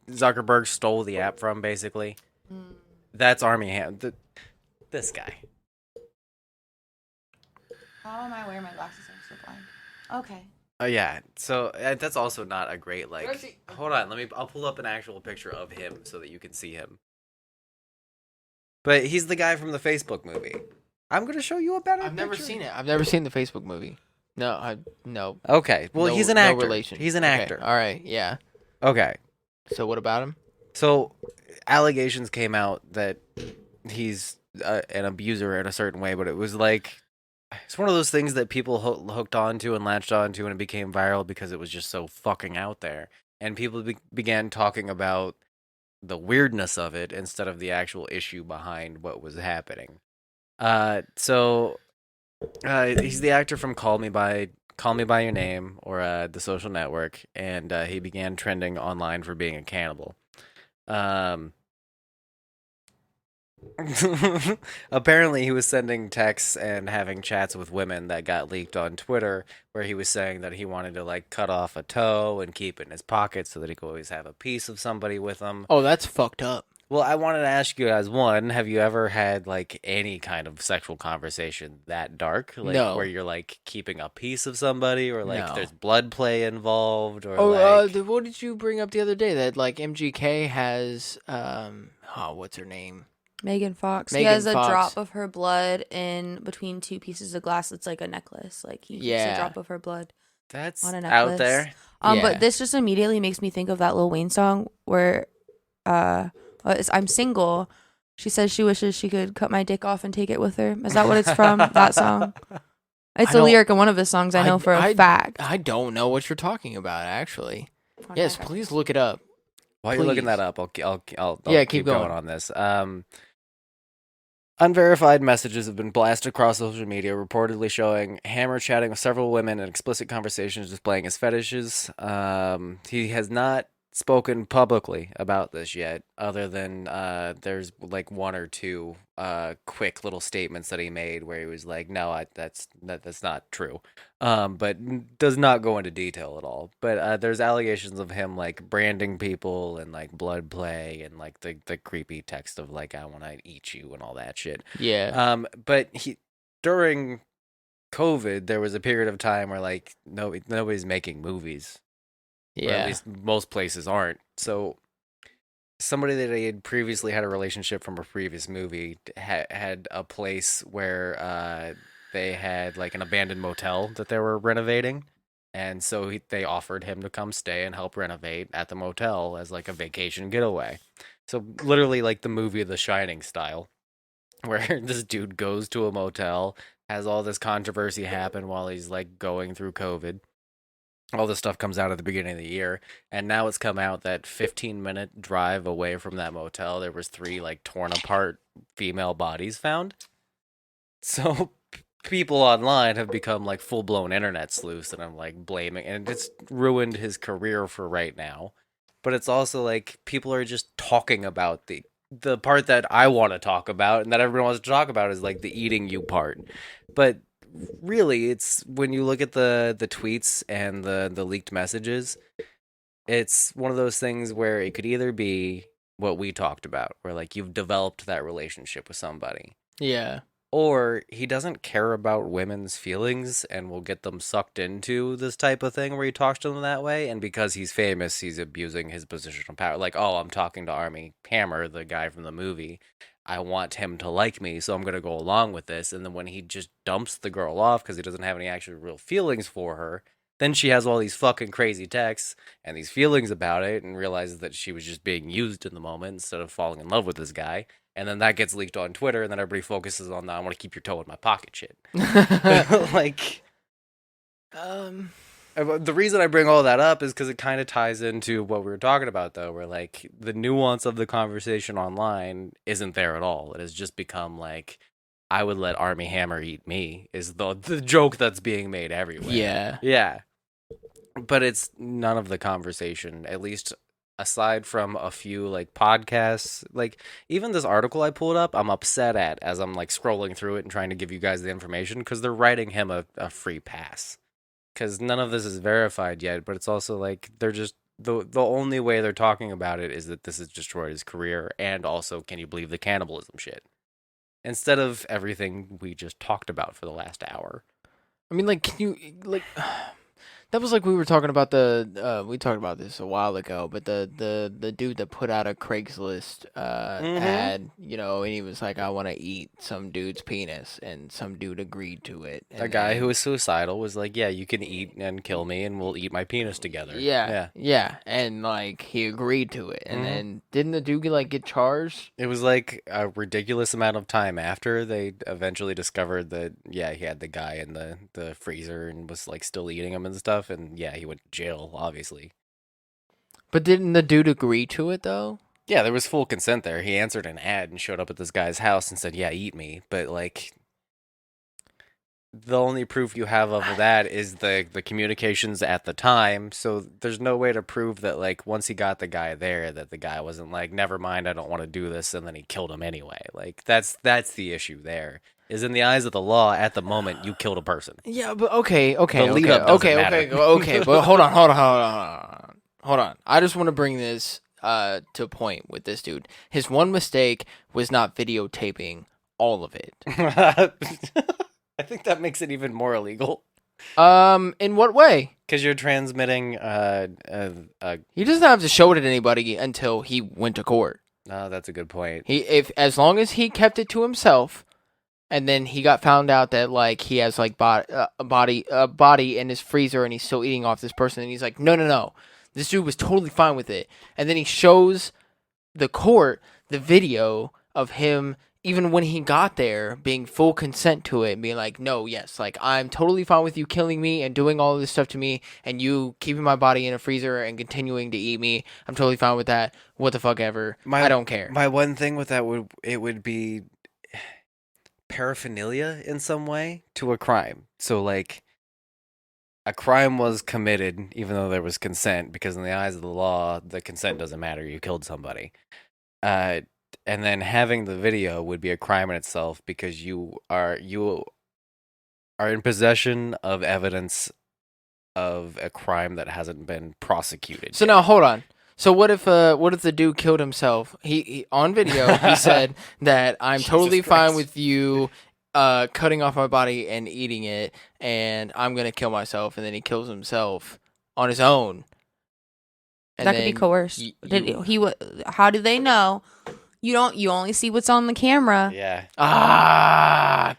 Zuckerberg stole the app from, basically. That's Army Hammer. This guy. How am I wearing my glasses? I'm so blind. Okay. Oh yeah. So that's also not a great like. Hold on. I'll pull up an actual picture of him so that you can see him. But he's the guy from the Facebook movie. I'm gonna show you a better. I've never picture. seen it. I've never seen the Facebook movie. No. Okay. Well, No- he's an no actor. relation. He's an Okay, actor. All right. Yeah. Okay. So what about him? So allegations came out that he's an abuser in a certain way, but it was like it's one of those things that people hooked onto and latched onto, and it became viral because it was just so fucking out there, and people began talking about the weirdness of it instead of the actual issue behind what was happening. So he's the actor from Call Me by Your Name or The Social Network, and he began trending online for being a cannibal. Apparently he was sending texts and having chats with women that got leaked on Twitter where he was saying that he wanted to like cut off a toe and keep it in his pocket so that he could always have a piece of somebody with him. Oh, that's fucked up. Well, I wanted to ask you guys, one, have you ever had like any kind of sexual conversation that dark? Like No. where you're like keeping a piece of somebody or like No. there's blood play involved or What did you bring up the other day? That like MGK has what's her name? Megan Fox. Megan He has a Fox. drop of her blood in between two pieces of glass. It's like a necklace. Like he keeps Yeah. a drop of her blood that's on a necklace. out there. Yeah. But this just immediately makes me think of that Lil Wayne song where it's I'm single. She says she wishes she could cut my dick off and take it with her. Is that what it's from? That song? It's I a don't- lyric in one of his songs I know for a fact. I don't know what you're talking about, actually. Yes, please look it up. While you're looking Please. that up, I'll Yeah, keep keep going. on this. Unverified messages have been blasted across social media, reportedly showing Hammer chatting with several women in explicit conversations displaying his fetishes. He has not spoken publicly about this yet, other than there's like one or two quick little statements that he made where he was like, "No, that's not true," but does not go into detail at all. But there's allegations of him like branding people and like blood play and like the creepy text of like, "I want to eat you" and all that shit. Yeah. But he during COVID, there was a period of time where like nobody's making movies. Or at Yeah. least most places aren't. So somebody that he had previously had a relationship from a previous movie had a place where they had like an abandoned motel that they were renovating. And so they offered him to come stay and help renovate at the motel as like a vacation getaway. So literally like the movie The Shining style, where this dude goes to a motel, has all this controversy happen while he's like going through COVID. All this stuff comes out at the beginning of the year, and now it's come out that 15-minute drive away from that motel, there was 3 like torn apart female bodies found. So people online have become like full-blown internet sleuths, and I'm like blaming, and it's ruined his career for right now. But it's also like people are just talking about the part that I want to talk about and that everyone wants to talk about is like the eating you part. But really, it's when you look at the tweets and the leaked messages, it's one of those things where it could either be what we talked about, where like you've developed that relationship with somebody, Yeah. or he doesn't care about women's feelings and will get them sucked into this type of thing where he talks to them that way, and because he's famous, he's abusing his position of power. Like, oh, I'm talking to Army Hammer, the guy from the movie. I want him to like me, so I'm going to go along with this. And then when he just dumps the girl off because he doesn't have any actual real feelings for her, then she has all these fucking crazy texts and these feelings about it and realizes that she was just being used in the moment instead of falling in love with this guy. And then that gets leaked on Twitter, and then everybody focuses on the "I want to keep your toe in my pocket" shit. Like, the reason I bring all that up is because it kind of ties into what we were talking about, though, where like the nuance of the conversation online isn't there at all. It has just become like, I would let Army Hammer eat me is the joke that's being made everywhere. Yeah. Yeah. But it's none of the conversation, at least aside from a few like podcasts. Like even this article I pulled up, I'm upset at as I'm like scrolling through it and trying to give you guys the information because they're writing him a free pass. Because none of this is verified yet, but it's also like they're just the only way they're talking about it is that this has destroyed his career, and also, can you believe the cannibalism shit? Instead of everything we just talked about for the last hour. I mean, like, can you like? That was like we were talking about we talked about this a while ago, but the dude that put out a Craigslist ad, you know, and he was like, I want to eat some dude's penis, and some dude agreed to it. A guy who was suicidal was like, yeah, you can eat and kill me, and we'll eat my penis together. Yeah, and like he agreed to it, and then didn't the dude get charged? It was like a ridiculous amount of time after they eventually discovered that, yeah, he had the guy in the freezer and was like still eating him and stuff. And yeah, he went to jail, obviously. But didn't the dude agree to it, though? Yeah, there was full consent there. He answered an ad and showed up at this guy's house and said, yeah, eat me. But, like, the only proof you have of that is the communications at the time. So there's no way to prove that, like, once he got the guy there, that the guy wasn't like, never mind, I don't want to do this, and then he killed him anyway. Like, that's the issue there. Is in the eyes of the law, at the moment, you killed a person. Yeah, but okay. The lead up doesn't matter. But hold on. I just want to bring this to a point with this dude. His one mistake was not videotaping all of it. I think that makes it even more illegal. In what way? Because you're transmitting. He doesn't have to show it to anybody until he went to court. Oh, that's a good point. As long as he kept it to himself. And then he got found out that like he has like a body in his freezer, and he's still eating off this person. And he's like, no, this dude was totally fine with it. And then he shows the court the video of him, even when he got there, being full consent to it, and being like, no, yes, like I'm totally fine with you killing me and doing all of this stuff to me, and you keeping my body in a freezer and continuing to eat me. I'm totally fine with that. What the fuck ever. I don't care. My one thing with that would be paraphernalia in some way to a crime. So like a crime was committed, even though there was consent, because in the eyes of the law, the consent doesn't matter. You killed somebody. And then having the video would be a crime in itself because you are in possession of evidence of a crime that hasn't been prosecuted. So now hold on. So what if the dude killed himself? He on video he said that I'm totally fine with you cutting off my body and eating it, and I'm gonna kill myself, and then he kills himself on his own. And that could be coerced. How do they know? You only see what's on the camera. Yeah.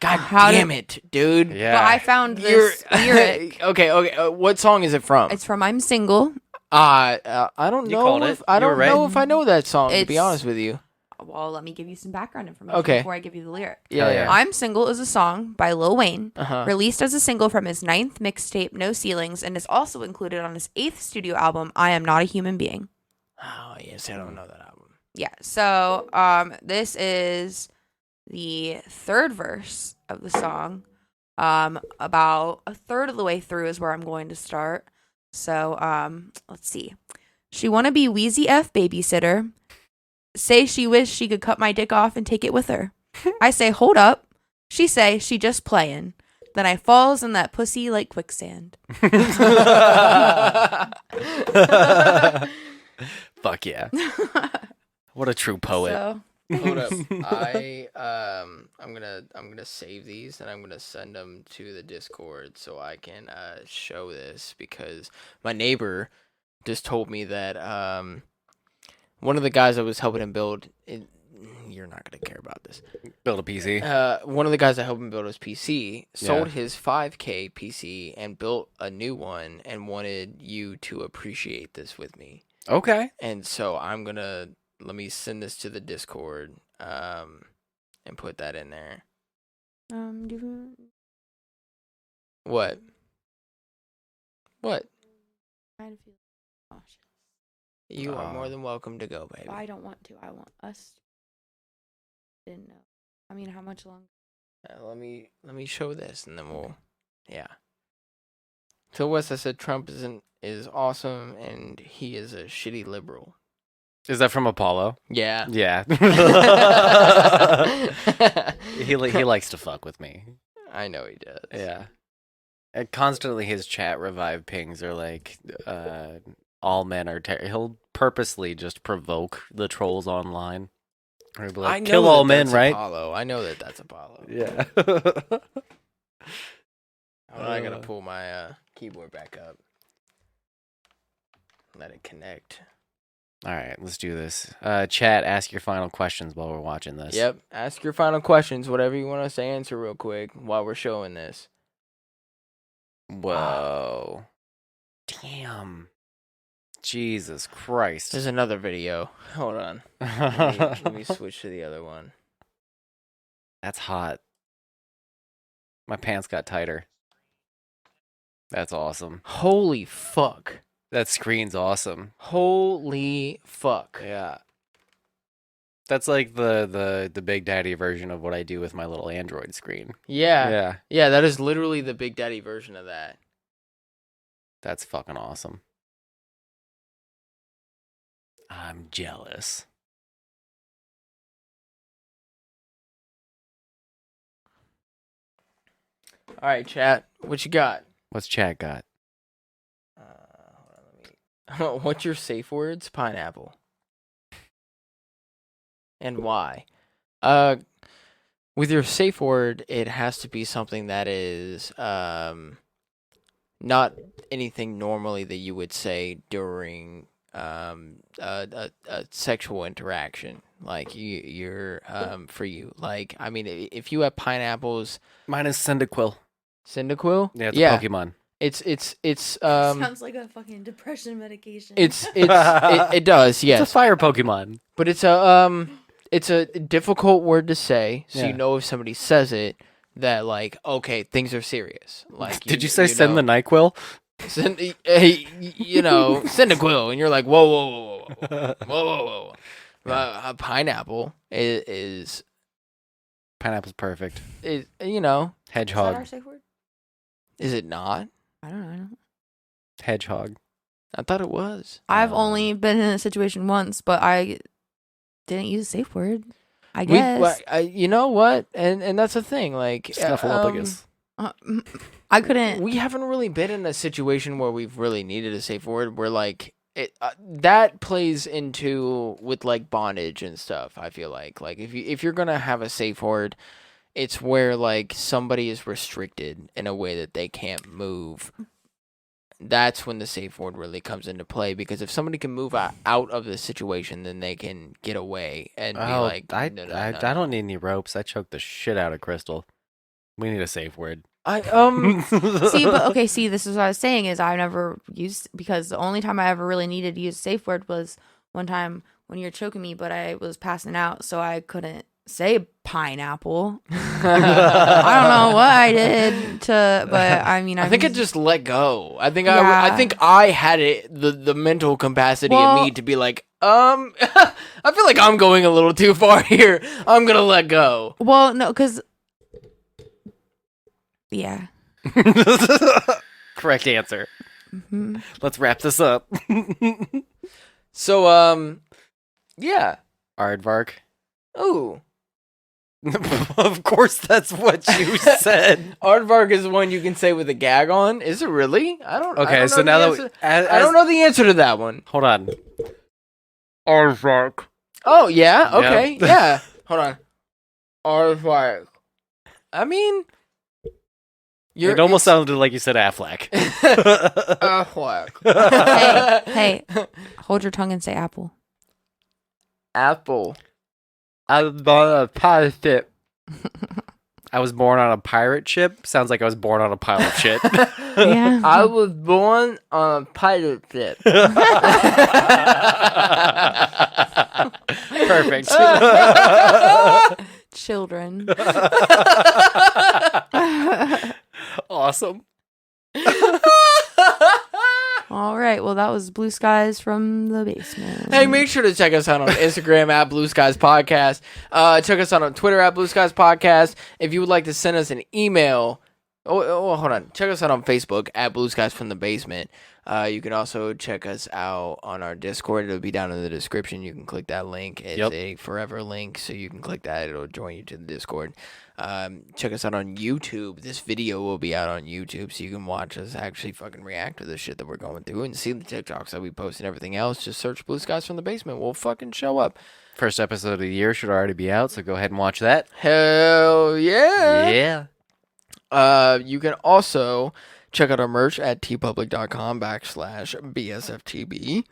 God damn it, dude. Yeah. But I found this lyric. Okay. What song is it from? It's from "I'm Single." I don't You called know. it. I You were don't right. know if I know that song. To be It's- honest with you. Well, let me give you some background information Okay. before I give you the lyric. Yeah. "I'm Single" is a song by Lil Wayne, Uh-huh. released as a single from his 9th mixtape, No Ceilings, and is also included on his 8th studio album, I Am Not a Human Being. Oh yes, I don't know that album. Yeah, so this is the third verse of the song. About a third of the way through is where I'm going to start. So let's see. She wanna be Wheezy F babysitter. Say she wish she could cut my dick off and take it with her. I say, hold up. She say she just playin'. Then I falls in that pussy like quicksand. Fuck yeah. What a true poet. So, Hold up. I'm gonna save these and I'm gonna send them to the Discord so I can show this because my neighbor just told me that one of the guys that was helping him build you're not gonna care about this. Build a PC. One of the guys that helped him build his PC sold his 5K PC and built a new one and wanted you to appreciate this with me. Okay. And so let me send this to the Discord and put that in there. What? What? kind of feel nauseous. You are more than welcome to go, baby. But I don't want to. I want us. Didn't know. I mean, how much longer? Let me show this and then yeah. So Wes, I said Trump is awesome and he is a shitty liberal. Is that from Apollo? Yeah. Yeah. he likes to fuck with me. I know he does. Yeah. And constantly his chat revive pings are like, all men are he'll purposely just provoke the trolls online. Or he'll be like, I know kill all men, that's right? Apollo. I know that's Apollo. Yeah. I gotta pull my keyboard back up. Let it connect. All right, let's do this. Chat, ask your final questions while we're watching this. Yep. Ask your final questions, whatever you want us to answer real quick while we're showing this. Whoa. Damn. Jesus Christ. There's another video. Hold on. Let me switch to the other one. That's hot. My pants got tighter. That's awesome. Holy fuck. That screen's awesome. Holy fuck. Yeah. That's like the Big Daddy version of what I do with my little Android screen. Yeah. Yeah. Yeah, that is literally the Big Daddy version of that. That's fucking awesome. I'm jealous. All right, chat. What you got? What's chat got? What's your safe words? Pineapple. And why? With your safe word, it has to be something that is not anything normally that you would say during a sexual interaction. Like you're for you. Like I mean, if you have pineapples, Mine is Cyndaquil. Cyndaquil. Yeah, it's a Pokemon. It's Sounds like a fucking depression medication. it does, yes. It's a fire Pokemon. But it's a difficult word to say, so Yeah. you know if somebody says it that like okay, things are serious. Like Did you say send the NyQuil? hey, you know, Cyndaquil, and you're like whoa. A pineapple is Pineapple's perfect. you know Is that our Hedgehog. safe word? is it not? I don't know. Hedgehog. I thought it was. I've only been in a situation once, but I didn't use a safe word. I guess. You know what? And that's the thing. Like, Snuffleupagus. I couldn't. We haven't really been in a situation where we've really needed a safe word. Where like that plays into with like bondage and stuff. I feel like if you're gonna have a safe word, it's where like somebody is restricted in a way that they can't move. That's when the safe word really comes into play, because if somebody can move out of the situation, then they can get away and be like, I no. don't need any ropes. I choked the shit out of Crystal. We need a safe word. See, this is what I was saying is I never used, because the only time I ever really needed to use a safe word was one time when you were choking me, but I was passing out, so I couldn't say pineapple. I don't know what I did but I mean, I think it just let go. I think Yeah. I think I had it the mental capacity in me to be like, I feel like I'm going a little too far here. I'm gonna let go. Well, no, because yeah. Correct answer. Mm-hmm. Let's wrap this up. So, yeah. Aardvark. Ooh. Of course, that's what you said. Aardvark is one you can say with a gag on. Is it really? I don't. Okay, I don't so know now the that answer. I don't know the answer to that one. Hold on. Aardvark. Oh yeah. Okay. Yeah. Hold on. Aardvark. I mean, it almost sounded like you said Affleck. Affleck. Hey, hold your tongue and say apple. Apple. I was born on a pirate ship. I was born on a pirate ship. Sounds like I was born on a pile of shit. Yeah. I was born on a pirate ship. Perfect. Children. Awesome. All right. Well, that was Blue Skies from the Basement. Hey, make sure to check us out on Instagram at Blue Skies Podcast. Check us out on Twitter at Blue Skies Podcast. If you would like to send us an email, hold on. Check us out on Facebook at Blue Skies from the Basement. You can also check us out on our Discord. It'll be down in the description. You can click that link. It's a forever link, so you can click that. It'll join you to the Discord. Check us out on YouTube. This video will be out on YouTube, so you can watch us actually fucking react to the shit that we're going through and see the TikToks that we post and everything else. Just search Blue Skies from the Basement. We'll fucking show up. First episode of the year should already be out, so go ahead and watch that. Hell yeah. Yeah. You can also check out our merch at tpublic.com/BSFTB.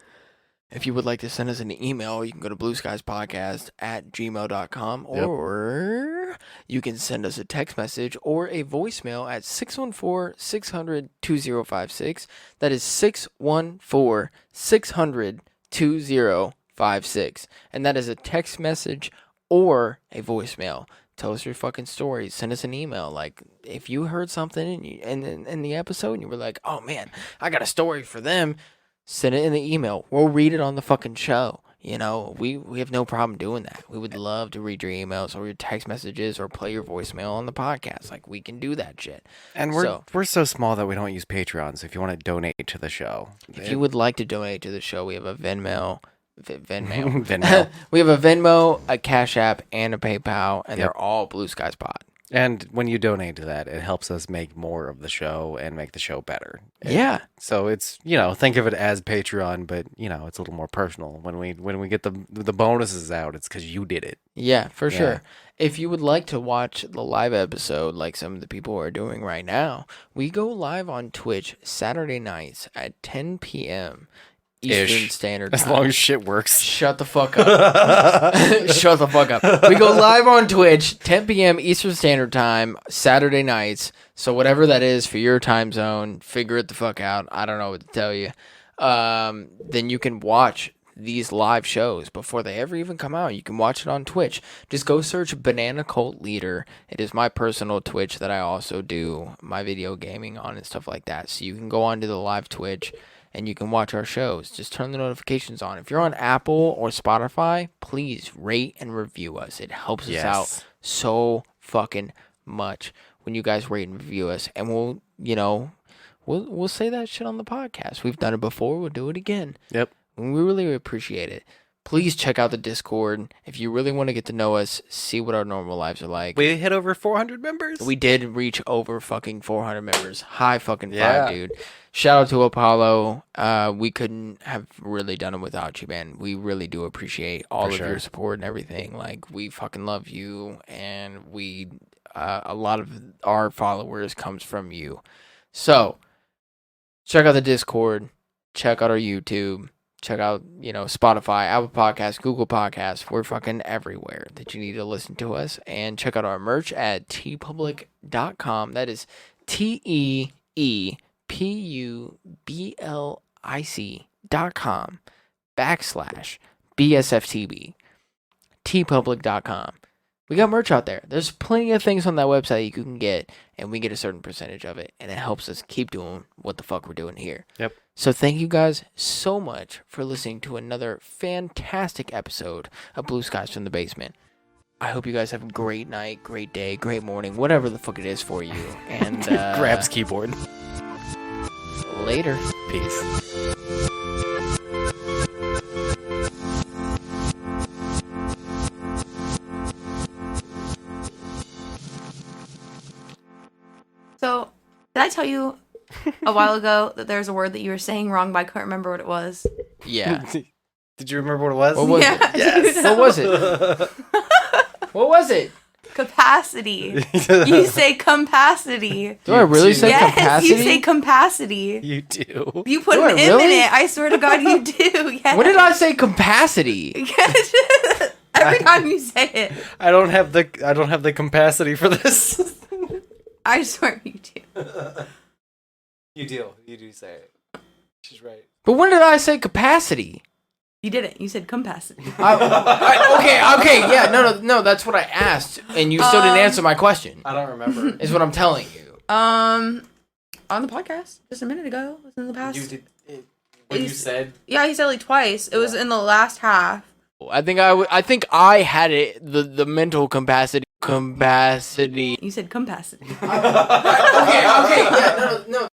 If you would like to send us an email, you can go to blueskiespodcast@gmail.com, or you can send us a text message or a voicemail at 614-600-2056. That is 614-600-2056. And that is a text message or a voicemail. Tell us your fucking stories. Send us an email. Like, if you heard something in the episode and you were like, oh man, I got a story for them, send it in the email. We'll read it on the fucking show. You know, we have no problem doing that. We would love to read your emails or your text messages or play your voicemail on the podcast. Like, we can do that shit. And we're so small that we don't use Patreon. So if you want to donate to the show, if you would like to donate to the show, we have a Venmo. Venmo. We have a Venmo, a Cash App, and a PayPal, and they're all Blue Skies Pod. And when you donate to that, it helps us make more of the show and make the show better. Yeah. So it's, think of it as Patreon, but it's a little more personal. When we get the bonuses out, it's because you did it. Yeah, for sure. If you would like to watch the live episode like some of the people are doing right now, we go live on Twitch Saturday nights at 10 p.m. Eastern Standard Time. As long as shit works. Shut the fuck up. Shut the fuck up. We go live on Twitch, 10 p.m. Eastern Standard Time, Saturday nights. So whatever that is for your time zone, figure it the fuck out. I don't know what to tell you. Then you can watch these live shows before they ever even come out. You can watch it on Twitch. Just go search Banana Cult Leader. It is my personal Twitch that I also do my video gaming on and stuff like that. So you can go onto the live Twitch and you can watch our shows. Just turn the notifications on. If you're on Apple or Spotify, please rate and review us. It helps us out so fucking much when you guys rate and review us. And we'll we'll say that shit on the podcast. We've done it before. We'll do it again. Yep. And we really appreciate it. Please check out the Discord if you really want to get to know us, see what our normal lives are like. We hit over 400 members. We did reach over fucking 400 members. High fucking Yeah. five, dude. Shout out to Apollo. We couldn't have really done it without you, man. We really do appreciate all For of sure. your support and everything. Like, we fucking love you, and we a lot of our followers comes from you. So, check out the Discord. Check out our YouTube. Check out, Spotify, Apple Podcasts, Google Podcasts. We're fucking everywhere that you need to listen to us. And check out our merch at teepublic.com. That is teepublic.com/BSFTB. teepublic.com. We got merch out there. There's plenty of things on that website you can get, and we get a certain percentage of it, and it helps us keep doing what the fuck we're doing here. Yep. So thank you guys so much for listening to another fantastic episode of Blue Skies from the Basement. I hope you guys have a great night, great day, great morning, whatever the fuck it is for you. And Grabs keyboard. later. Peace. So, did I tell you a while ago that there's a word that you were saying wrong, but I couldn't remember what it was? Yeah. Did you remember what it was? What was Yeah, it? Yes. What was it? What was it? Capacity. You say compacity. Do I really say Yes, capacity? you say compacity. You do. You put Do an I M in really? it. I swear to God, you do. Yes. When did I say capacity? Every time you say it, I don't have the capacity for this. I swear you do. You do. You do say it. She's right. But when did I say capacity? You didn't. You said compacity. Okay, yeah, no, that's what I asked, and you still didn't answer my question. I don't remember. Is what I'm telling you. On the podcast just a minute ago. It was in the past. You did. When you said. Yeah, he said like twice. It was in the last half. I think I had it the mental capacity. You said compacity. Okay, yeah, no,